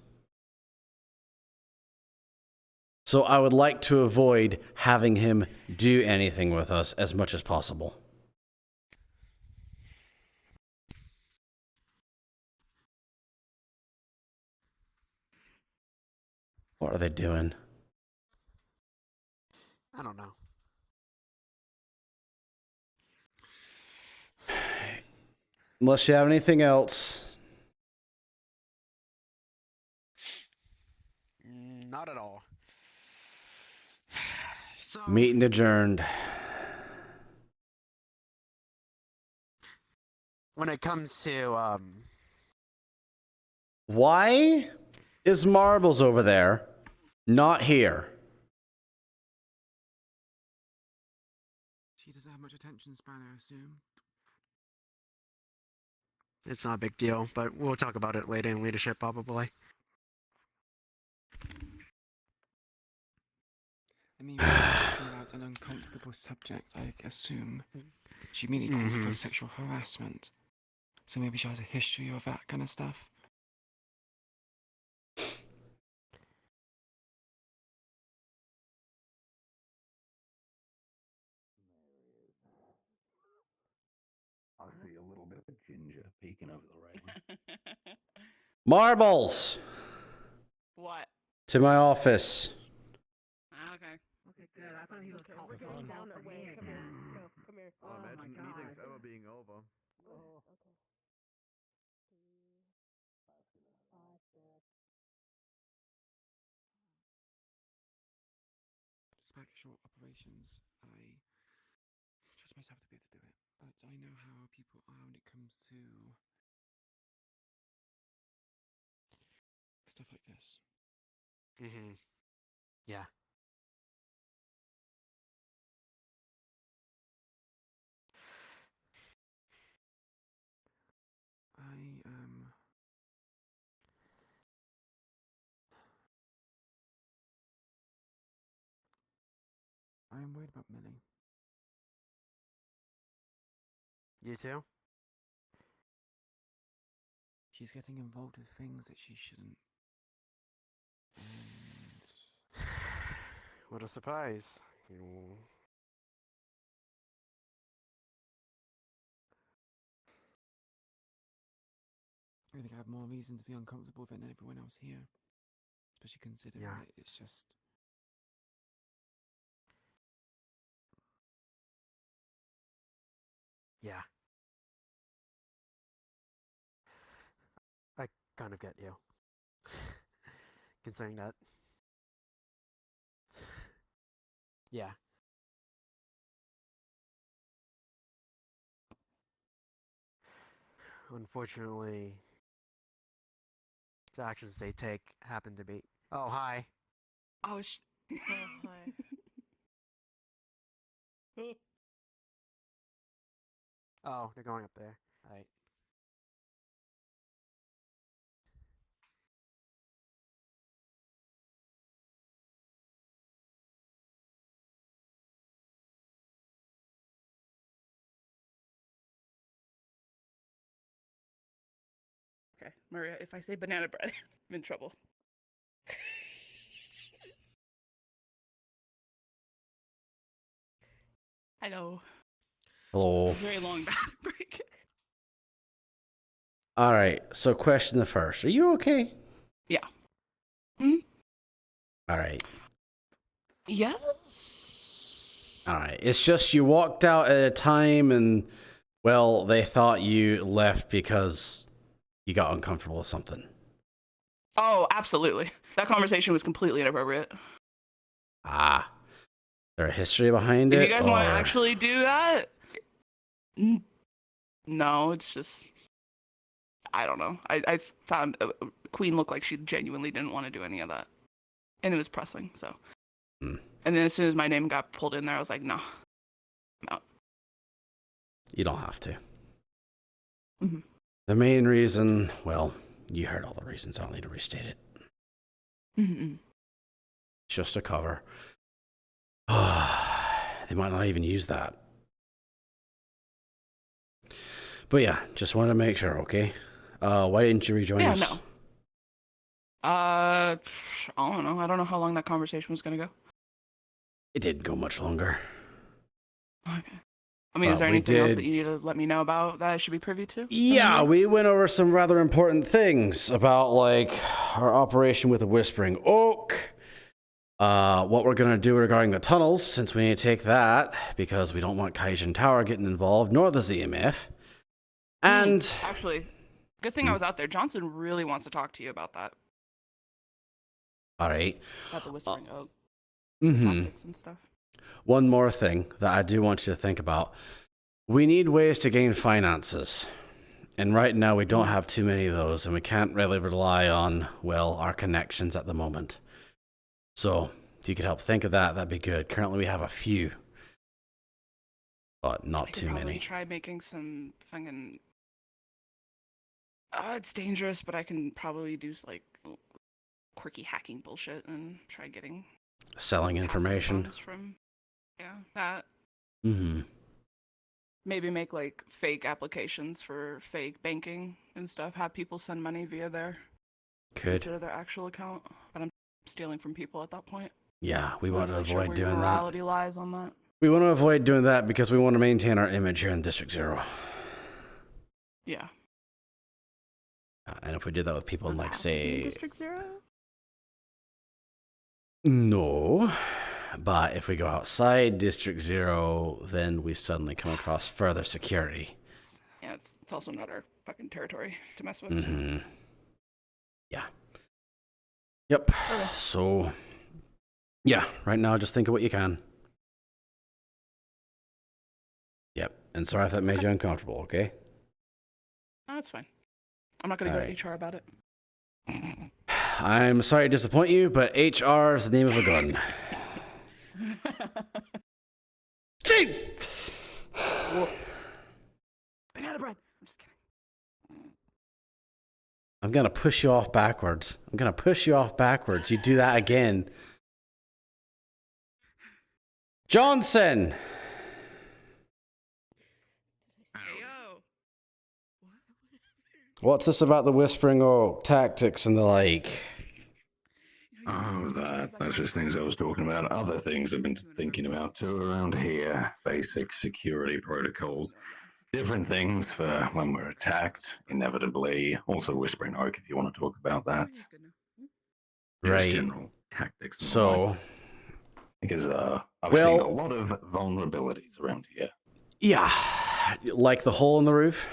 So I would like to avoid having him do anything with us as much as possible. What are they doing?
I don't know.
Unless you have anything else.
Not at all. So,
Meeting adjourned.
when it comes to
Why is Marbles over there, not here.
She doesn't have much attention span, I assume.
It's not a big deal, but we'll talk about it later in leadership, probably.
I mean, we're talking about an uncomfortable subject, I assume. She immediately called for sexual harassment. So maybe she has a history of that kind of stuff.
I see a little bit of ginger peeking over the railing.
Marbles!
What?
To my office.
Okay.
Okay, good. I thought he was calling
Fun.
down for me again.
Oh, imagine meetings ever being over.
Special operations, I trust myself to be able to do it, but I know how people are when it comes to stuff like this.
Yeah.
I am worried about Millie.
You too?
She's getting involved with things that she shouldn't. And
What a surprise.
I think I have more reason to be uncomfortable than everyone else here. Especially considering that it's just...
Yeah. I kind of get you. Considering that. Yeah. Unfortunately, the actions they take happen to be... Oh, hi.
Oh,
hi.
Oh, they're going up there. Alright.
Okay, Maria, if I say banana bread, I'm in trouble. Hello.
Hello.
Very long bathroom break.
All right. So, question the first. Are you okay?
Yeah. Hmm?
All right.
Yes.
All right. It's just you walked out at a time and, well, they thought you left because you got uncomfortable with something.
Oh, absolutely. That conversation was completely inappropriate.
Ah. Is there a history behind
If
it?
you guys want to actually do that, no, it's just, I don't know. I found Queen looked like she genuinely didn't want to do any of that. And it was pressing, so. And then as soon as my name got pulled in there, I was like, no, I'm out.
You don't have to.
Mm-hmm.
The main reason, well, you heard all the reasons. I don't need to restate it.
Mm-hmm.
It's just a cover. They might not even use that. But yeah, just wanted to make sure, okay? Why didn't you rejoin us?
No. I don't know. I don't know how long that conversation was going to go.
It didn't go much longer.
Okay. I mean, is there anything else that you need to let me know about that I should be privy to?
Yeah, we went over some rather important things about, like, our operation with the Whispering Oak, what we're going to do regarding the tunnels, since we need to take that, because we don't want Kaijin Tower getting involved, nor the ZMF. And...
Actually, good thing I was out there. Johnson really wants to talk to you about that.
All right.
About the Whispering Oak
Mm-hmm.
tactics and stuff.
One more thing that I do want you to think about. We need ways to gain finances. And right now we don't have too many of those, and we can't really rely on, well, our connections at the moment. So, if you could help think of that, that'd be good. Currently we have a few, but not too many.
Try making some fucking... it's dangerous, but I can probably do like quirky hacking bullshit and try getting...
Selling information.
From, that.
Mm-hmm.
Maybe make like fake applications for fake banking and stuff. Have people send money via there. Instead of their actual account. But I'm stealing from people at that point.
Yeah, we want to avoid doing that.
Morality lies on that.
We want to avoid doing that because we want to maintain our image here in District 0.
Yeah.
And if we did that with people in, like, say...
District 0?
No. But if we go outside District 0, then we suddenly come across further security.
Yeah, it's also not our fucking territory to mess with.
Mm-hmm. Yeah. Yep.
Okay.
So, yeah, right now just think of what you can. Yep. And sorry if that made you uncomfortable, okay?
No, that's fine. I'm not going to go to HR about it.
I'm sorry to disappoint you, but HR is the name of a gun. Gee!
Banana bread. I'm just kidding.
I'm gonna push you off backwards. You do that again. Johnson! What's this about the Whispering Oak tactics and the like?
Oh, that's just things I was talking about. Other things I've been thinking about too around here. Basic security protocols. Different things for when we're attacked, inevitably. Also Whispering Oak, if you want to talk about that.
Right.
Just general tactics.
So...
Because I've seen a lot of vulnerabilities around here.
Yeah. Like the hole in the roof?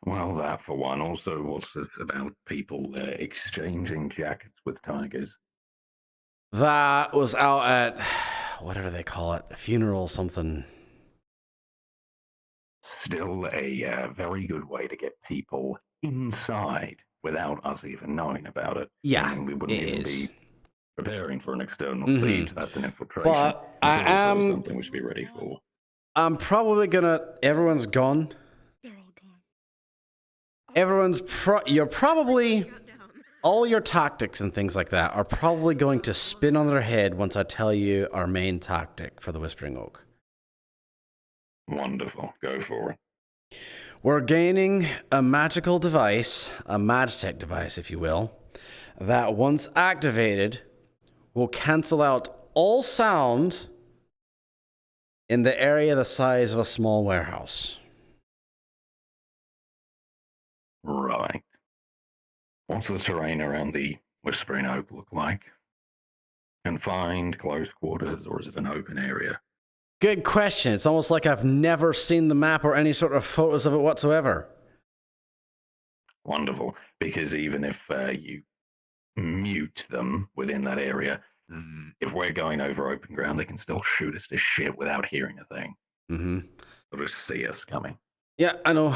Well, that for one. Also, what's this about people exchanging jackets with tigers?
That was out at, whatever they call it, a funeral something.
Still a very good way to get people inside without us even knowing about it.
Yeah,
I mean, we wouldn't even be preparing for an external siege. That's an infiltration.
But
I am something we should be ready for.
I'm probably gonna. Everyone's gone.
They're all gone.
You're probably. All your tactics and things like that are probably going to spin on their head once I tell you our main tactic for the Whispering Oak.
Wonderful. Go for it.
We're gaining a magical device, a magitech device, if you will, that once activated will cancel out all sound in the area the size of a small warehouse.
Right. What's the terrain around the Whispering Oak look like? Confined, close quarters, or is it an open area?
Good question. It's almost like I've never seen the map or any sort of photos of it whatsoever.
Wonderful. Because even if you mute them within that area, if we're going over open ground, they can still shoot us to shit without hearing a thing.
Mm-hmm.
They'll just see us coming.
Yeah, I know.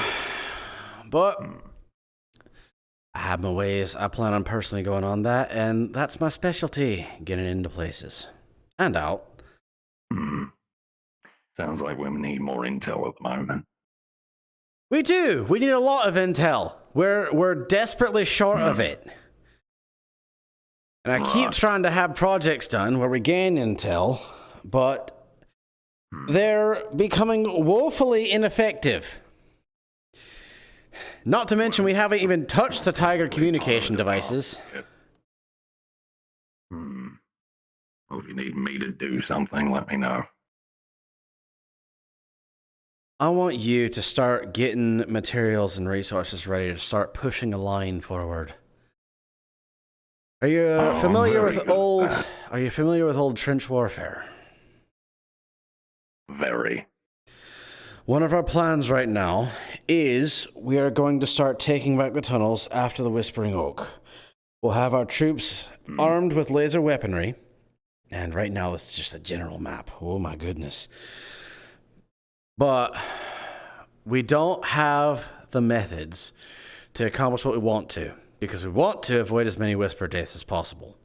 But I have my ways. I plan on personally going on that, and that's my specialty, getting into places. And out.
Sounds like we need more intel at the moment.
We do. We need a lot of intel. We're desperately short of it. And I keep trying to have projects done where we gain intel, but they're becoming woefully ineffective. Not to mention we haven't even touched the Tiger communication devices.
Well, if you need me to do something, let me know.
I want you to start getting materials and resources ready to start pushing a line forward. Are you familiar with old? Are you familiar with old trench warfare?
Very.
One of our plans right now is we are going to start taking back the tunnels after the Whispering Oak. We'll have our troops armed with laser weaponry, and right now it's just a general map. Oh my goodness. But we don't have the methods to accomplish what we want to, because we want to avoid as many whisper deaths as possible.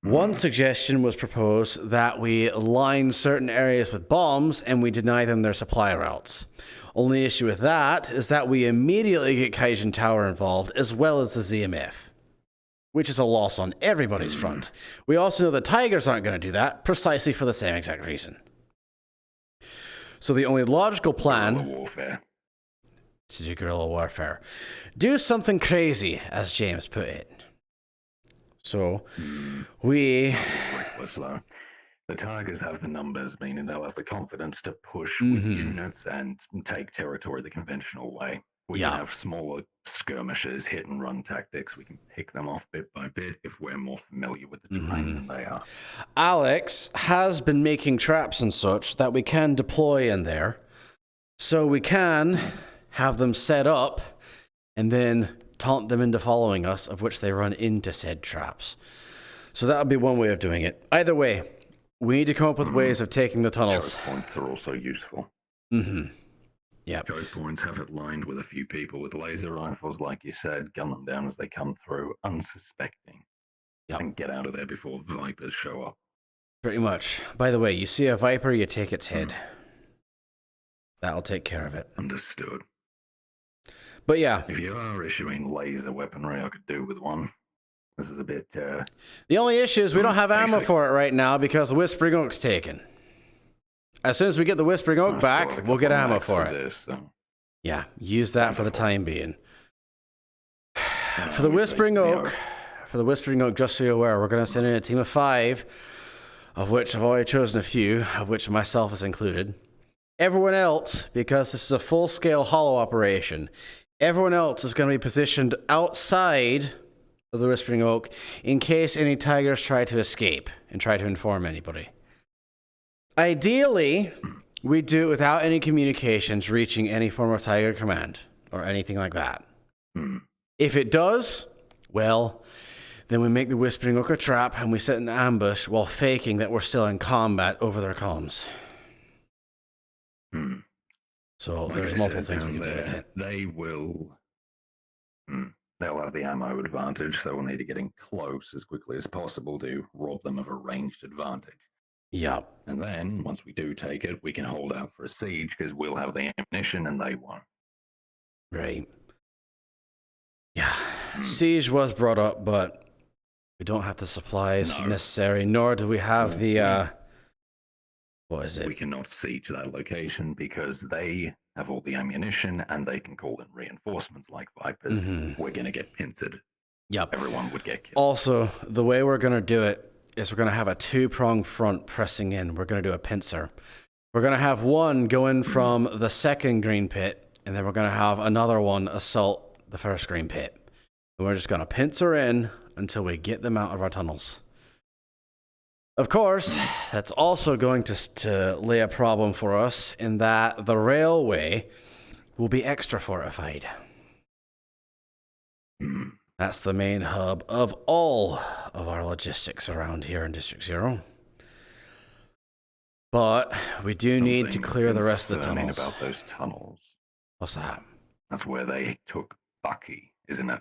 One suggestion was proposed that we line certain areas with bombs and we deny them their supply routes. Only issue with that is that we immediately get Kaijin Tower involved, as well as the ZMF, which is a loss on everybody's front. We also know the Tigers aren't going to do that, precisely for the same exact reason. So the only logical plan to do guerrilla warfare. Do something crazy, as James put it. So, we...
Reckless, though. The Tigers have the numbers, meaning they'll have the confidence to push with units and take territory the conventional way. We can have smaller skirmishes, hit and run tactics. We can pick them off bit by bit if we're more familiar with the terrain than they are.
Alex has been making traps and such that we can deploy in there. So we can have them set up and then taunt them into following us, of which they run into said traps. So that would be one way of doing it. Either way, we need to come up with ways of taking the tunnels.
Choke points are also useful.
Yeah.
Choke points, have it lined with a few people with laser rifles, like you said, gun them down as they come through, unsuspecting. And get out of there before Vipers show up.
Pretty much. By the way, you see a Viper, you take its head. That'll take care of it.
Understood.
But yeah.
If you are issuing laser weaponry, I could do with one. This is a bit,
The only issue is we don't have ammo for it right now because the Whispering Oak's taken. As soon as we get the Whispering Oak back, we'll get ammo for it. Yeah, use that for the time being. For the Whispering Oak, just so you're aware, we're going to send in a team of 5, of which I've already chosen a few, of which myself is included. Everyone else, because this is a full-scale hollow operation, everyone else is going to be positioned outside of the Whispering Oak in case any Tigers try to escape and try to inform anybody. Ideally, we do it without any communications reaching any form of Tiger command or anything like that. If it does, well, then we make the Whispering Oak a trap and we set an ambush while faking that we're still in combat over their comms. So
like
there's multiple things we can do with it.
They will... They'll have the ammo advantage, so we'll need to get in close as quickly as possible to rob them of a ranged advantage.
Yep.
And then, once we do take it, we can hold out for a siege, because we'll have the ammunition and they won't.
Right. Yeah. Siege was brought up, but we don't have the supplies necessary, nor do we have the, what is it?
We cannot siege that location because they have all the ammunition and they can call in reinforcements like Vipers. We're going to get pincered.
Yep.
Everyone would get killed.
Also, the way we're going to do it is we're going to have a 2-pronged front pressing in. We're going to do a pincer. We're going to have one go in from the second green pit, and then we're going to have another one assault the first green pit. And we're just going to pincer in until we get them out of our tunnels. Of course, that's also going to lay a problem for us in that the railway will be extra fortified. That's the main hub of all of our logistics around here in District 0. But we do need to clear the rest of the tunnels.
About those tunnels.
What's that?
That's where they took Bucky, isn't it?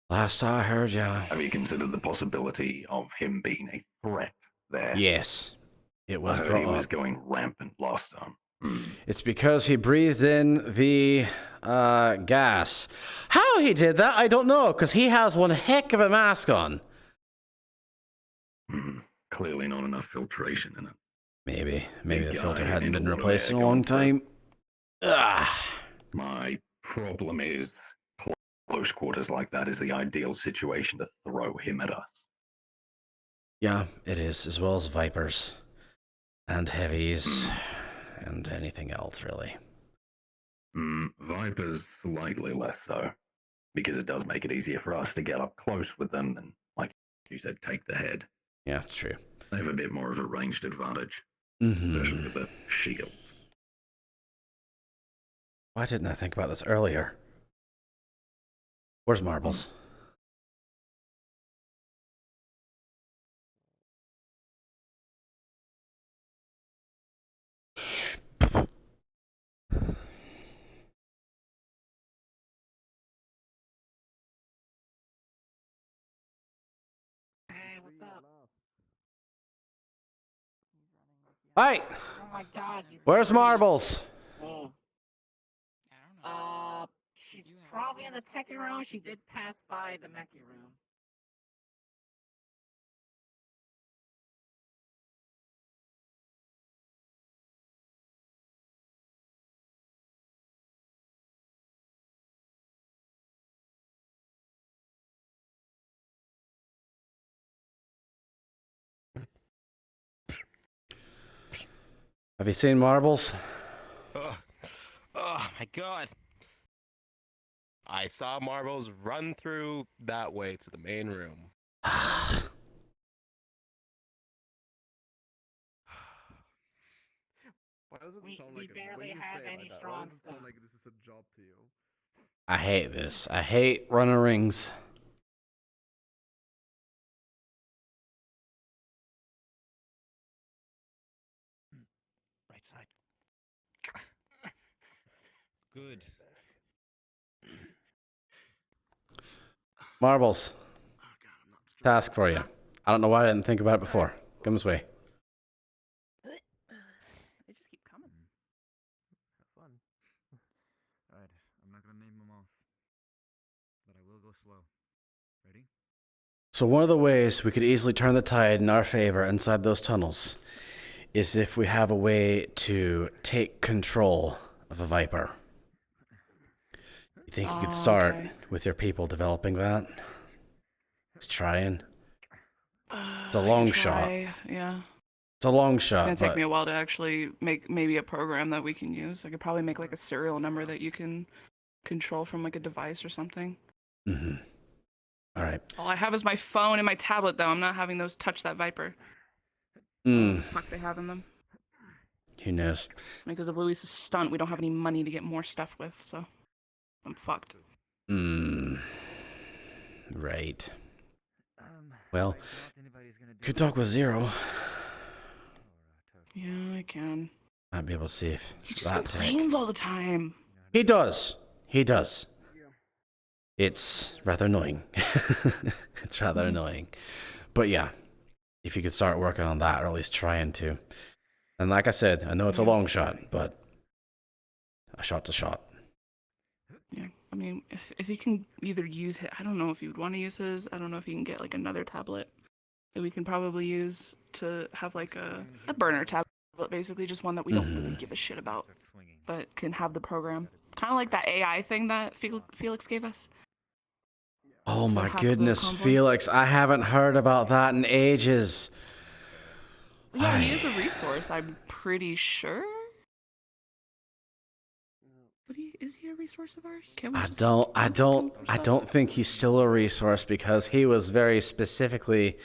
Last I heard, yeah.
Have you considered the possibility of him being a threat there?
Yes. It was
I heard
brought
he was
up.
going rampant last time.
It's because he breathed in the gas. How he did that, I don't know, because he has one heck of a mask on.
Clearly not enough filtration in it.
Maybe the
Big
filter
guy
hadn't
in
been
all
replaced in a
air
long
going
time.
My problem is close quarters like that is the ideal situation to throw him at us.
Yeah, it is, as well as Vipers and Heavies and anything else, really.
Vipers slightly less so, because it does make it easier for us to get up close with them and, like you said, take the head.
Yeah, it's true.
They have a bit more of a ranged advantage, especially with the shields.
Why didn't I think about this earlier? Where's Marbles? Hey,
Oh my god.
where's Marbles?
She's probably in the techie room. She did pass by the mechie room.
Have you seen Marbles?
Oh my god. I saw Marbles run through that way to the main room.
Why does it sound
We
like
barely have any
why
strong
does it
stuff.
sound like this is a job to you?
I hate this. I hate running rings.
Right side. Good.
Marbles. Task for you. I don't know why I didn't think about it before. Come this way.
They just keep coming.
Have fun. Alright, I'm not gonna name them off, but I will go slow. Ready?
So one of the ways we could easily turn the tide in our favor inside those tunnels is if we have a way to take control of a Viper. You think you could start with your people developing that? It's trying. It's a long shot.
Yeah.
It's a long shot,
It's gonna take
but
me a while to actually make maybe a program that we can use. I could probably make like a serial number that you can control from like a device or something.
all right.
All I have is my phone and my tablet, though. I'm not having those touch that Viper. What the fuck they have in them?
Who knows?
Because of Luis's stunt, we don't have any money to get more stuff with, so I'm fucked.
Right. Well, could talk with Zero.
Yeah, I can.
Might be able to see if
He just
that tank.
complains all the time.
He does. He does. It's rather annoying. It's rather annoying. But yeah, if you could start working on that, or at least trying to. And like I said, I know it's a long shot, but a shot's a shot.
Yeah, I mean, if he can either use his, I don't know if you would want to use his. I don't know if he can get like another tablet that we can probably use to have like a burner tablet, basically just one that we don't really give a shit about, but can have the program. Kind of like that AI thing that Felix gave us.
Oh my
hack the
goodness,
convoy?
Felix, I haven't heard about that in ages.
Yeah, he is a resource, I'm pretty sure. But is he a resource of ours? Can we
I
just
don't
contact him for stuff?
think he's still a resource because he was very specifically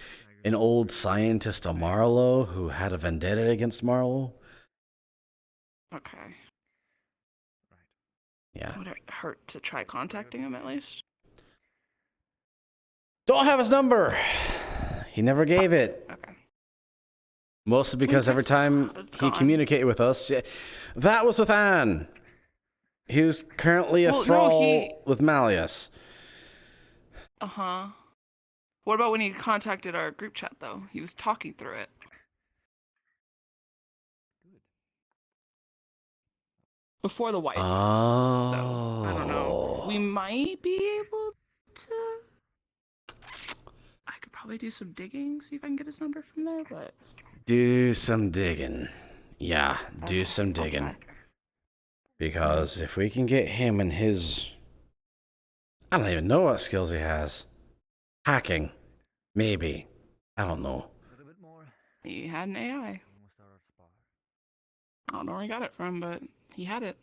an old scientist of Marlowe who had a vendetta against Marlowe.
Okay.
Yeah.
Would it hurt to try contacting him at least?
Don't have his number. He never gave it.
Okay.
Mostly because every time he communicated with us, that was with Anne. He was currently a thrall with Malleus.
Uh-huh. What about when he contacted our group chat, though? He was talking through it. Before the wipe.
Oh.
So, I don't know. We might be able to... I could probably do some digging, see if I can get his number from there, but...
Do some digging. Yeah, do some digging. Because if we can get him and his... I don't even know what skills he has. Hacking. Maybe. I don't know.
He had an AI. I don't know where he got it from, but he had it.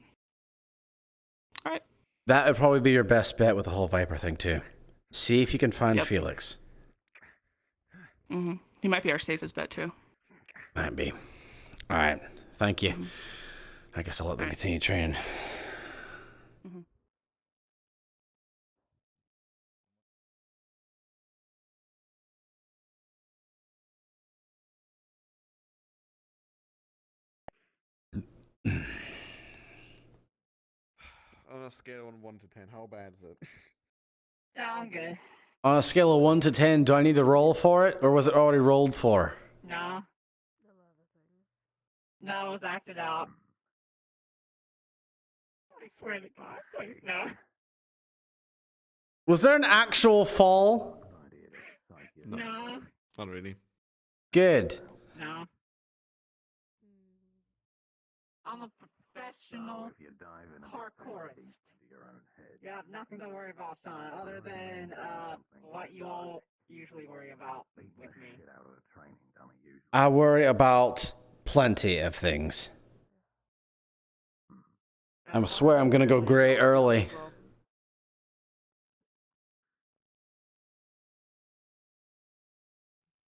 Alright.
That would probably be your best bet with the whole Viper thing, too. See if you can find
Yep.
Felix.
He might be our safest bet, too.
Might be. Alright, thank you. I guess I'll let them continue training.
On a scale of 1 to 10, how bad is it?
Yeah, I'm good.
On a scale of 1 to 10, do I need to roll for it, or was it already rolled for?
No. No, it was acted out. I swear to God, please no.
Was there an actual fall?
No.
Not really.
Good.
No. I'm a professional parkourist. You have nothing to worry about, Sean, other than what you all usually worry about with me.
I worry about plenty of things. I swear I'm gonna go gray early.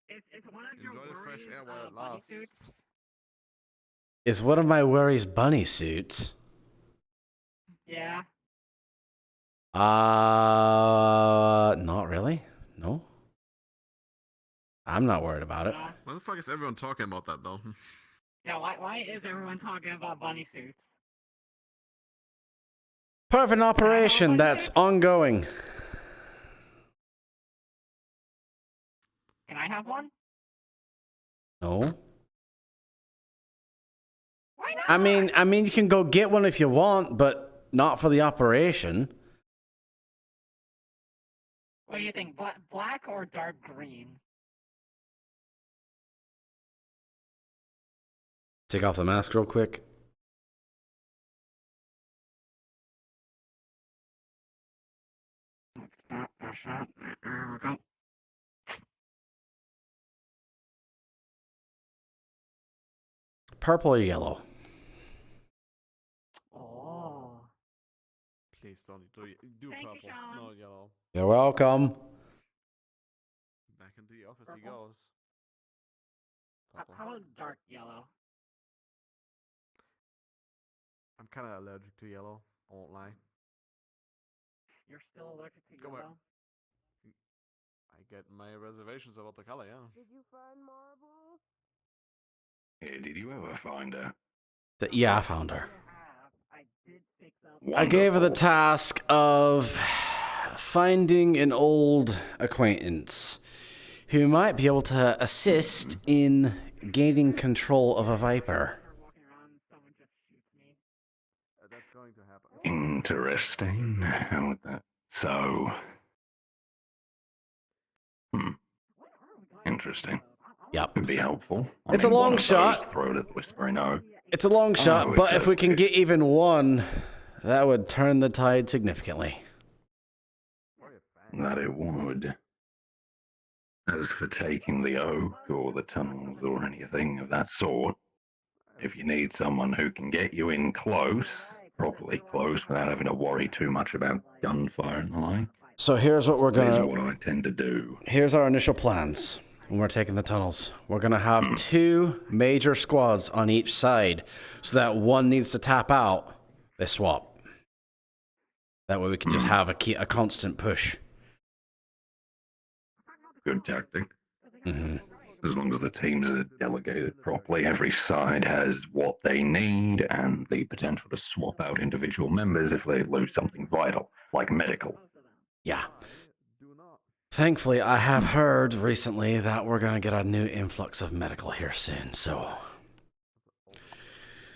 Is one of your worries bunny suits?
Is one of my worries bunny suits?
Yeah.
Not really. No. I'm not worried about it.
Why the fuck is everyone talking about that though?
Yeah, why is everyone talking about bunny suits?
Part of an operation that's ongoing.
Can I have one?
No.
Why not?
I mean, you can go get one if you want, but not for the operation.
What do you think, black or dark green?
Take off the mask real quick. Purple or yellow?
Oh.
Please don't do purple. No yellow.
You're welcome.
Back into the office he goes.
How about dark yellow?
I'm kind of allergic to yellow. I won't lie.
You're still allergic to
Come
yellow?
on. I get my reservations about the color, yeah.
Did you find marbles?
Hey, did you ever find her?
Yeah, I found her.
I did fix up.
I gave her the task of finding an old acquaintance who might be able to assist in gaining control of a Viper.
That's going to happen.
Interesting. How would that? So. Interesting.
Yep.
Could be helpful.
It's a long shot.
Throw it at the Whispering O.
It's a long shot,
it's
but if we can get even one, that would turn the tide significantly.
That it would. As for taking the oak or the tunnels or anything of that sort, if you need someone who can get you in close, properly close, without having to worry too much about gunfire and the like.
So here's what we're
Here's
gonna.
what I tend to do.
Here's our initial plans when we're taking the tunnels. We're gonna have 2 major squads on each side, so that one needs to tap out. They swap. That way we can just have a constant push.
Good tactic.
Mm-hmm.
As long as the teams are delegated properly, every side has what they need and the potential to swap out individual members if they lose something vital, like medical.
Yeah. Thankfully, I have heard recently that we're gonna get a new influx of medical here soon, so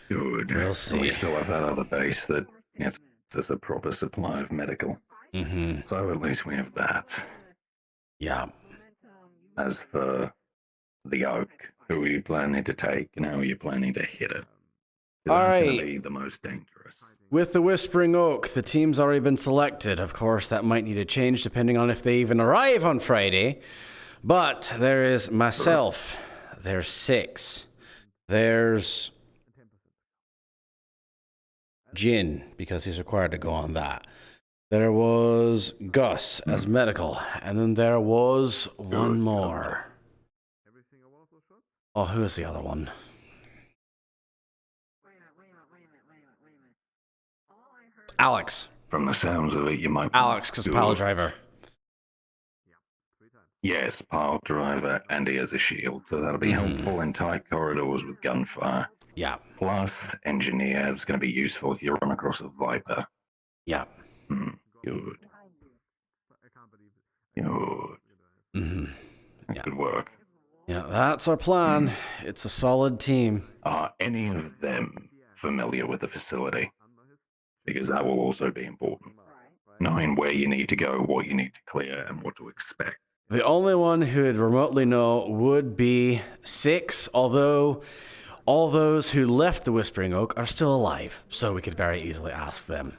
good.
We'll see.
We still have that other base that yes, there's a proper supply of medical.
Mm-hmm.
So at least we have that.
Yeah.
As for the oak, who are you planning to take and how are you planning to hit it?
All
That's
right.
going to be the most dangerous.
With the Whispering Oak, the team's already been selected. Of course, that might need to change depending on if they even arrive on Friday. But there is myself. There's 6. There's Jin, because he's required to go on that. There was Gus as medical. And then there was one more. Oh, who's the other one? Alex.
From the sounds of it, you might...
Alex, because pile driver.
Yes, pile driver, and he has a shield, so that'll be helpful in tight corridors with gunfire.
Yeah.
Plus, engineer is going to be useful if you run across a Viper.
Yeah.
Good. Good.
Mm-hmm.
That could work.
Yeah, that's our plan. It's a solid team.
Are any of them familiar with the facility? Because that will also be important. Knowing where you need to go, what you need to clear, and what to expect.
The only one who would remotely know would be 6, although all those who left the Whispering Oak are still alive, so we could very easily ask them.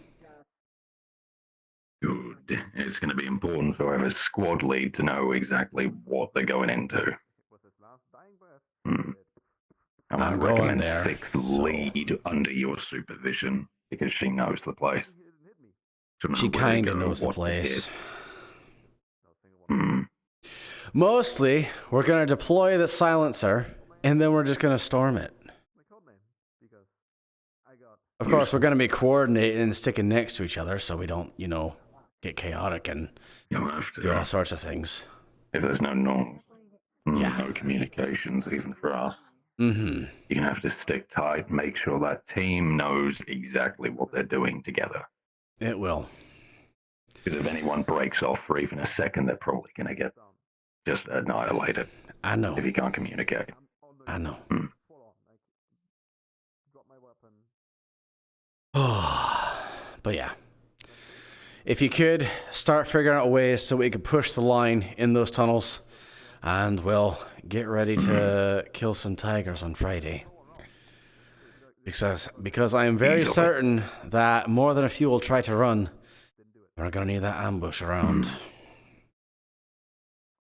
Good. It's going to be important for whoever's squad lead to know exactly what they're going into. I might
I'm going
recommend
there,
6
so-
lead under your supervision, because she knows the place. She'll know
She
where to
kinda
go,
knows the
what to
place.
hit.
Mostly, we're going to deploy the silencer, and then we're just going to storm it. Of course, we're going to be coordinating and sticking next to each other so we don't, you know, get chaotic and
You'll have to.
do all sorts of things.
If there's no no communications, even for us,
Mm-hmm.
you're going to have to stick tight, make sure that team knows exactly what they're doing together.
It will.
Because if anyone breaks off for even a second, they're probably going to get just annihilated.
I know.
If you can't communicate.
I know. But yeah. If you could, start figuring out ways so we could push the line in those tunnels. And, well, get ready to kill some tigers on Friday. Because I am very certain that more than a few will try to run. We're going to need that ambush around.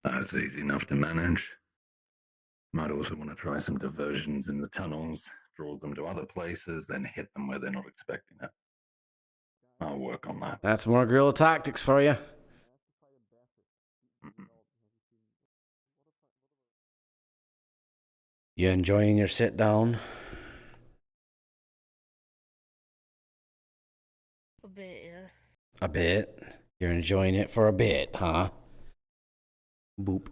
That's easy enough to manage. Might also want to try some diversions in the tunnels, draw them to other places, then hit them where they're not expecting it. I'll work on that.
That's more guerrilla tactics for you. You enjoying your sit down?
A bit, yeah.
A bit. You're enjoying it for a bit, huh? Boop.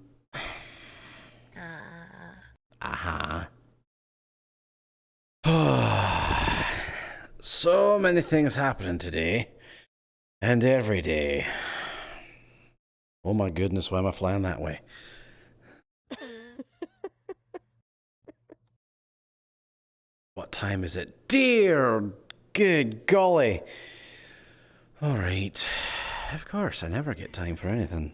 Uh-huh. So many things happening today. And every day. Oh my goodness, why am I flying that way? What time is it? Dear good golly. All right. Of course, I never get time for anything.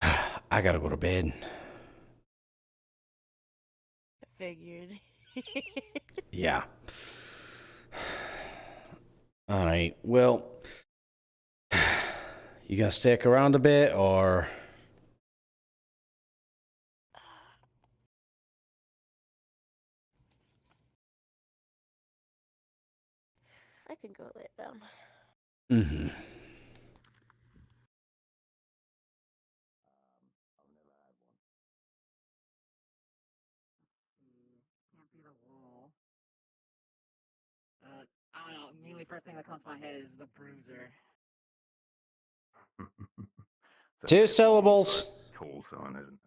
I gotta go to bed.
I figured.
Yeah. All right. Well, you gonna stick around a bit, or?
I can go lay down.
Mm-hmm.
Can't be the wall. I don't know. Immediately, first thing that comes to my head is the bruiser.
2 syllables.
Call sign, isn't it?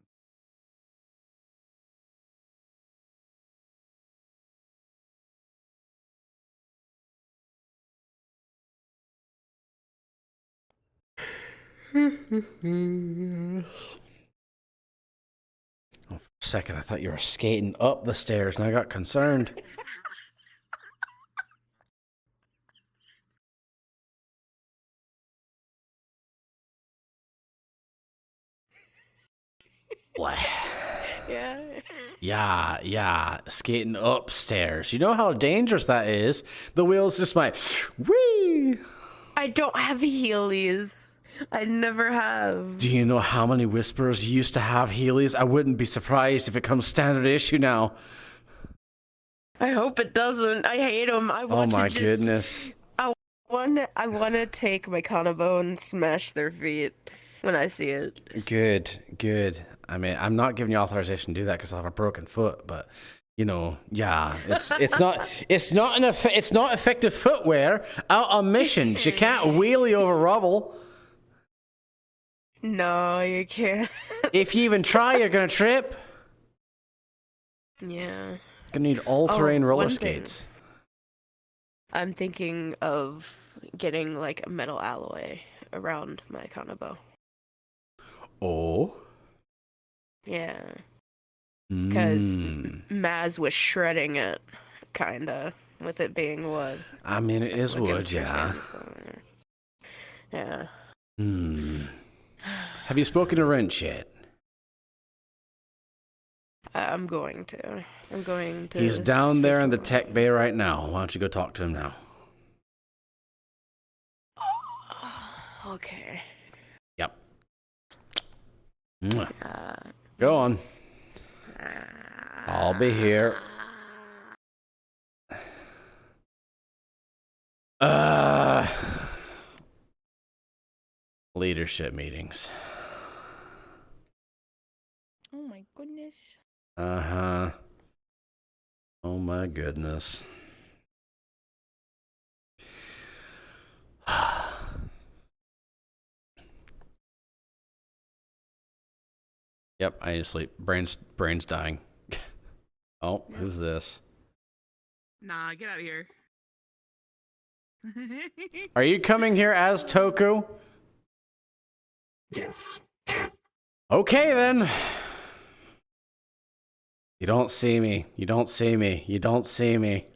Oh, for a second, I thought you were skating up the stairs, and I got concerned. What? Yeah, skating upstairs. You know how dangerous that is? The wheels just might, whee!
I don't have Heelys. I never have.
Do you know how many Whisperers used to have Heelys? I wouldn't be surprised if it comes standard issue now.
I hope it doesn't. I hate them.
Oh my goodness.
I want to take my Kanabo and smash their feet when I see it.
Good. I mean, I'm not giving you authorization to do that because I have a broken foot, but you know, yeah, it's not effective footwear out on missions. You can't wheelie over rubble.
No, you can't.
If you even try, you're gonna trip.
Yeah.
Gonna need all-terrain roller
one thing.
skates.
I'm thinking of getting like a metal alloy around my Kanabo.
Oh?
Yeah. Because
Mm.
Maz was shredding it, kinda, with it being wood.
I mean, it is wood,
Against her
yeah.
chainsaw. Yeah.
Hmm. Have you spoken to Wrench yet?
I'm going to.
He's down there in the
speak to
tech bay right now. Why don't you go talk to him now?
him. Okay.
Yep. Mwah. Go on. I'll be here. Leadership meetings.
Oh my goodness.
Uh-huh. Oh my goodness. Yep, I need to sleep. Brain's dying. Oh, who's this?
Nah, get out of here.
Are you coming here as Toku?
Yes.
Okay then. You don't see me. You don't see me. You don't see me.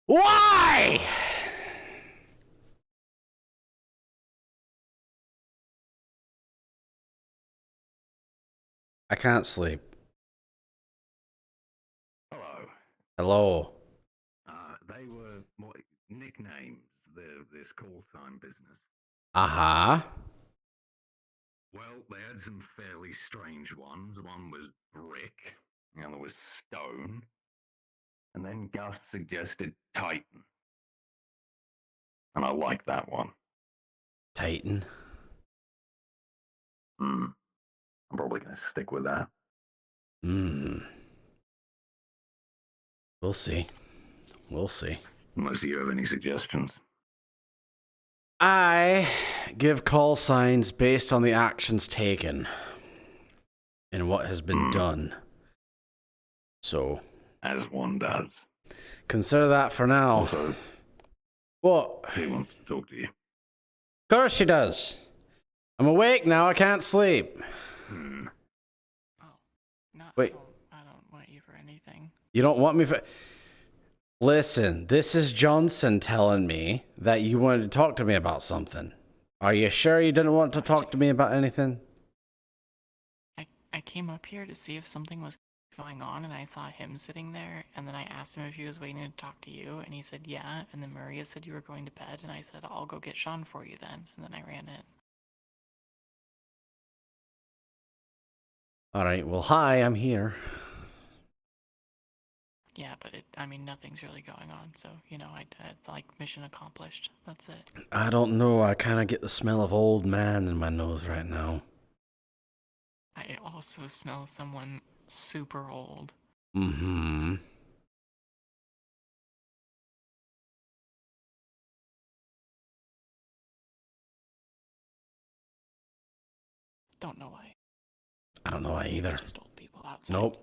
Why? I can't sleep.
Hello.
Hello.
They were my nicknames, this call sign business.
Uh-huh.
Well, they had some fairly strange ones. One was brick, the other was stone. And then Gus suggested Titan. And I like that one.
Titan.
I'm probably going to stick with that.
We'll see. We'll see.
Unless you have any suggestions.
I give call signs based on the actions taken and what has been done. So,
as one does.
Consider that for now.
Also,
what?
She wants to talk to you.
Of course she does. I'm awake now. I can't sleep. Wait.
I don't want you for anything.
You don't want me for... Listen, this is Johnson telling me that you wanted to talk to me about something. Are you sure you didn't want to talk to me about anything?
I came up here to see if something was going on, and I saw him sitting there, and then I asked him if he was waiting to talk to you, and he said yeah, and then Maria said you were going to bed, and I said I'll go get Sean for you then, and then I ran in.
All right, well, hi, I'm here.
Yeah, but nothing's really going on, so, it's like mission accomplished. That's it.
I don't know. I kind of get the smell of old man in my nose right now.
I also smell someone super old.
Mm-hmm.
Don't know why.
I don't know why either.
Just old people outside.
Nope.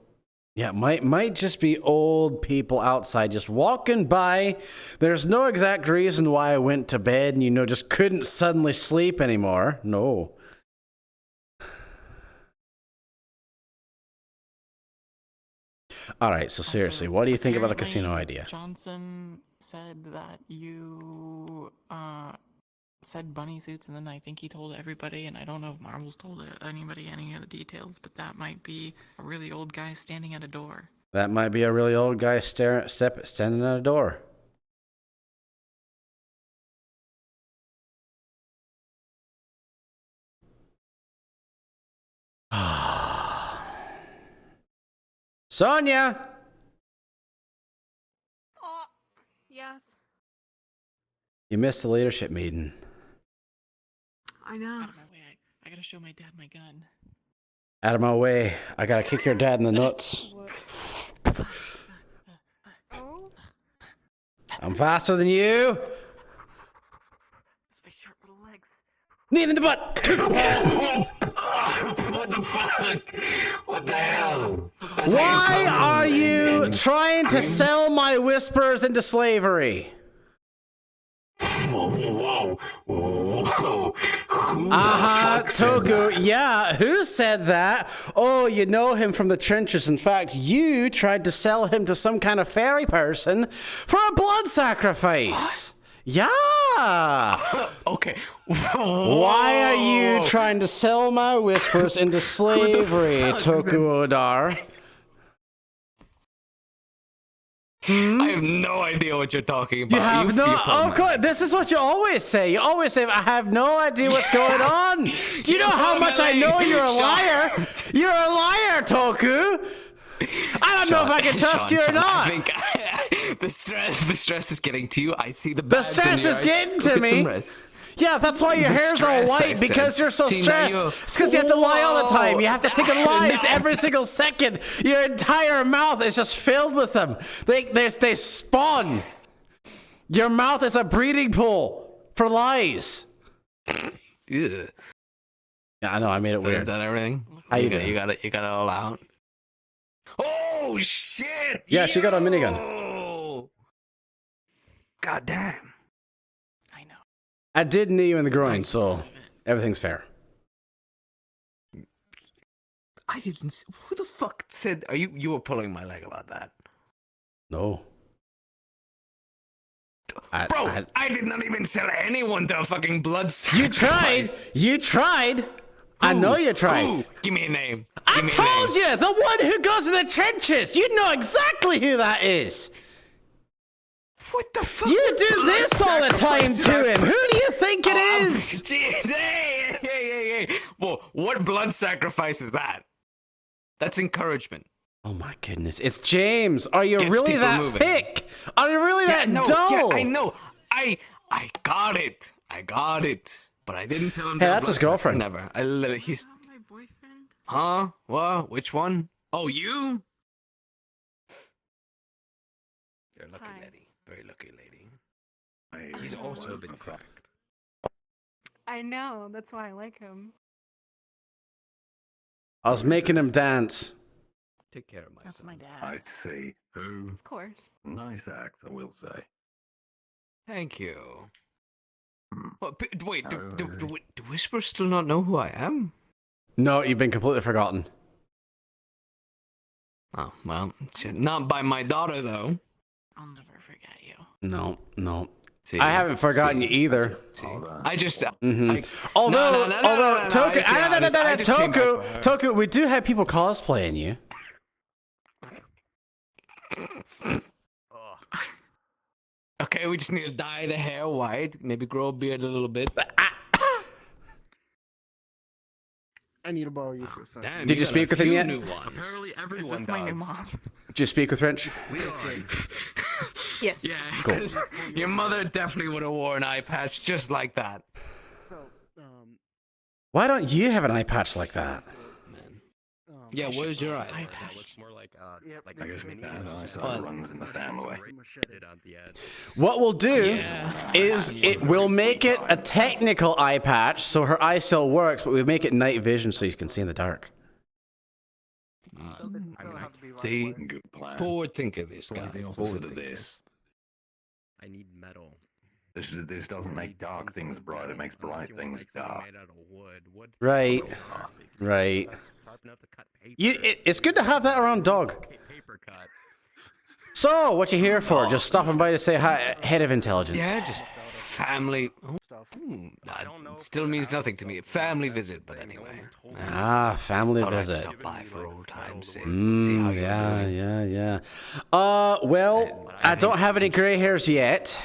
Yeah, might just be old people outside just walking by. There's no exact reason why I went to bed and, just couldn't suddenly sleep anymore. No. All right, so seriously, what do you think about the casino idea?
Johnson said that you said bunny suits, and then I think he told everybody, and I don't know if Marvel's told anybody any of the details, but that might be a really old guy standing at a door.
That might be a really old guy standing at a door. Sonia!
Oh, yes.
You missed the leadership meeting.
I know.
Out of my way. I gotta show my dad my gun.
Out of my way. I gotta kick your dad in the nuts.
Oh.
I'm faster than you.
It's my short little legs.
Knee in the butt.
What the fuck? What the hell?
Why are you trying to sell my whispers into slavery?
Whoa, whoa.
Toku, yeah, who said that? Oh, you know him from the trenches. In fact, you tried to sell him to some kind of fairy person for a blood sacrifice. Yeah.
Okay.
Why are you trying to sell my whispers into slavery, Toku Odar?
I have no idea what you're talking about.
You have of course, this is what you always say. You always say, I have no idea what's going on. Do you know how much I know you're a liar? You're a liar, Toku. I don't know if I can trust you or not.
I think the stress is getting to you. I see the
stress is getting to me. Yeah, that's why your hair's all white, because you're so stressed. It's because you have to lie all the time. You have to think of lies every single second. Your entire mouth is just filled with them. They spawn. Your mouth is a breeding pool for lies.
Yeah,
I know. I made it weird.
Is that everything?
How you
got it all out. Oh shit!
Yeah, she got a minigun.
God damn.
I did knee you in the groin, so everything's fair.
I didn't. Who the fuck said? Are you were pulling my leg about that?
No.
I did not even sell anyone to a fucking blood
sacrifice. You tried. I know you tried.
Who? Give me a name.
I told you, the one who goes in the trenches. You know exactly who that is.
What the fuck?
You do this all the time to him. Who do you think it is?
Hey. Well, what blood sacrifice is that? That's encouragement.
Oh my goodness. It's James. Are you really that thick? Are you really that dull?
Yeah, I know. I got it. But I didn't tell him.
Hey, that's his girlfriend.
Never. He's
my boyfriend.
Huh? What? Which one? Oh, you? You're lucky, lady. Very lucky lady. He's also been cracked.
I know. That's why I like him.
I was making him dance.
Take care of my
That's my dad.
I see. Who?
Of course.
Nice act, I will say.
Thank you. Wait, do Whispers still not know who I am?
No, you've been completely forgotten.
Oh, well, not by my daughter, though.
I'll never forget you.
No.
See,
I haven't forgotten you either.
I just...
Although, Toku, we do have people cosplaying you.
Okay, we just need to dye the hair white, maybe grow a beard a little bit.
I need to borrow you for a second.
Damn,
Did you speak with him yet?
Apparently everyone does.
My new mom.
Did you speak with Wrench?
Yes.
Yeah,
Cool.
because your mother definitely would have worn an eye patch just like that.
So,
Why don't you have an eye patch like that?
Yeah, where's your eye?
Looks more like
I guess that eyesight runs in the family.
What we'll do is we'll make it a technical eye patch, so her eye still works, but we make it night vision so you can see in the dark.
See,
Good plan.
forward thinker, this guy.
The opposite of this.
I need metal.
This doesn't make dark things bright, it makes bright things dark.
Made out of wood.
Right.
Sharp enough to cut paper.
It's good to have that around dog.
Paper cut.
So, what you here for? Just stopping by to say hi, head of intelligence.
Yeah, just family. That still means nothing to me. Family visit, but anyway.
Family
Thought I'd
visit.
stop by for old time's sake. See how you're doing.
Yeah. Well, I don't have any gray hairs yet.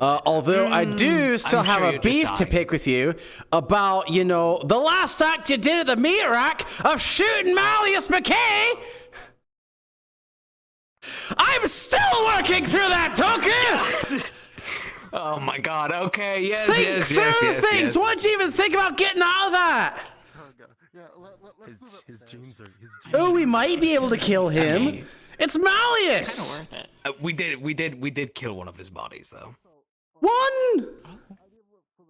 Although I do still have a beef to pick with you about, the last act you did at the meat rack of shooting Malleus McKay. I'm still working through that, Toku!
Oh my god, okay, yes,
Think through things! What'd you even think about getting out of that?
His genes are.
Oh, we might be able to kill him. It's Malleus!
Kind of worth it.
We did kill one of his bodies, though.
One!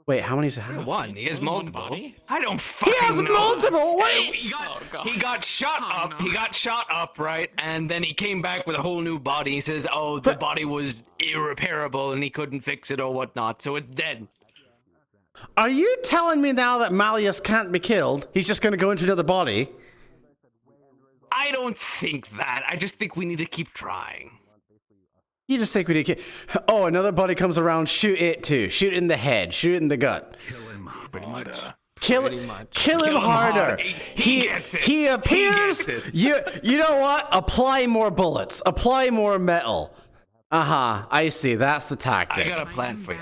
Wait, how many does it have?
One. He has multiple. I don't fucking
He has
know.
multiple. What?
He got shot up. He got shot up, right? And then he came back with a whole new body. He says, "Oh, the body was irreparable and he couldn't fix it or whatnot, so it's dead."
Are you telling me now that Malleus can't be killed? He's just going to go into another body?
I don't think that. I just think we need to keep trying.
You just think we need to Oh, another body comes around, shoot it too. Shoot it in the head, shoot it in the gut.
Kill him harder.
Kill him harder. He appears. You know what? Apply more bullets. Apply more metal. I see. That's the tactic.
I got a plan for you.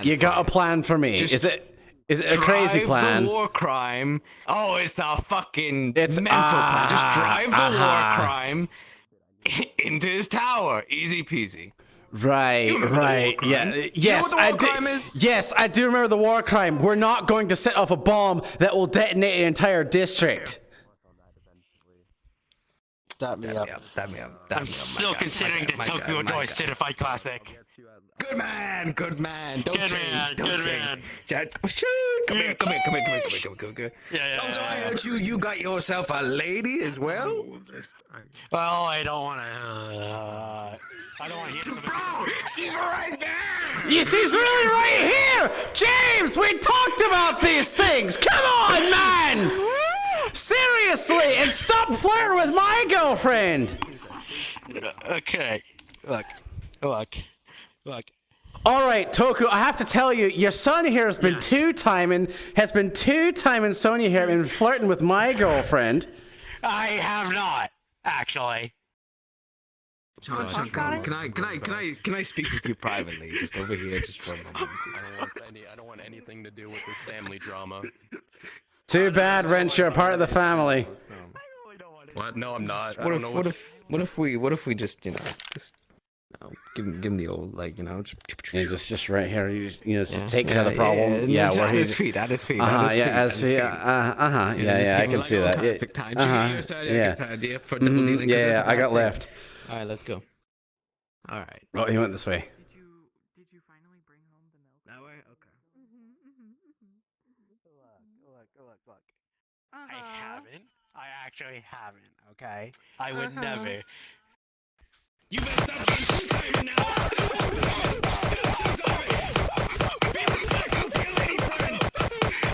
You got a plan for me. Is it a crazy plan?
The war crime. Oh, it's a fucking mental plan. Just drive the war crime into his tower. Easy peasy.
Right. Yeah. Yes, I do. Yes, I do remember the war crime. We're not going to set off a bomb that will detonate an entire district.
Dap me up. I'm still considering the Tokyo Joy Certified Classic.
Good man. Don't change. Don't change. Come here.
Yeah.
Also, I heard you got yourself a lady as well.
Well, I don't want to hear some.
Bro, she's right there.
She's really right here. James, we talked about these things. Come on, man. Seriously, and stop flirting with my girlfriend.
Okay. Look.
All right, Toku, I have to tell you, your son here has been two-timing Sonya here and flirting with my girlfriend.
I have not, actually.
Sean, can I speak with you privately, just over here, just for a moment?
I don't want anything to do with this family drama.
Too bad, Wrench, you're a part of the family.
What? No, I'm not.
What if we just give him the old,
just right here, just take care of the problem. Yeah, where he's
at his feet.
Yeah, I can see that.
Idea for double dealing.
Yeah, I got left.
All right, let's go. All right.
Oh, he went this way.
Did you finally bring home the milk?
That way? Okay.
Look. I haven't. I actually haven't, okay? I would never.
You better stop two-timing now! Be respectful to your lady friend!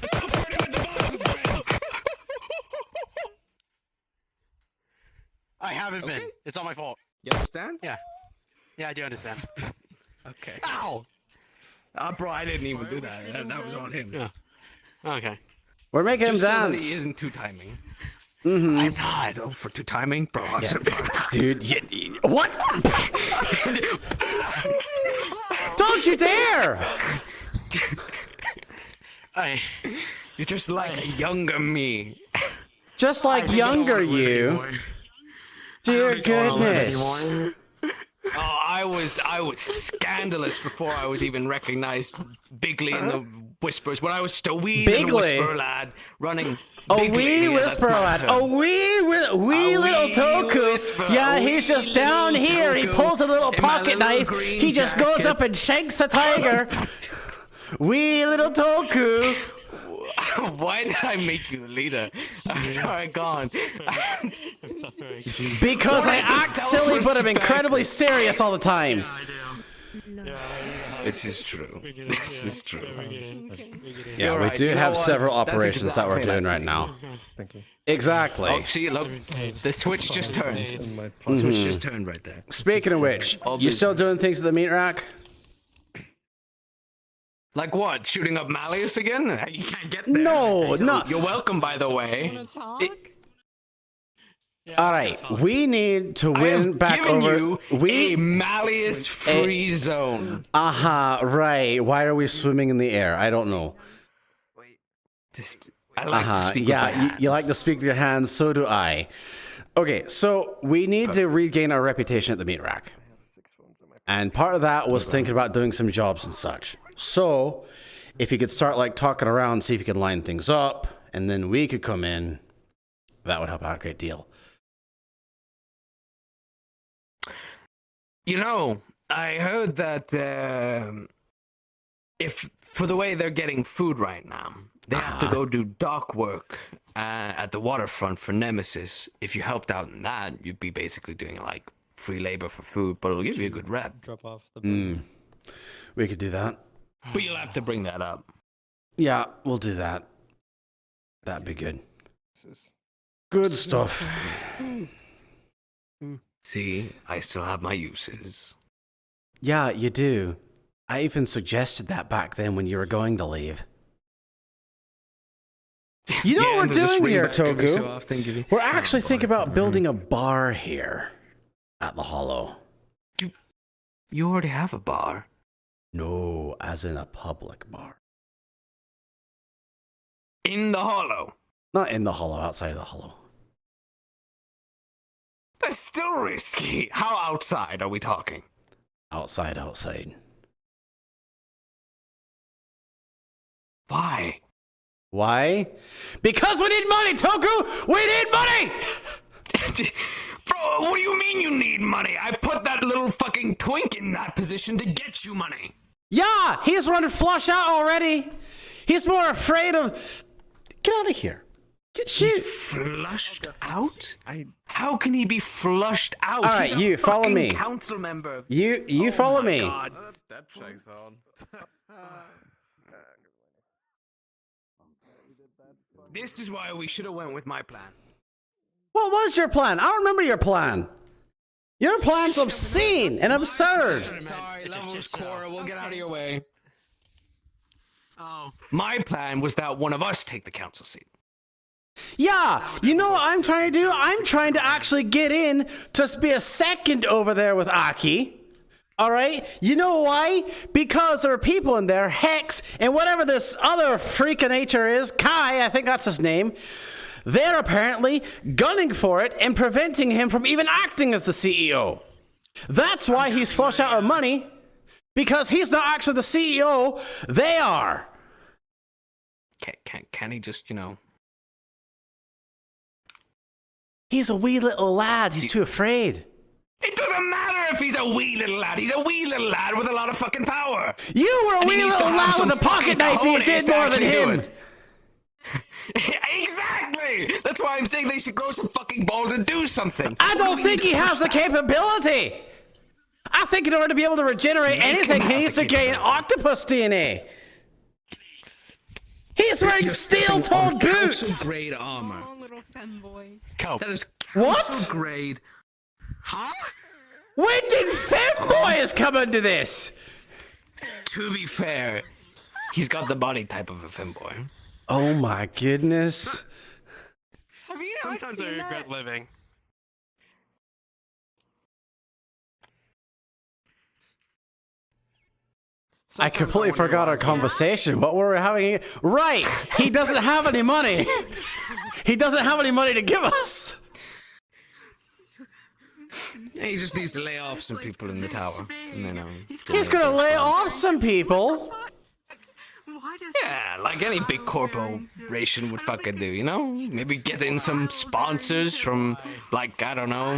Stop flirting with the boss's friend!
I haven't been. It's all my fault.
You understand?
Yeah, I do understand.
Okay.
Ow!
Bro, I didn't even do that. That was on him.
Yeah. Okay.
We're making him
So that
dance.
he isn't two-timing.
I'm
not. Oh, for two-timing? Bro,
dude, what? Don't you dare!
You're just like a younger me.
Just like younger you. Dear goodness.
Oh, I was scandalous before I was even recognized bigly in the Whispers. When I was still wee little Whisper lad running.
A wee Whisper lad. A wee little Toku. Yeah, he's just down here. He pulls a little pocket knife. He just goes up and shanks the tiger. Wee little Toku.
Why did I make you the leader? I'm sorry, go on.
Because I act silly, but I'm incredibly serious all the time.
This is true.
Yeah, we do have several operations that we're doing right now.
Thank you.
Exactly.
Oh, see, look, the switch just turned. The switch just turned right there.
Speaking of which, you still doing things at the meat rack?
Like what? Shooting up Malleus again? You can't get there.
No.
You're welcome, by the way.
All right, we need to win back over.
A Malleus-free zone.
Right. Why are we swimming in the air? I don't know.
I like to speak with my hands.
You like to speak with your hands. So do I. Okay, so we need to regain our reputation at the meat rack, and part of that was thinking about doing some jobs and such. So, if you could start talking around, see if you can line things up, and then we could come in, that would help out a great deal.
You know, I heard that if for the way they're getting food right now, they have to go do dock work at the waterfront for Nemesis. If you helped out in that, you'd be basically doing like free labor for food, but it'll give you a good rep.
Drop off the
We could do that.
But you'll have to bring that up.
Yeah, we'll do that. That'd be good. Good stuff.
See, I still have my uses.
Yeah, you do. I even suggested that back then when you were going to leave. You know
Yeah,
what
and
we're
they'll just
doing
ring
here,
back every
Togu?
so often, give you-
We're actually thinking about building a bar here at the Hollow.
You already have a bar.
No, as in a public bar.
In the Hollow.
Not in the Hollow, outside of the Hollow.
That's still risky. How outside are we talking?
Outside.
Why?
Why? Because we need money, Toku! We need money!
Bro, what do you mean you need money? I put that little fucking twink in that position to get you money.
Yeah, he's running flush out already. He's more afraid of... Get out of here.
He's flushed out? How can he be flushed out?
All right,
He's a
you follow
fucking
me.
Council member.
You follow me.
God.
That checks on.
This is why we should have went with my plan.
What was your plan? I don't remember your plan. Your plan's obscene and absurd.
Sorry, levels core. We'll get out of your way. Oh. My plan was that one of us take the council seat.
Yeah, you know what I'm trying to do? I'm trying to actually get in to be a second over there with Aki. All right? You know why? Because there are people in there, Hex, and whatever this other freak of nature is, Kai, I think that's his name. They're apparently gunning for it and preventing him from even acting as the CEO. That's why he's flush out of money, because he's not actually the CEO. They are.
Can he just, you know...
He's a wee little lad. He's too afraid.
It doesn't matter if he's a wee little lad. He's a wee little lad with a lot of fucking power.
You were a
And he
wee
needs to
little
have
lad with
some
a pocket
fucking
knife and you
cojones
did
to
more than
actually do
him.
it. Exactly! That's why I'm saying they should grow some fucking balls and do something.
I don't think he has the capability. I think in order to be able to regenerate
Make him
anything, he
have
needs
the
to gain
capability.
octopus DNA. He's wearing steel-toed boots.
Council-grade armor.
Small little femboy.
That is
What?
council-grade.
Huh?
When did femboys come into this?
To be fair, he's got the body type of a femboy.
Oh my goodness.
Have you not
Sometimes I
seen
regret
that?
living.
I completely forgot our conversation. What were we having? Right. He doesn't have any money. He doesn't have any money to give us.
He just needs to lay off some people in the tower. And then,
He's gonna lay off some people.
Yeah, like any big corporation would fucking do, you know? Maybe get in some sponsors from, like, I don't know.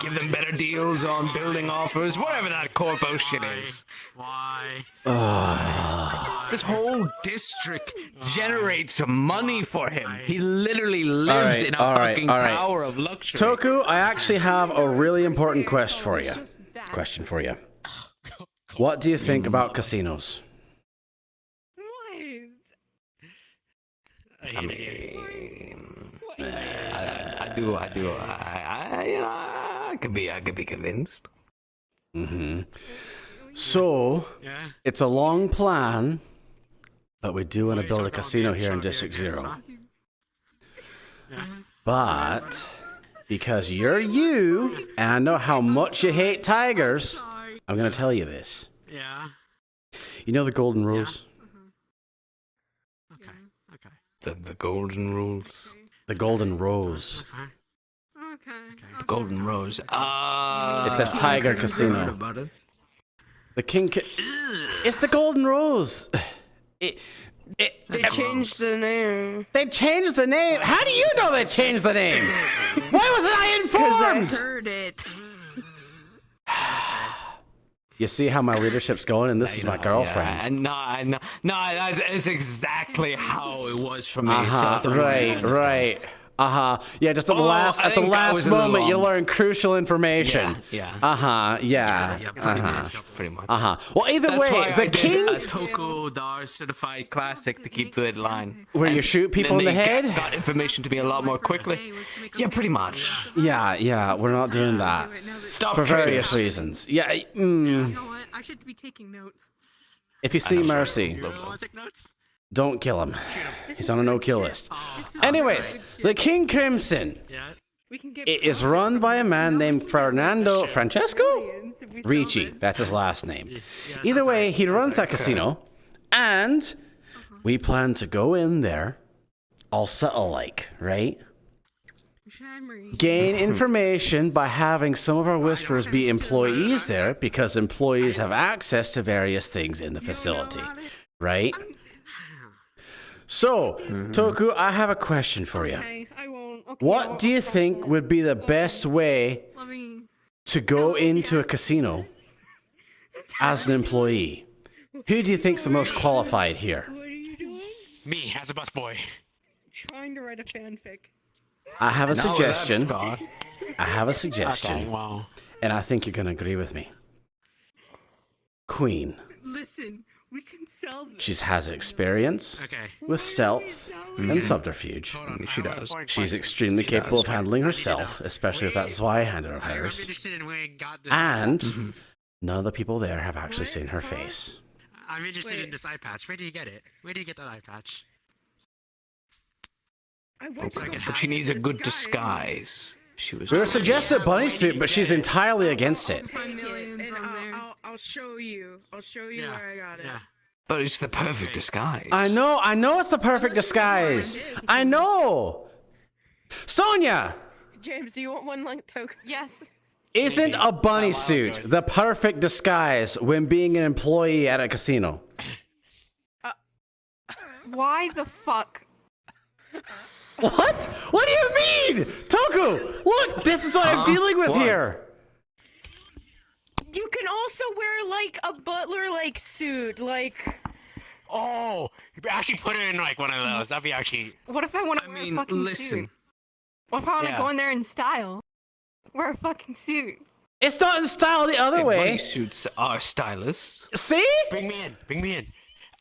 Give them better deals on building offers, whatever that corpo shit is.
Why?
This whole district generates some money for him. He literally lives in a fucking tower of luxury.
Toku, I actually have a really important question for you. What do you think about casinos?
I mean, I do. You know, I could be convinced.
Mm-hmm. So, it's a long plan, but we do want to build a casino here in District 0. But, because you're you, and I know how much you hate tigers, I'm going to tell you this.
Yeah.
You know the golden rules?
The golden rules.
The golden rose.
The golden rose.
It's a tiger casino. The king. It's the golden rose.
They changed the name.
They changed the name. How do you know they changed the name? Why wasn't I informed?
Because I heard it.
You see how my leadership's going, and this is my girlfriend.
No, that's exactly how it was for me.
Uh-huh,
so
right. Yeah, just at the last moment, you learn crucial information.
Yeah.
Pretty much. Well, either way, the king.
A Toku Dar certified classic to keep the line.
Where you shoot people in the head?
Got information to me a lot more quickly. Yeah, pretty much.
Yeah, we're not doing that.
Stop
for various reasons. Yeah.
You know what? I should be taking notes.
If you see Mercy, don't kill him. He's on a no-kill list. Anyways, the King Crimson is run by a man named Francesco Ricci. That's his last name. Either way, he runs that casino, and we plan to go in there, all subtle-like, right? Gain information by having some of our whisperers be employees there, because employees have access to various things in the facility, right? So, Toku, I have a question for you. What do you think would be the best way to go into a casino as an employee? Who do you think's the most qualified here?
Me, as a busboy.
Trying to write a fanfic.
I have a suggestion.
Okay,
wow.
And I think you're going to agree with me. Queen.
Listen, we can sell this.
She has experience with stealth and subterfuge.
She does.
She's extremely capable of handling herself, especially if that Zweihander of hers. And none of the people there have actually seen her face.
I'm interested in this eye patch. Where do you get it? Where do you get that eye patch?
But she needs a good disguise.
We were suggested bunny suit, but she's entirely against it.
I'll show you. I'll show you where I got it.
But it's the perfect disguise.
I know it's the perfect disguise. I know. Sonia!
James, do you want one like token?
Yes.
Isn't a bunny suit the perfect disguise when being an employee at a casino?
Why the fuck?
What? What do you mean? Toku, look, this is what I'm dealing with here.
You can also wear like a butler-like suit, like.
Oh, you actually put her in like one of those. That'd be actually.
What if I want to wear a fucking suit? What if I want to go in there in style? Wear a fucking suit.
It's not in style the other way.
Bunny suits are stylists.
See?
Bring me in.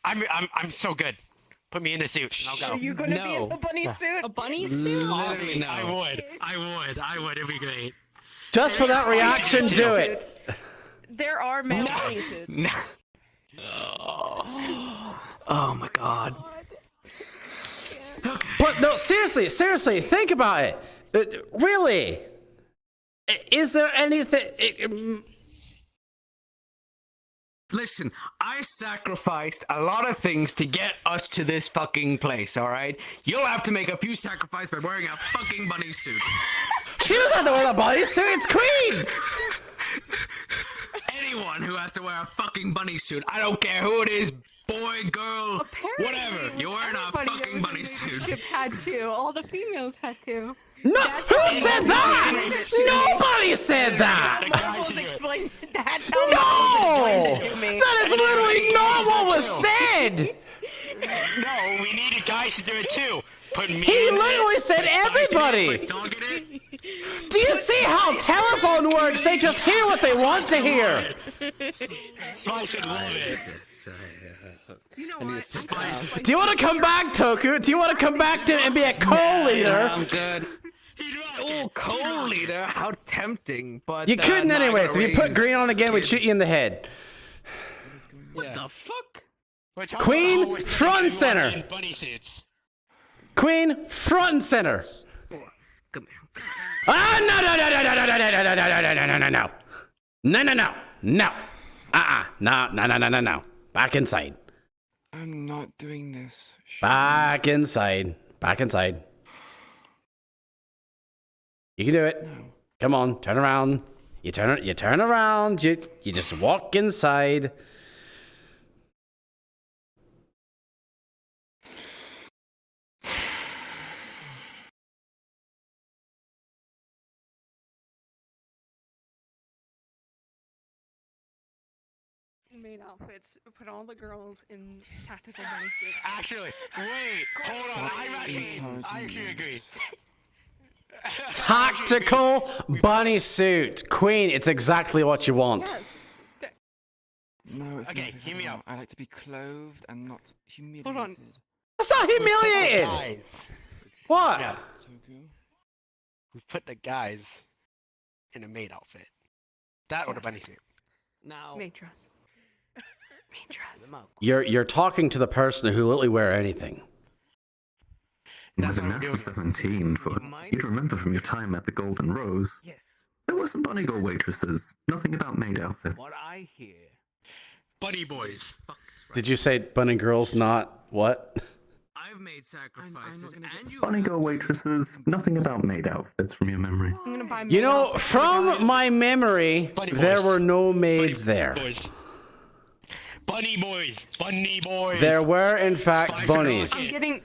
I'm so good. Put me in a suit and I'll go.
Are you gonna be in a bunny suit?
A bunny suit?
Literally, no.
I would. It'd be great.
Just for that reaction, do it.
There are male bunny suits.
No. Oh my god.
But no, seriously, think about it. Really? Is there anything...
Listen, I sacrificed a lot of things to get us to this fucking place, alright? You'll have to make a few sacrifices by wearing a fucking bunny suit.
She doesn't have to wear the bunny suit, it's Queen!
Anyone who has to wear a fucking bunny suit, I don't care who it is, boy, girl, whatever, you're wearing a fucking bunny suit.
Had to. All the females had to.
No, who said that? Nobody said that.
That's
No, that is literally not what was said.
No, we needed guys to do it too.
He literally said everybody. Do you see how telephone works? They just hear what they want to hear.
Spice would love it.
Do you want to come back, Toku? Do you want to come back to and be a co-leader?
I'm good. Oh, co-leader? How tempting, but...
You couldn't anyways. If you put green on again, we'd shoot you in the head.
What the fuck?
Queen, front and center. Queen, front and center.
Come here.
Ah, no. Back inside.
I'm not doing this.
Back inside. You can do it.
No.
Come on, turn around. You turn around. You just walk inside.
maid outfits. Put all the girls in tactical bunny suits.
Actually, wait, hold on. I actually agree.
Tactical bunny suit. Queen, it's exactly what you want.
Yes.
No, it's
Okay,
not.
hear me out.
I like to be clothed and not humiliated.
Hold on.
That's not humiliated.
Guys.
What?
Yeah.
So good.
We put the guys in a maid outfit. That or the bunny suit.
Now,
Maid dress. Maid dress.
You're talking to the person who literally wear anything.
With a natural 17, you'd remember from your time at the Golden Rose.
Yes.
There were some bunny girl waitresses. Nothing about maid outfits.
What I hear.
Bunny boys.
Did you say bunny girls, not what?
I've made sacrifices, and you.
Bunny girl waitresses. Nothing about maid outfits from your memory.
I'm gonna buy.
You know, from my memory, there were no maids there.
Boys. Bunny boys. Bunny boys.
There were, in fact, bunnies.
I'm getting.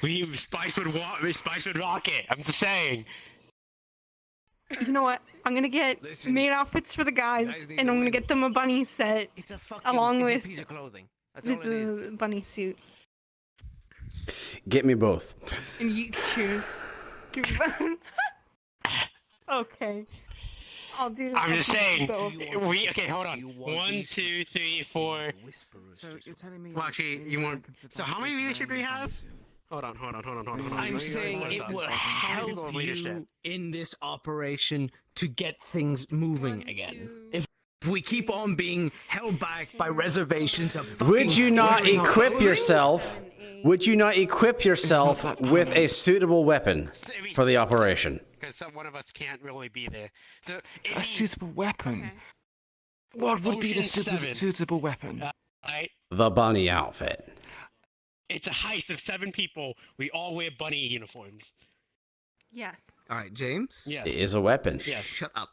We Spice would rock it. I'm just saying.
You know what? I'm gonna get maid outfits for the guys, and I'm gonna get them a bunny set along with
piece of clothing. That's all it is.
the bunny suit.
Get me both.
And you choose. Okay. I'll do.
I'm just saying.
both.
Okay, hold on. 1, 2, 3, 4.
So you're telling me?
Well, actually, you want. So how many leadership do we have? Hold on.
I'm saying it will help you in this operation to get things moving again. If we keep on being held back by reservations of
Would you not equip yourself? Would you not equip yourself with a suitable weapon for the operation?
Because one of us can't really be there. So
A suitable weapon. What would be the suitable weapon?
The bunny outfit.
It's a heist of 7 people. We all wear bunny uniforms.
Yes.
All right, James.
Yes.
It is a weapon.
Yes.
Shut up.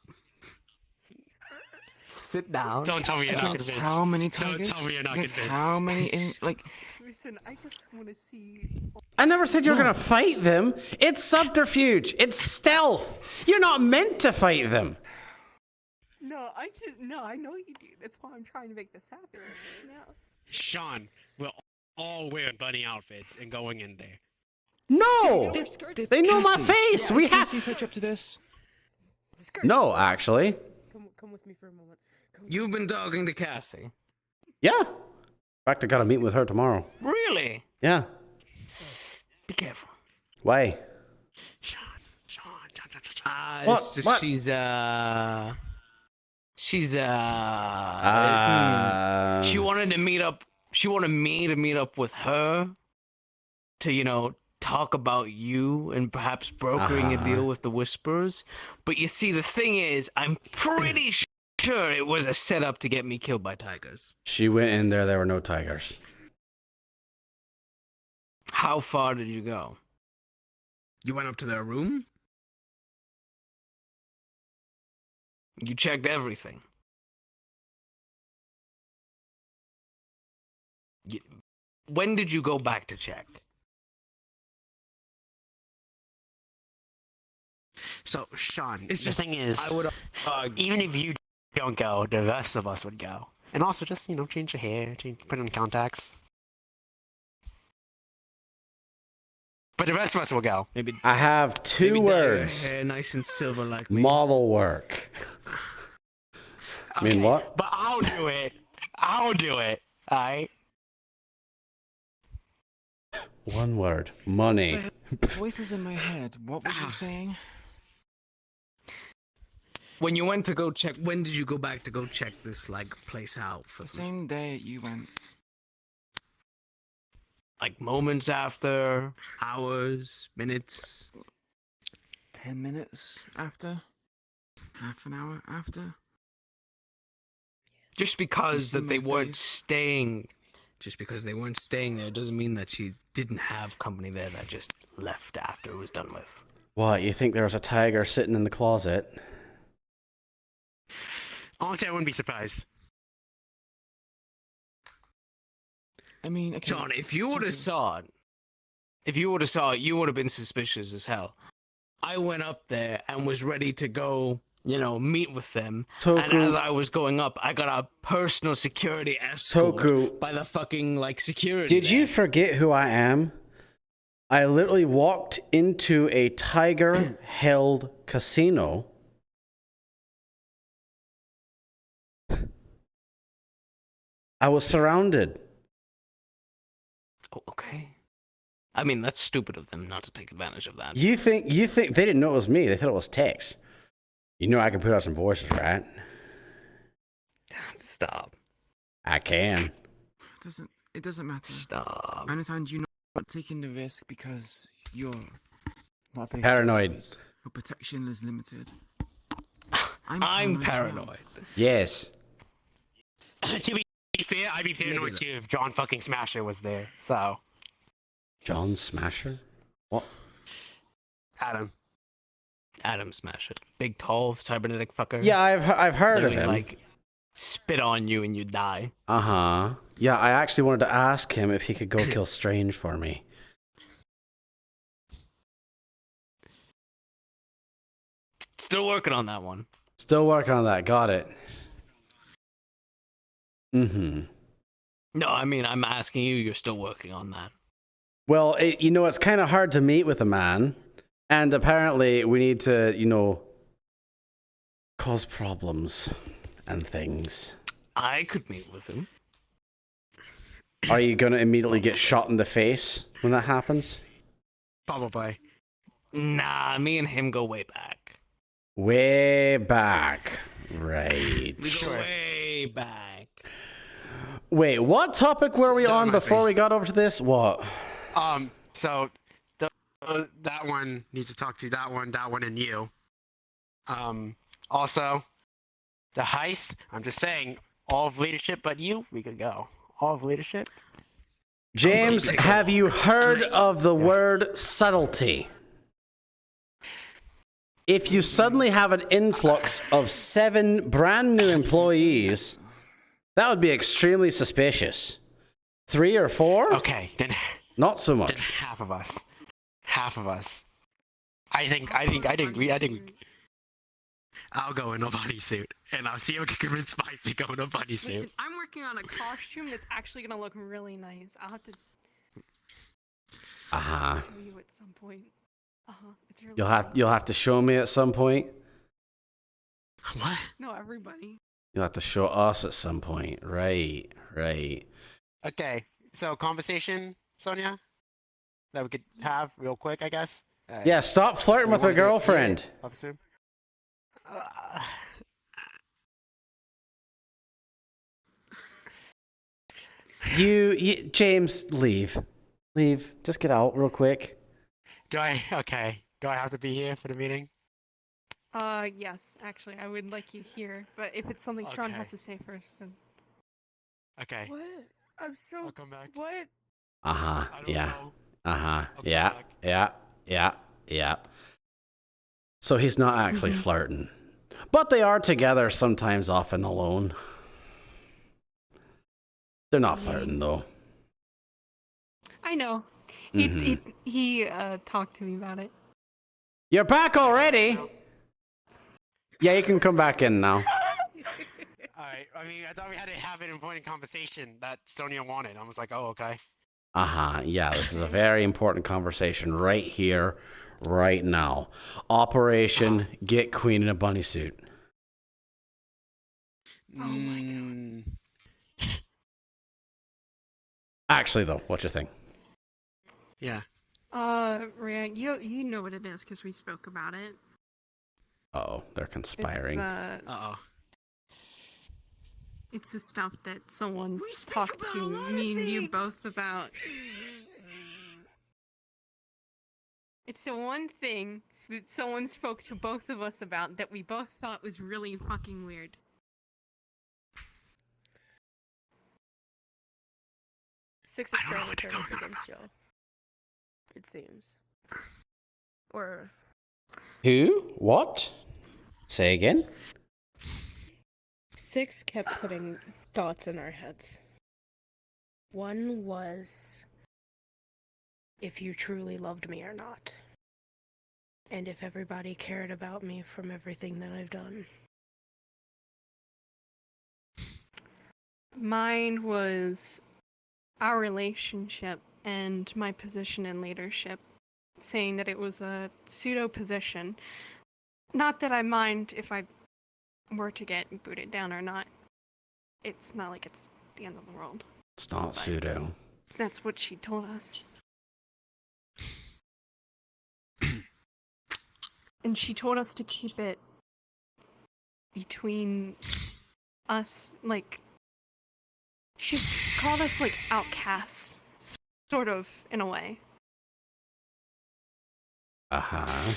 Sit down.
Don't tell me you're not
Against
convinced.
how many tigers?
Don't tell me you're not
Against
convinced.
how many
Listen, I just want to see.
I never said you were gonna fight them. It's subterfuge. It's stealth. You're not meant to fight them.
No, I know you do. That's why I'm trying to make this happen. No.
Sean, we'll all wear bunny outfits and going in there.
No! They know my face. We have.
Cassie touch up to this.
No, actually.
Come with me for a moment.
You've been talking to Cassie.
Yeah. In fact, I gotta meet with her tomorrow.
Really?
Yeah.
Be careful.
Why?
Sean.
What?
It's just
What?
she's she wanted to meet up. She wanted me to meet up with her to, talk about you and perhaps brokering a deal with the Whisperers. But you see, the thing is, I'm pretty sure it was a setup to get me killed by tigers.
She went in there. There were no tigers.
How far did you go? You went up to their room? You checked everything. When did you go back to check?
So, Sean,
It's
the
just-
thing is,
I would
even if you don't go, the rest of us would go. And also just, change your hair, put on contacts. But the rest of us will go.
Maybe
I have two
maybe dye your
words.
hair nice and silver like me.
Model work. I mean, what?
But I'll do it. Alright?
One word. Money.
Voices in my head. What were you saying?
When you went to go check, when did you go back to go check this place out for
The same day you went.
moments after, hours, minutes?
10 minutes after? Half an hour after?
Just because
see
that they
my
weren't staying, just because they weren't staying there doesn't mean that she didn't have company there that just left after it was done with.
What, you think there was a tiger sitting in the closet?
Honestly, I wouldn't be surprised.
I mean, okay,
John, if you would have saw it, you would have been suspicious as hell. I went up there and was ready to go meet with them.
Toku.
And as I was going up, I got a personal security escort
Toku.
by the fucking security.
Did you forget who I am? I literally walked into a tiger-held casino. I was surrounded.
Oh, okay. I mean, that's stupid of them not to take advantage of that.
You think they didn't know it was me? They thought it was Tex. You know I can put out some voices, right?
Stop.
I can.
It doesn't matter.
Stop.
I understand you're not taking the risk because you're not very
Paranoid.
close. Your protection is limited.
I'm paranoid.
Yes.
To be fair, I'd be paranoid too if John fucking Smasher was there. So.
John Smasher? What?
Adam Smasher. Big, tall, cybernetic fucker.
Yeah, I've heard of him.
Spit on you and you die.
Uh-huh. Yeah, I actually wanted to ask him if he could go kill Strange for me.
Still working on that one.
Still working on that. Got it. Mm-hmm.
No, I mean, I'm asking you, you're still working on that.
Well, it's kind of hard to meet with a man. And apparently we need to, cause problems and things.
I could meet with him.
Are you going to immediately get shot in the face when that happens?
Probably.
Nah, me and him go way back.
Way back. Right.
We go way back.
Wait, what topic were we on before we got over to this? What?
So that one needs to talk to that one, and you. Also, the heist. I'm just saying, all of leadership, but you. We could go. All of leadership.
James, have you heard of the word subtlety? If you suddenly have an influx of 7 brand new employees, that would be extremely suspicious. 3 or 4?
Okay, then
not so much.
Then half of us. I think. I'll go in a bunny suit, and I'll see if I can convince Spice to go in a bunny suit.
Listen, I'm working on a costume that's actually gonna look really nice. I'll have to show you at some point. It's really
You'll have to show me at some point.
What?
No, everybody.
You'll have to show us at some point. Right.
Okay, so conversation, Sonia, that we could have real quick, I guess.
Yeah, stop flirting with her girlfriend.
Officer.
You, James, leave. Just get out real quick.
Do I have to be here for the meeting?
Yes, actually, I would like you here, but if it's something Sean has to say first, then.
Okay.
What? I'm so.
I'll come back.
What?
Yeah. Yeah. So he's not actually flirting. But they are together sometimes off and alone. They're not flirting though.
I know. He talked to me about it.
You're back already? Yeah, you can come back in now.
Alright, I mean, I thought we had to have an important conversation that Sonia wanted. I was like, oh, okay.
Yeah, this is a very important conversation right here, right now. Operation Get Queen in a Bunny Suit.
Oh my god.
Actually, though, what's your thing?
Yeah.
Ryan, you know what it is because we spoke about it.
Uh-oh, they're conspiring.
It's the stuff that someone talked to me and you both about. It's the one thing that someone spoke to both of us about that we both thought was really fucking weird. Six is trying to turn us against Joe. It seems. Or...
Who? What? Say again?
6 kept putting thoughts in our heads. One was if you truly loved me or not. And if everybody cared about me from everything that I've done.
Mine was our relationship and my position in leadership, saying that it was a pseudo position. Not that I mind if I were to get booted down or not. It's not like it's the end of the world.
It's not pseudo.
That's what she told us. And she told us to keep it between us, like, she called us, like, outcasts, sort of, in a way.
Uh-huh.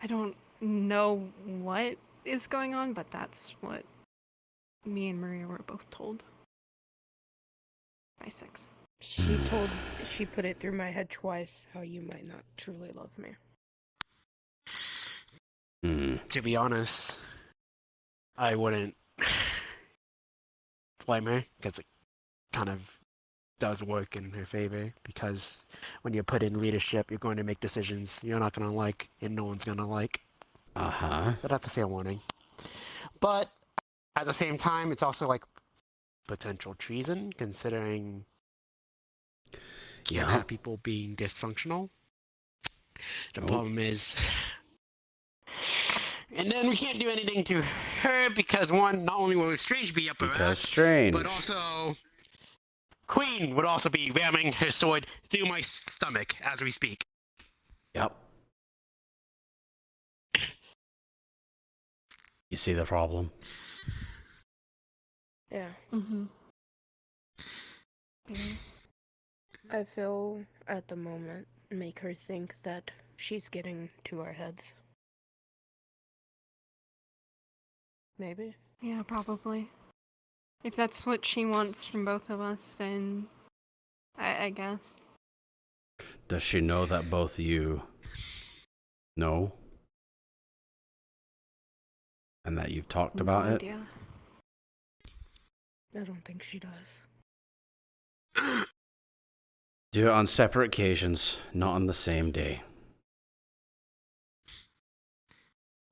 I don't know what is going on, but that's what me and Maria were both told. By 6.
She put it through my head twice, how you might not truly love me.
To be honest, I wouldn't blame her, because it kind of does work in her favor, because when you're put in leadership, you're going to make decisions you're not going to like, and no one's going to like.
Uh-huh.
So that's a fair warning. But at the same time, it's also like potential treason, considering you can't have people being dysfunctional. The problem is, and then we can't do anything to her because one, not only will Strange be up her ass,
Strange,
but also Queen would also be ramming her sword through my stomach as we speak.
Yep. You see the problem?
Yeah.
Mm-hmm.
I feel, at the moment, make her think that she's getting to our heads. Maybe?
Yeah, probably. If that's what she wants from both of us, then I guess.
Does she know that both you know? And that you've talked about it?
Idea.
I don't think she does.
Do it on separate occasions, not on the same day.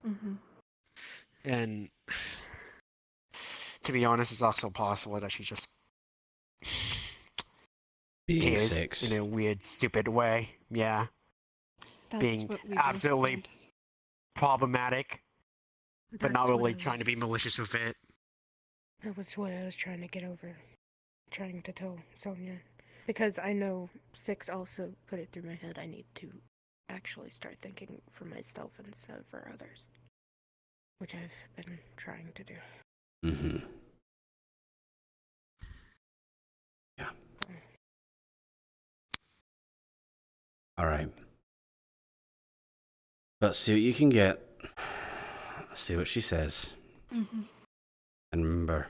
Mm-hmm.
And to be honest, it's also possible that she just
being
cares
6
in a weird, stupid way. Yeah.
That's
being
what we
absolutely
both said.
problematic, but not
That's what
really
it
trying to be
was.
malicious with it.
That was what I was trying to get over. Trying to tell Sonia. Because I know 6 also put it through my head. I need to actually start thinking for myself instead of for others. Which I've been trying to do.
Mm-hmm. Yeah. Alright. Let's see what you can get. See what she says.
Mm-hmm.
And remember,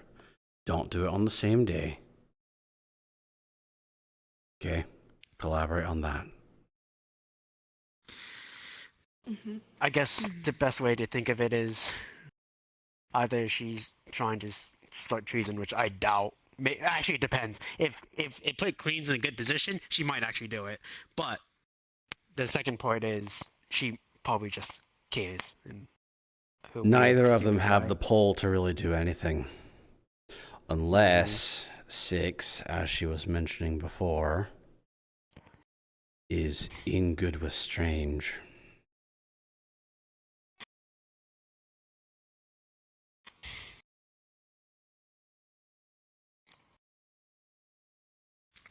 don't do it on the same day. Okay? Collaborate on that.
Mm-hmm.
I guess the best way to think of it is either she's trying to start treason, which I doubt. Actually, it depends. If it put Queens in a good position, she might actually do it. But the second part is she probably just cares. And
neither of them have the pull to really do anything. Unless 6, as she was mentioning before, is in good with Strange.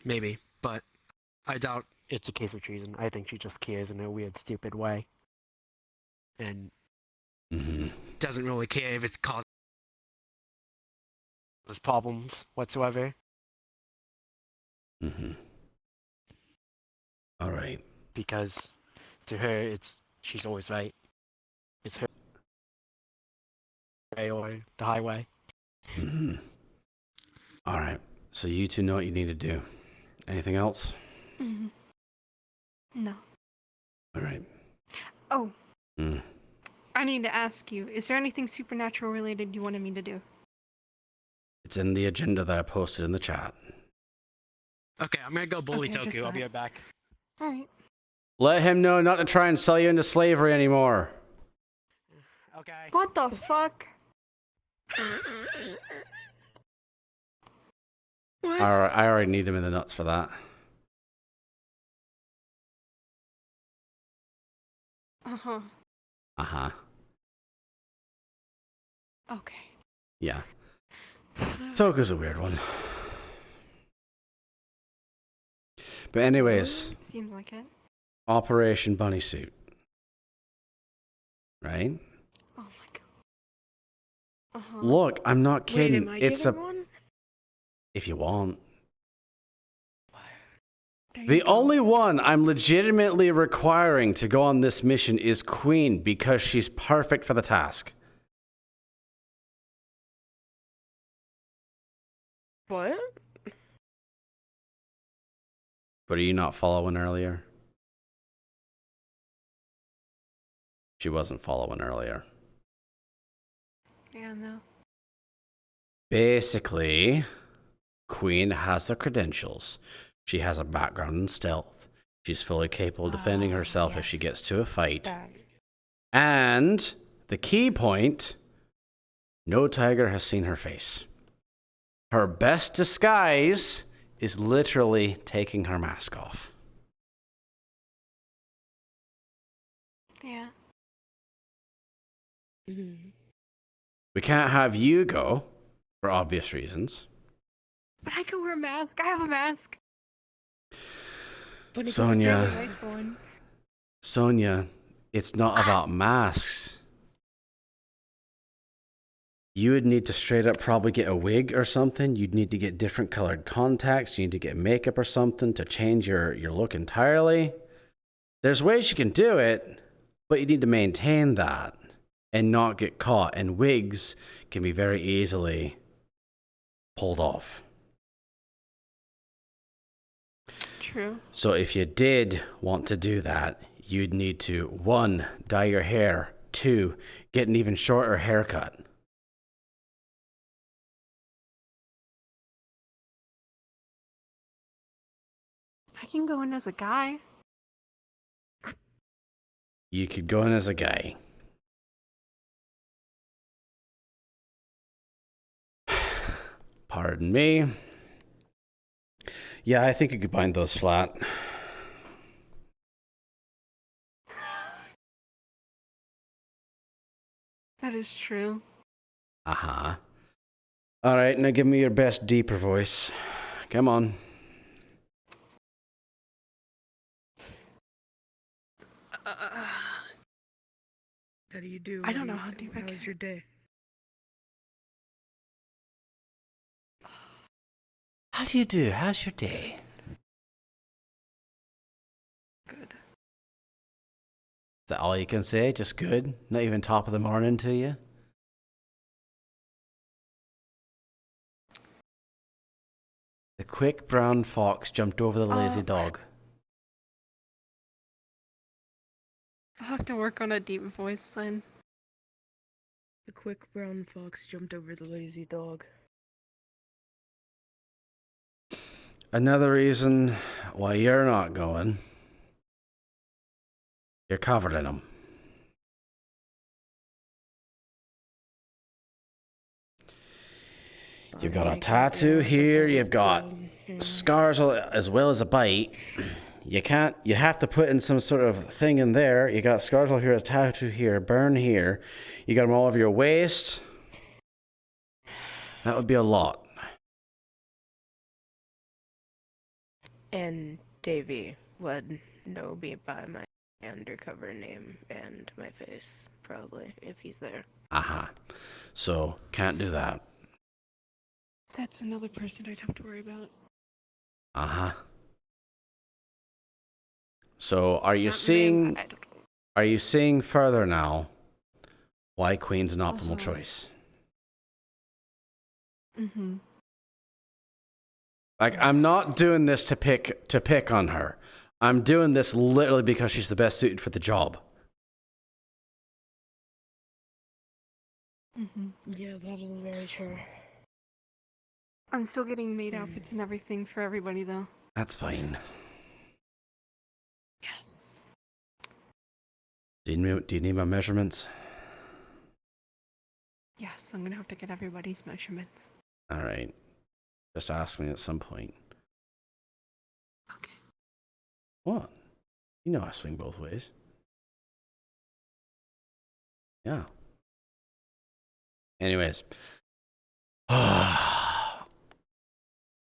Maybe, but I doubt it's a case of treason. I think she just cares in a weird, stupid way. And doesn't really care if it's causing problems whatsoever.
Mm-hmm. All right.
Because to her, she's always right. It's her way or the highway.
Mm-hmm. All right. So you two know what you need to do. Anything else?
Mm-hmm. No.
All right.
Oh. I need to ask you, is there anything supernatural related you wanted me to do?
It's in the agenda that I posted in the chat.
Okay, I'm gonna go bully
Okay, just
Toku. I'll be
that.
right back.
Alright.
Let him know not to try and sell you into slavery anymore.
Okay.
What the fuck? What?
Alright, I already need him in the nuts for that.
Uh-huh.
Uh-huh.
Okay.
Yeah. Toku's a weird one. But anyways,
Seems like it.
Operation Bunny Suit. Right?
Oh my god. Uh-huh.
Look, I'm not kidding.
Wait, am I
It's
given
a
one?
if you want.
There
The
you go.
only one I'm legitimately requiring to go on this mission is Queen because she's perfect for the task.
What?
But are you not following earlier? She wasn't following earlier.
Yeah, no.
Basically, Queen has the credentials. She has a background in stealth. She's fully capable of defending herself if she gets to a fight.
That.
And the key point, no tiger has seen her face. Her best disguise is literally taking her mask off.
Yeah.
We can't have you go, for obvious reasons.
But I can wear a mask. I have a mask.
Sonia, Sonia, it's not about masks. You would need to straight up probably get a wig or something. You'd need to get different colored contacts. You need to get makeup or something to change your look entirely. There's ways you can do it, but you need to maintain that and not get caught. And wigs can be very easily pulled off.
True.
So if you did want to do that, you'd need to 1, dye your hair, 2, get an even shorter haircut.
I can go in as a guy.
You could go in as a guy. Pardon me. Yeah, I think you could bind those flat.
That is true.
Uh-huh. All right, now give me your best deeper voice. Come on.
How do you do?
I don't know how deep I
How was your day?
How do you do? How's your day?
Good.
Is that all you can say? Just good? Not even top of the morning to you? The quick brown fox jumped over the lazy dog.
I'll have to work on a deep voice then.
The quick brown fox jumped over the lazy dog.
Another reason why you're not going. You're covered in them. You've got a tattoo here, you've got scars as well as a bite. You have to put in some sort of thing in there. You got scars all here, a tattoo here, a burn here. You got them all over your waist. That would be a lot.
And Davey would know me by my undercover name and my face, probably, if he's there.
Aha. So, can't do that.
That's another person I'd have to worry about.
Uh-huh. So, are you seeing further now why Queen's an optimal choice?
Mm-hmm.
Like, I'm not doing this to pick on her. I'm doing this literally because she's the best suited for the job.
Mm-hmm.
Yeah, that is very true.
I'm still getting maid outfits and everything for everybody, though.
That's fine.
Yes.
Do you need my measurements?
Yes, I'm gonna have to get everybody's measurements.
All right. Just ask me at some point.
Okay.
What? You know I swing both ways. Yeah. Anyways.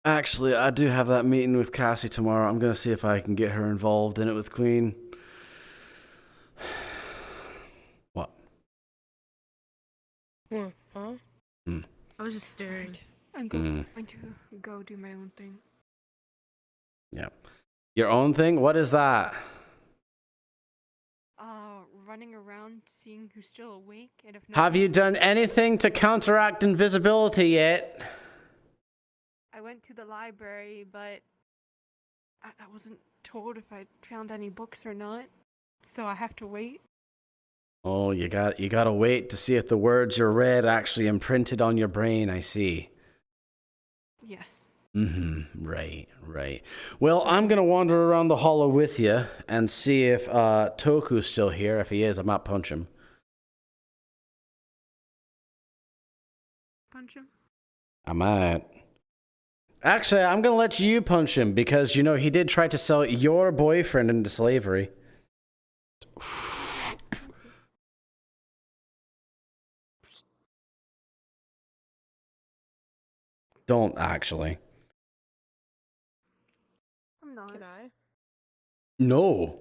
Actually, I do have that meeting with Cassie tomorrow. I'm going to see if I can get her involved in it with Queen. What?
Huh?
Mm.
I was just staring.
I'm going to go do my own thing.
Yeah. Your own thing? What is that?
Running around, seeing who's still awake, and if not,
Have you done anything to counteract invisibility yet?
I went to the library, but I wasn't told if I found any books or not, so I have to wait.
Oh, you gotta wait to see if the words you read actually imprinted on your brain, I see.
Yes.
Right. Well, I'm gonna wander around the hollow with you and see if Toku's still here. If he is, I might punch him.
Punch him?
I might. Actually, I'm gonna let you punch him because, you know, he did try to sell your boyfriend into slavery. Don't actually.
I'm not.
Can I?
No.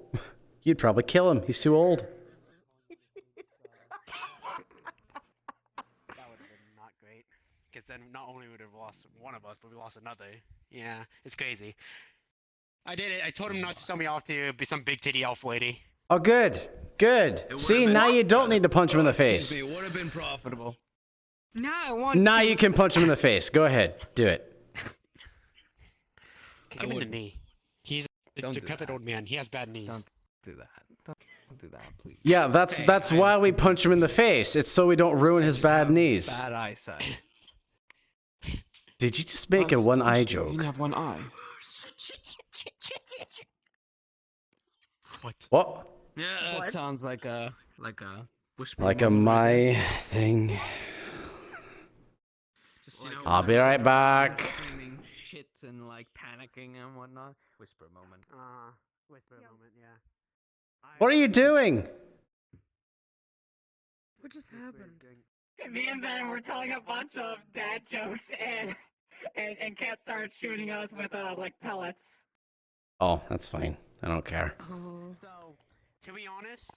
You'd probably kill him. He's too old.
That would have been not great. Because then not only would have lost one of us, but we lost another. Yeah, it's crazy. I did it. I told him not to sell me off to be some big titty elf lady.
Oh, good. See, now you don't need to punch him in the face.
It would have been profitable.
No, I want
Now
to.
you can punch him in the face. Go ahead. Do it.
Kick him in the knee. He's a decrepit old man. He has bad knees.
Don't do that. Don't do that, please.
Yeah, that's why we punch him in the face. It's so we don't ruin his bad knees.
Bad eyesight.
Did you just make a one-eye joke?
You have one eye.
What?
Yeah, that sounds like a whisper.
Like a my thing.
Just, you know,
I'll be right back.
Screaming shit and like panicking and whatnot. Whisper moment.
Whisper moment, yeah.
What are you doing?
What just happened?
Me and Ben were telling a bunch of dad jokes, and Kat started shooting us with like pellets.
Oh, that's fine. I don't care.
Oh.
So, to be honest,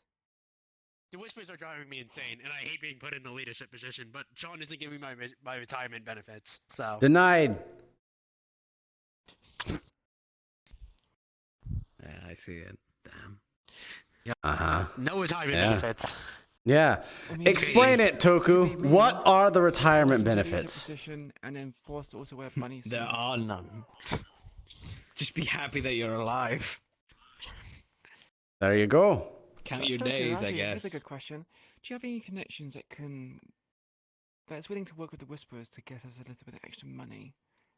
the whispers are driving me insane, and I hate being put in the leadership position, but Sean isn't giving me my retirement benefits, so...
Denied.
Yeah, I see it. Damn.
Uh-huh.
No retirement benefits.
Yeah. Explain it, Toku. What are the retirement benefits?
And then forced to also wear bunny suit.
There are none. Just be happy that you're alive.
There you go.
Count your
So, okay,
days, I
actually,
guess.
That's a good question. Do you have any connections that's willing to work with the Whisperers to get us a little bit of extra money?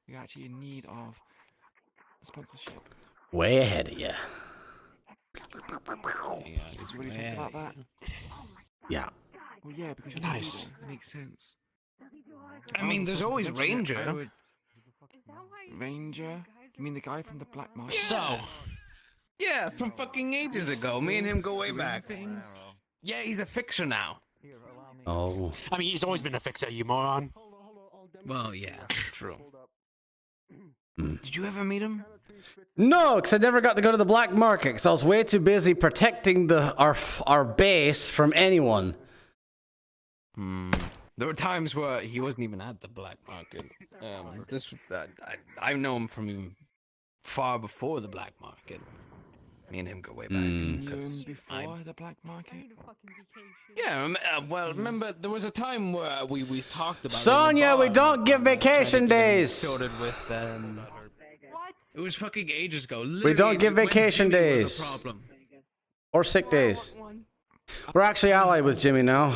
We're actually in need of sponsorship.
Way ahead of you.
Yeah,
Did you really think about that?
Yeah.
Well, yeah, because you're
Nice.
the leader. It makes sense.
I mean, there's always Ranger.
Ranger? You mean the guy from the Black Market?
So...
Yeah, from fucking ages ago. Me and him go way back. Yeah, he's a fixer now.
Oh.
I mean, he's always been a fixer, you moron.
Well, yeah, true. Did you ever meet him?
No, because I never got to go to the black market because I was way too busy protecting our base from anyone.
There were times where he wasn't even at the black market. I know him from even far before the black market. Me and him go way back.
You knew him before the Black Market?
Yeah, well, remember, there was a time where we talked about
Sonia, we don't give vacation days.
Sorted with, It was fucking ages ago.
We don't give
when
vacation
Jimmy was
days.
a problem.
Or sick days. We're actually allied with Jimmy now.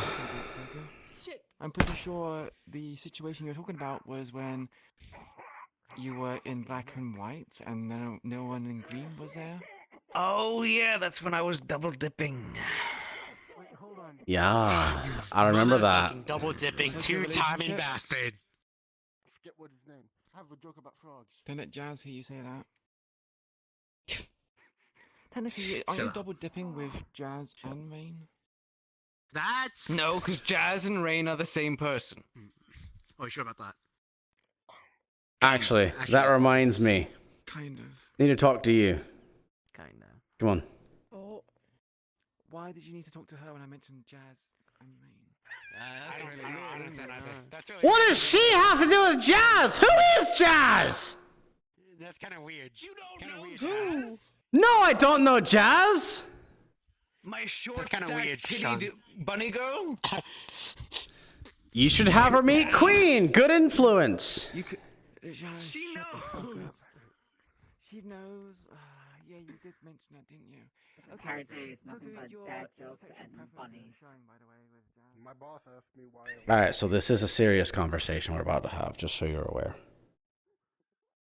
I'm pretty sure the situation you're talking about was when you were in black and white and no one in green was there.
Oh, yeah, that's when I was double dipping.
Yeah, I remember that.
Motherfucking double dipping,
Such a
two-timing
relationship.
bastard.
Forget what his name. I have a joke about frogs.
Don't let Jazz hear you say that. Technically, are
Shut
you
up.
double dipping with Jazz and Rain?
That's...
No, because Jazz and Rain are the same person.
Oh, you sure about that?
Actually, that reminds me.
Kind of.
Need to talk to you.
Kinda.
Come on.
Oh. Why did you need to talk to her when I mentioned Jazz and Rain?
That's really
I don't
mean.
understand either.
That's really
What does she have to do with Jazz? Who is Jazz?
That's kind of weird. You don't know
weird,
who?
No, I don't know Jazz.
My short
kinda weird,
stack
Sean.
titty bunny girl?
You should have her meet Queen. Good influence.
You could. Jazz,
She
shut the fuck up.
knows.
She knows. Yeah, you did mention that, didn't you?
Entire day is nothing
Tugu,
but
your
dad jokes
sexual
and
preferences are
bunnies.
showing, by the way, with Jazz.
My boss asked me why.
All right, so this is a serious conversation we're about to have, just so you're aware.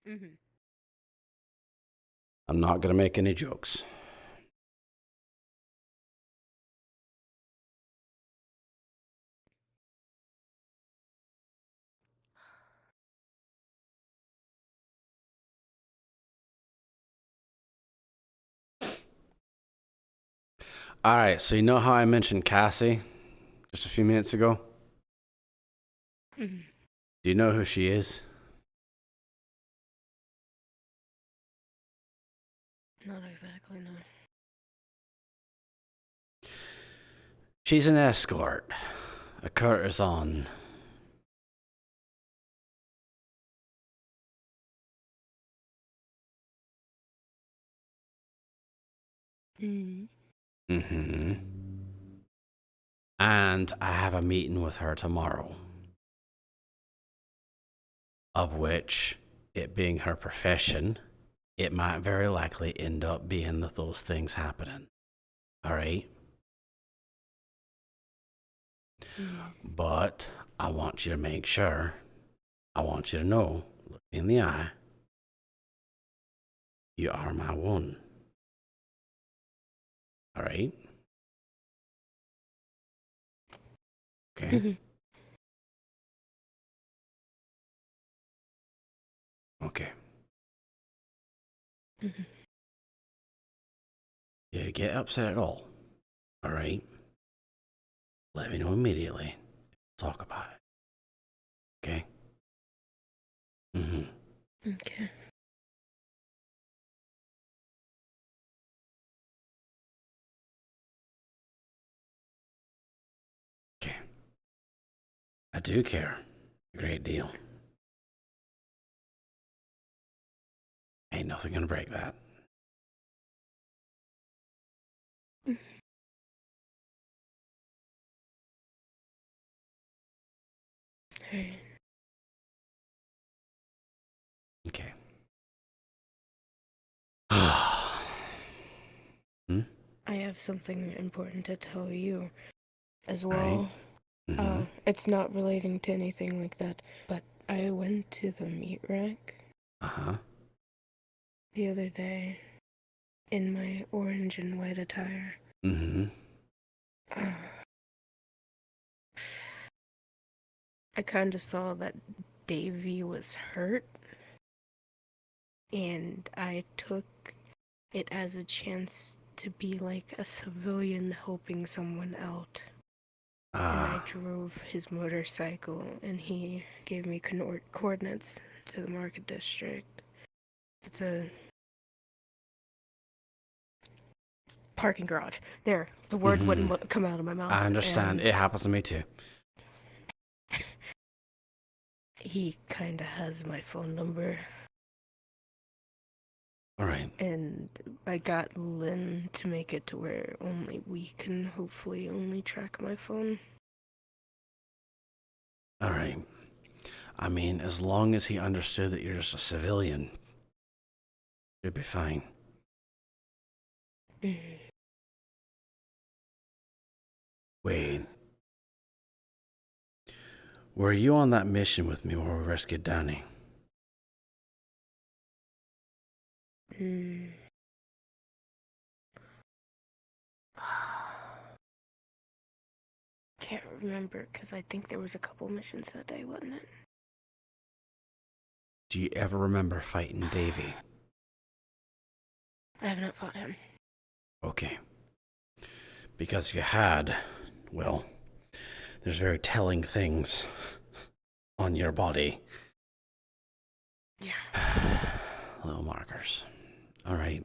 Mm-hmm.
I'm not going to make any jokes. All right, so you know how I mentioned Cassie just a few minutes ago?
Mm-hmm.
Do you know who she is?
Not exactly, no.
She's an escort, a courtesan.
Mm.
Mm-hmm. And I have a meeting with her tomorrow. Of which, it being her profession, it might very likely end up being those things happening. All right? But I want you to make sure, I want you to know, look me in the eye, you are my one. All right? Okay? Okay. You get upset at all. All right? Let me know immediately. Talk about it. Okay? Mm-hmm.
Okay.
Okay. I do care a great deal. Ain't nothing gonna break that.
Hey.
Okay.
I have something important to tell you as
All
well.
right. Mm-hmm.
It's not relating to anything like that, but I went to the meat rack
Uh-huh.
the other day in my orange and white attire.
Mm-hmm.
I kind of saw that Davy was hurt, and I took it as a chance to be like a civilian helping someone out. And I drove his motorcycle, and he gave me coordinates to the market district. It's a parking garage. There, the word wouldn't come out of my mouth.
I understand. It happens to me too.
He kind of has my phone number.
All right.
And I got Lynn to make it to where only we can hopefully only track my phone.
All right. I mean, as long as he understood that you're just a civilian, you'd be fine. Wait. Were you on that mission with me where we rescued Danny?
can't remember because I think there was a couple missions that day, wasn't it?
Do you ever remember fighting Davy?
I have not fought him.
Okay. Because if you had, well, there's very telling things on your body.
Yeah.
Little markers. All right.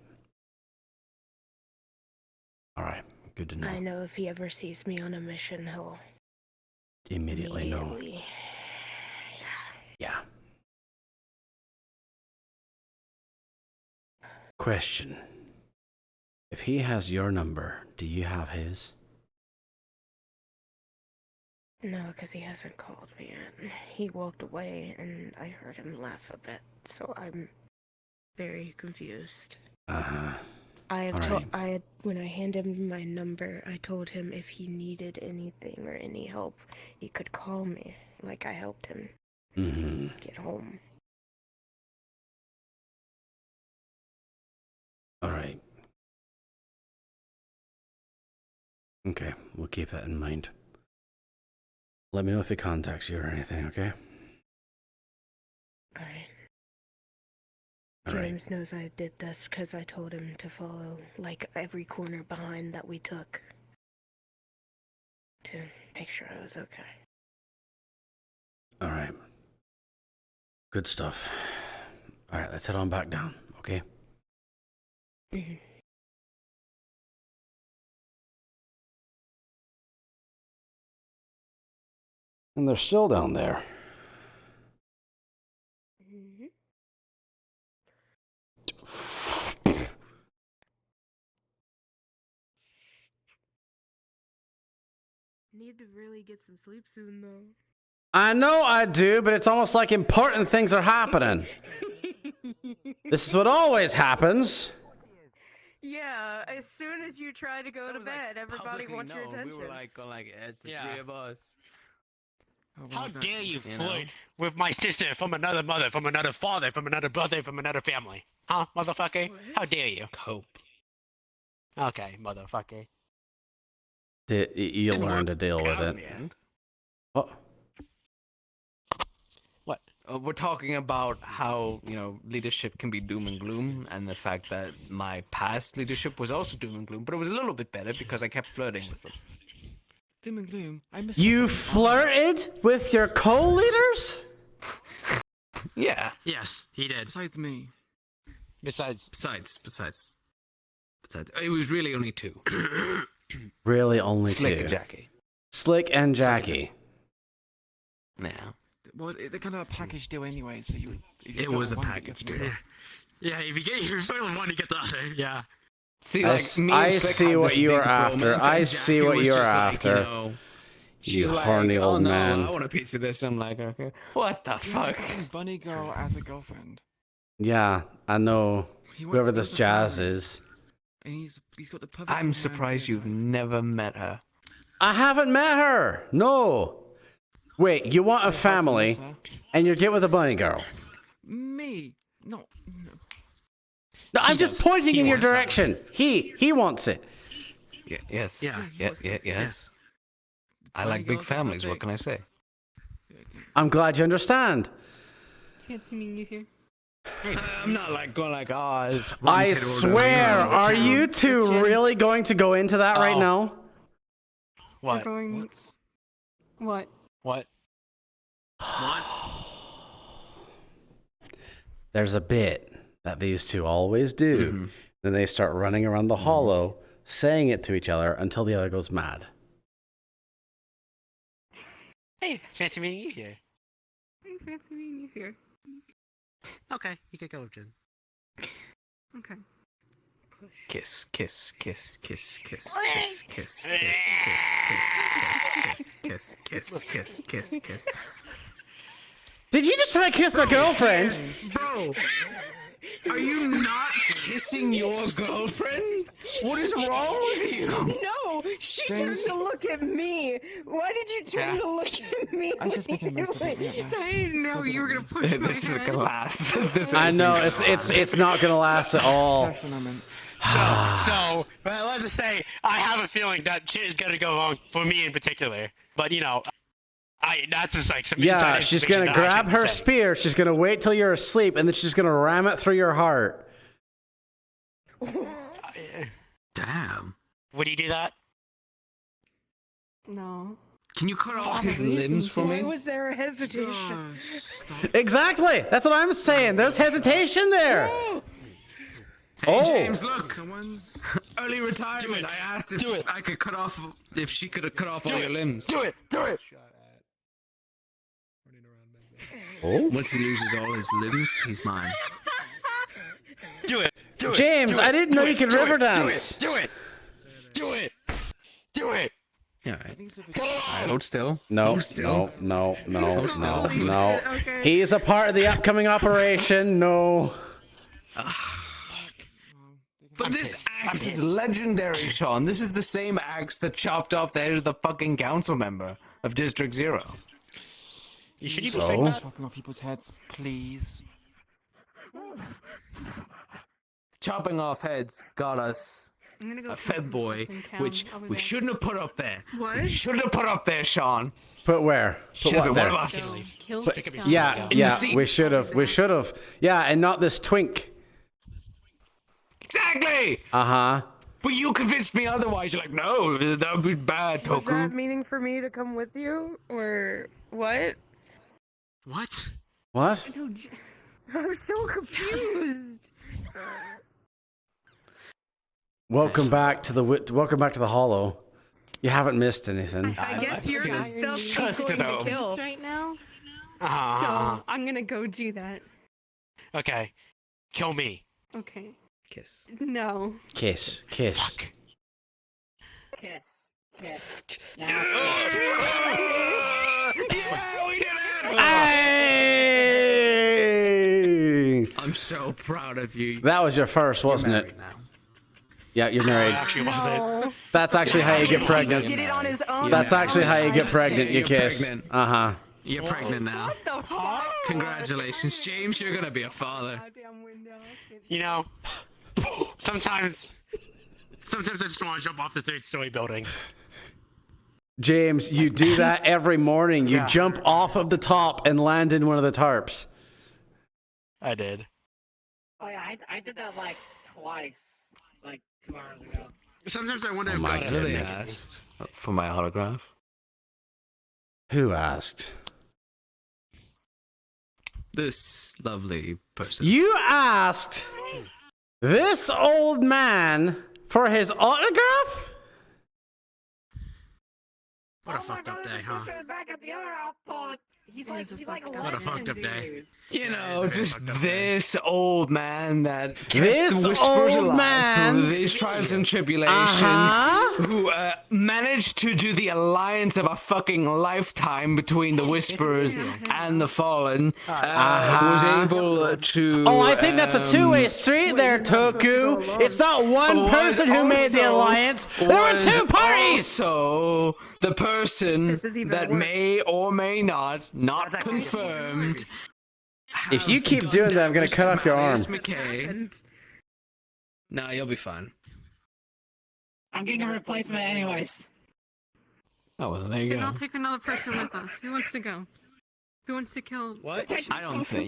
All right. Good to know.
I know if he ever sees me on a mission, he'll
Immediately know. Yeah. Question. If he has your number, do you have his?
No, because he hasn't called me yet. He walked away and I heard him laugh a bit, so I'm very confused.
Uh-huh.
When I handed him my number, I told him if he needed anything or any help, he could call me, like I helped him get home.
All right. Okay, we'll keep that in mind. Let me know if he contacts you or anything, okay?
Alright.
All right.
James knows I did this because I told him to follow, like, every corner behind that we took to make sure I was okay.
All right. Good stuff. All right, let's head on back down, okay?
Mm-hmm.
And they're still down there.
Mm-hmm. Need to really get some sleep soon, though.
I know I do, but it's almost like important things are happening. This is what always happens.
Yeah, as soon as you try to go to bed, everybody wants your attention.
We were like, it's the three of us.
How dare you flirt with my sister from another mother, from another father, from another brother, from another family? Huh, motherfucker? How dare you?
Cope.
Okay, motherfucker.
You learn to deal with it. Oh.
What?
We're talking about how, leadership can be doom and gloom, and the fact that my past leadership was also doom and gloom, but it was a little bit better because I kept flirting with them.
Doom and gloom.
You flirted with your co-leaders?
Yeah.
Yes, he did.
Besides me.
Besides. It was really only two.
Really only
Slick
two.
and Jackie.
Slick and Jackie.
Yeah.
Well, they're kind of a package deal anyway, so you.
It was a package deal.
Yeah, if you fail one, you get the other. Yeah.
See,
I
like, me and Slick
see
had
what
this
you
big
are after.
bromance,
I
and
see
Jackie
what
was
you're
just
after.
Like,
you
she's
horny
like,
old
oh, no,
man.
I want a piece of this. I'm like, okay. What the fuck?
Bunny girl as a girlfriend.
Yeah, I know.
He wants
Whoever
to
this
go to
Jazz
Paris.
is.
And he's got the perfect.
I'm surprised you've never met her.
I haven't met her. No. Wait, you want a family, and you get with a bunny girl.
Me? No.
No, I'm just pointing in your direction. He wants it.
Yes.
Yeah.
Yes. I like big families. What can I say?
I'm glad you understand.
Fancy meeting you here.
I'm not like going like, it's
I swear, are you two really going to go into that right now?
What?
What?
What?
There's a bit that these two always do. Then they start running around the hollow, saying it to each other until the other goes mad.
Hey, fancy meeting you here.
Hey, fancy meeting you here.
Okay, you can go, Jen.
Okay.
Kiss, kiss, kiss, kiss, kiss, kiss, kiss, kiss, kiss, kiss, kiss, kiss, kiss, kiss, kiss.
Did you just try to kiss my girlfriend?
Bro, are you not kissing your girlfriend? What is wrong with you?
No, she turned to look at me. Why did you turn to look at me?
I just making most of it. Yeah,
I didn't know you were gonna push my
This isn't
hand.
gonna last.
I know it's not gonna last at all.
So well, let's just say I have a feeling that shit is gonna go wrong for me in particular. But you know, that's just like some
Yeah,
inside
she's
information
gonna
that I
grab
shouldn't
her
say.
spear. She's gonna wait till you're asleep, and then she's gonna ram it through your heart.
Damn.
Would he do that?
No.
Can you cut off his limbs for
Why
me?
was there a hesitation?
Exactly. That's what I'm saying. There's hesitation there.
Hey,
Oh.
James, look. Early retirement. I asked if I could cut off, if she could have cut off all your limbs.
Do it.
Oh.
Once he loses all his limbs, he's mine.
Do it.
James, I didn't know you could river dance.
Do it.
Yeah, I hold still.
No.
Okay.
He's a part of the upcoming operation. No.
But this axe is legendary, Sean. This is the same axe that chopped off the head of the fucking council member of District 0.
You should even
So?
say that.
Chopping off people's heads, please.
Chopping off heads got us
I'm gonna go
a
kill
Fed
some
boy,
stuff in town
which
over
we
there.
shouldn't have put up there.
What?
We shouldn't have put up there, Sean.
Put where? Put
Should've
what
been
there?
one of us.
Go kill
Put-
stuff.
Yeah, we should have. Yeah, and not this twink.
Exactly!
Uh-huh.
But you convinced me otherwise. You're like, no, that would be bad,
Was that
Toku.
meaning for me to come with you, or what?
What?
What?
I'm so confused.
Welcome back to the Hollow. You haven't missed anything.
I guess you're the stuff she's
Just
going to
know.
kill right now.
Uh-huh.
So I'm gonna go do that.
Okay. Kill me.
Okay.
Kiss.
No.
Kiss.
Kiss.
Yeah, we did it!
Hey!
I'm so proud of you.
That was your first, wasn't it?
Now.
Yeah, you're married.
Actually, wasn't.
That's actually how you get
Get
pregnant.
it on his own.
That's actually how you get
Yeah.
pregnant. You
You're
kiss.
pregnant.
Uh-huh.
You're pregnant now.
What the fuck?
Congratulations, James. You're gonna be a father.
Goddamn window.
You know, sometimes I just want to jump off the third-story building.
James, you do that every morning. You
Yeah.
jump off of the top and land in one of the tarps.
I did.
Oh yeah, I did that like twice, like 2 hours ago.
Sometimes I wonder
Oh
if
my
God
I really
goodness.
asked for my autograph.
Who asked?
This lovely person.
You asked this old man for his autograph?
What a fucked up day, huh?
Back at the other outpost. He's
It is a
he's like
fucked up
What a
legend,
fucked up day.
dude.
You know,
it's a
just
fucked up day.
this old man that kept
This
the Whispers
old
alive
man.
through these trials and tribulations,
Uh-huh.
who managed to do the alliance of a fucking lifetime between the Whisperers and the Fallen, was able to.
Oh, I think that's a two-way street there, Toku. It's not one person who made the alliance. There were two parties.
So the person
This is even
that
worse.
may or may not confirmed.
If you keep doing that, I'm gonna cut off your arm.
McKay. No, you'll be fine.
I'm getting a replacement anyways.
Oh, well, there you
Then
go.
I'll take another person with us. Who wants to go? Who wants to kill?
What?
I don't think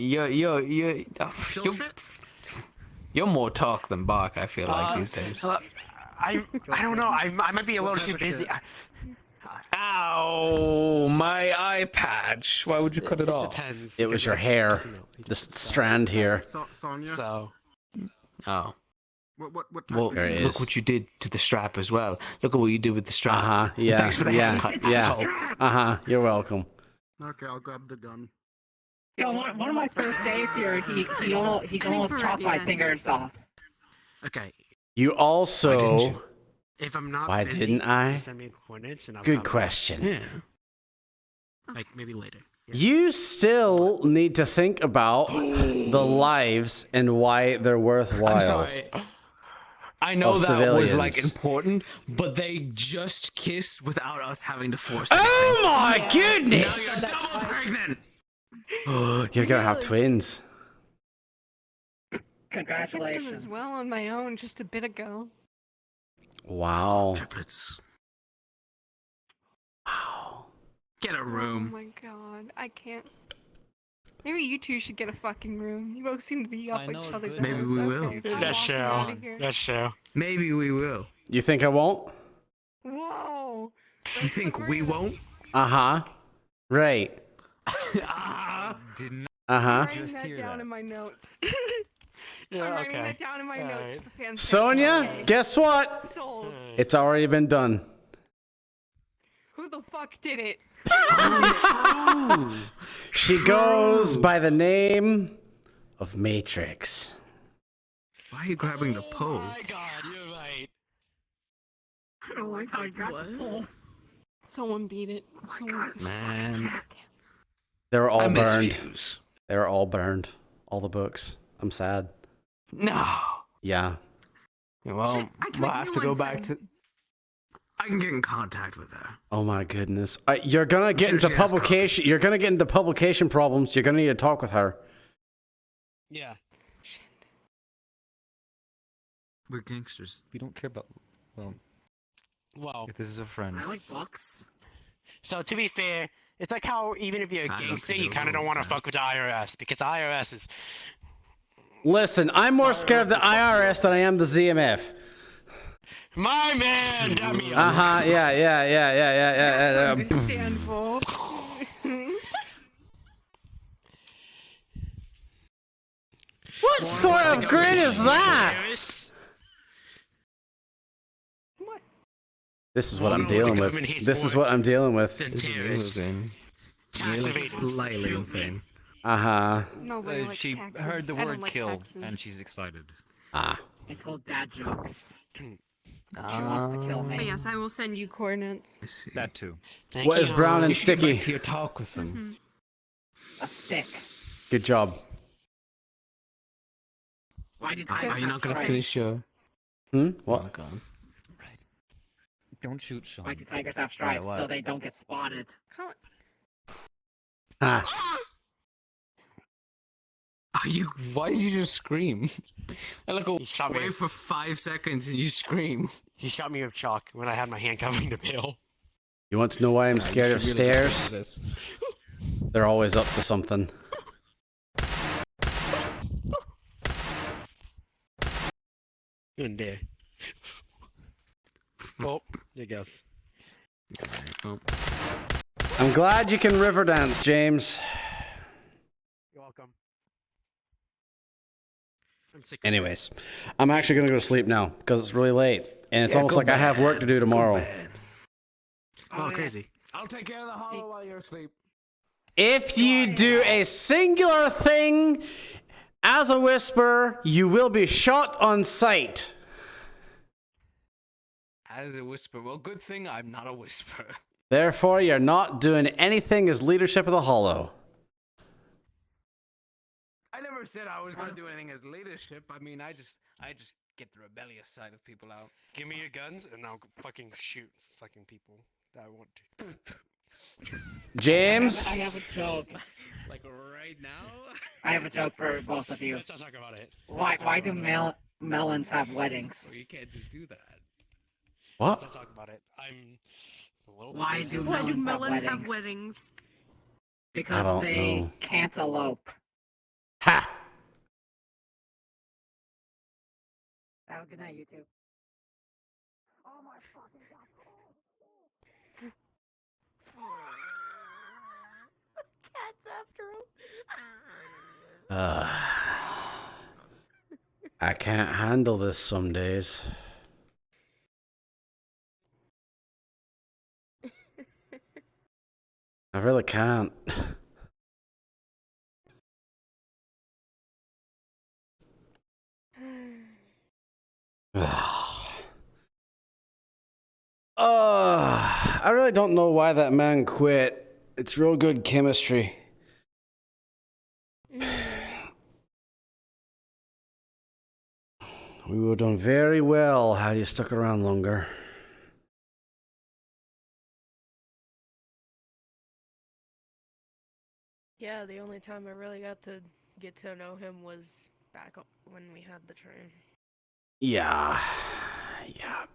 you're more talk than bark. I feel like these days.
I don't know. I might be a little too busy.
Ow, my eye patch. Why would you cut it off?
Depends.
It was your hair. The strand here.
Sonya,
So
Oh,
what
well,
There it
look
is.
what you did to the strap as well. Look at what you did with the strap.
Uh-huh. Yeah.
Thanks for the
Yeah.
haircut.
Yeah.
asshole.
Uh-huh. You're welcome.
Okay, I'll grab the gun.
You know, one of my first days here, he almost
we're
chopped
ready
my
then.
fingers off.
okay,
You also...
you?
if I'm not
Why
busy,
didn't I?
send me coordinates and I'll
Good
come back.
question.
Yeah.
Like maybe later. Yeah.
You still need to think about the lives and why they're worthwhile.
I'm sorry. I know
Of
that was like
civilians.
important, but they just kissed without us having to force it.
Oh my
Now
goodness!
you're double pregnant.
You're gonna have twins.
I kissed him as well on my own just a bit ago.
Wow.
Triplets. Wow. Get a room.
Oh my god, I can't. Maybe you two should get a fucking room. You both seem to be up each other's
Maybe
nose.
we will.
Okay, I'm walking outta here.
That's true.
Maybe we will.
You think I won't?
Whoa!
You think we won't?
Uh-huh. Right.
Did not
Uh-huh.
I'm writing that down in my notes.
Yeah,
I'm writing
okay.
that down in my notes for the fans.
Sonia, guess what?
Sold.
It's already been done.
Who the fuck did it?
She goes by the name of Matrix.
Why are you grabbing the pole?
Oh my god, you're right.
I don't like how I got the pole.
Someone beat it.
Man.
They were all
I miss
burned.
Fuse.
They were all burned. All the books. I'm sad.
No.
Yeah.
Well,
Shit, I can
we'll
make
have
new
to go
ones
back
then.
to.
I can get in contact with her.
Oh my goodness. You're gonna get
sure
into
she has
publication.
copies.
You're gonna get into publication problems. You're gonna need to talk with her.
Yeah.
We're gangsters. We don't care about. Well,
Well,
if this is a friend.
I like books.
so to be fair, it's like how even if you're a
I don't
gangster,
think
you
it'll
kind of don't
work,
want to
man.
fuck with the IRS because the IRS is.
Listen, I'm more scared of the IRS than I am the ZMF.
My man, dummy.
Uh-huh. Yeah.
Understandable.
What sort of grin is that?
What?
This is what I'm
Well, the
dealing with.
government hates
This is
war.
what I'm dealing with.
The
This is
terrorists.
insane.
Tax
You're
evaders.
slightly insane.
Uh-huh.
Nobody likes
She
taxes.
heard the
I don't
word
like
kill,
taxes.
and she's excited.
Ah.
I told dad jokes. She wants to kill
But
me.
yes, I will send you coordinates.
I see.
That too.
Thank
What is
you.
brown and
You should get
sticky?
back to your talk with them.
A stick.
Good job.
Why did
Are
tigers
you
have
not gonna
stripes?
finish your?
What?
Oh, God.
Don't shoot Sean.
Why do tigers have stripes?
what?
So they don't get spotted.
Come
Ah.
Are you? Why did you just scream? I look
He shot me.
away for 5 seconds and you scream.
He shot me with chalk when I had my hand covering the pail.
You want to know why I'm
You
scared of
should really listen
stairs?
to this.
They're always up to something.
Good day. Oh, I guess.
Oh.
I'm glad you can river dance, James.
You're welcome. I'm sick.
Anyways, I'm actually gonna go to sleep now because it's really late, and it's
Yeah,
almost
go
like I have
bed.
work to do tomorrow.
Oh, crazy.
I'll take care of the hollow while you're asleep.
If you do a singular thing as a whisperer, you will be shot on sight.
As a whisper. Well, good thing I'm not a whisperer.
Therefore, you're not doing anything as leadership of the Hollow.
I never said I was gonna do anything as leadership. I mean, I just get the rebellious side of people out.
Give me your guns and I'll fucking shoot fucking people that I want to.
James?
I have a joke.
Like right now?
I have a joke for both of you.
Let's not talk about it.
Why do melons have weddings?
Well, you can't just do that.
What?
Let's not talk about it. I'm a little.
Why do
Why do
melons,
melons
have
have
weddings?
weddings?
Because
I don't
they
know.
can't elope.
Ha!
Have a good night, you two. Oh my fucking
Cats after him.
I can't handle this some days. I really can't. I really don't know why that man quit. It's real good chemistry. We would have done very well had you stuck around longer.
Yeah, the only time I really got to get to know him was back when we had the train.
Yeah. Yeah.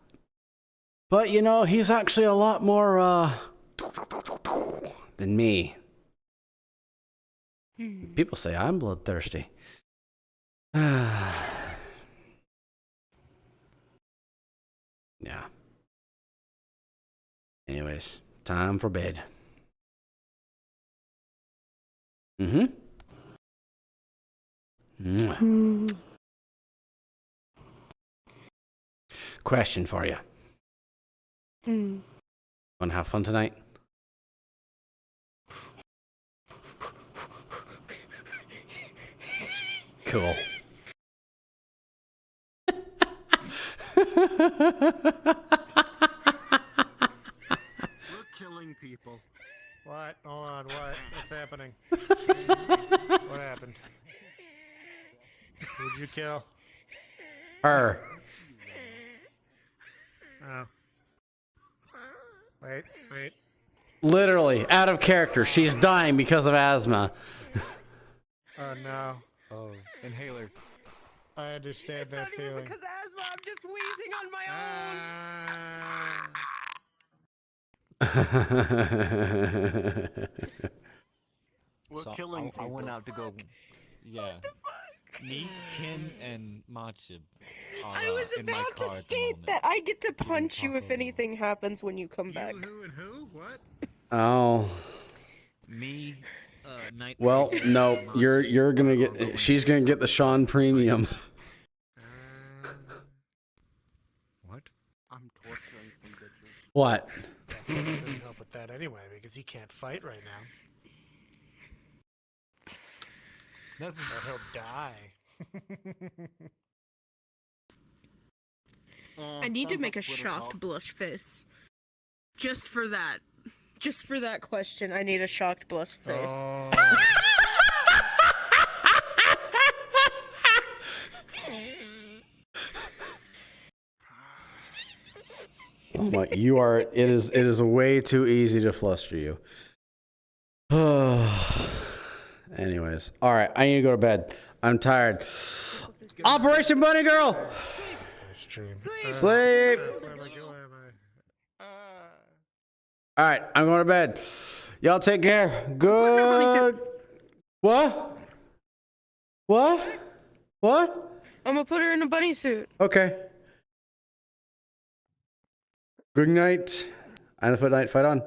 But, you know, he's actually a lot more, than me. People say I'm bloodthirsty. Yeah. Anyways, time for bed. Question for you. Want to have fun tonight? Cool.
We're killing people.
What? Hold on, what? What's happening? What happened? Who'd you kill?
Her.
Oh. Wait.
Literally, out of character. She's dying because of asthma.
Oh no.
Oh, inhaler.
I understand that feeling.
Because asthma, I'm just wheezing on my
We're
So
killing people.
I went out to go. Yeah. Me, Ken, and Machib.
I was about to state that I get to punch you if anything happens when you come back.
Who and who? What?
Oh.
Me, Night.
Well, no, you're gonna get. She's gonna get the Sean premium.
What?
I'm torturing some bitches.
What?
That doesn't help with that anyway, because he can't fight right now.
Nothing.
Or he'll die.
I need to make a shocked blush face. Just for that. Just for that question, I need a shocked blush face.
Oh.
Oh my! You are. It is way too easy to fluster you. Anyways, all right. I need to go to bed. I'm tired. Operation Bunny Girl. Sleep. All right, I'm going to bed. Y'all take care. Good. What? What? What?
I'm gonna put her in a bunny suit.
Okay. Good night. And the FootKnight fight on.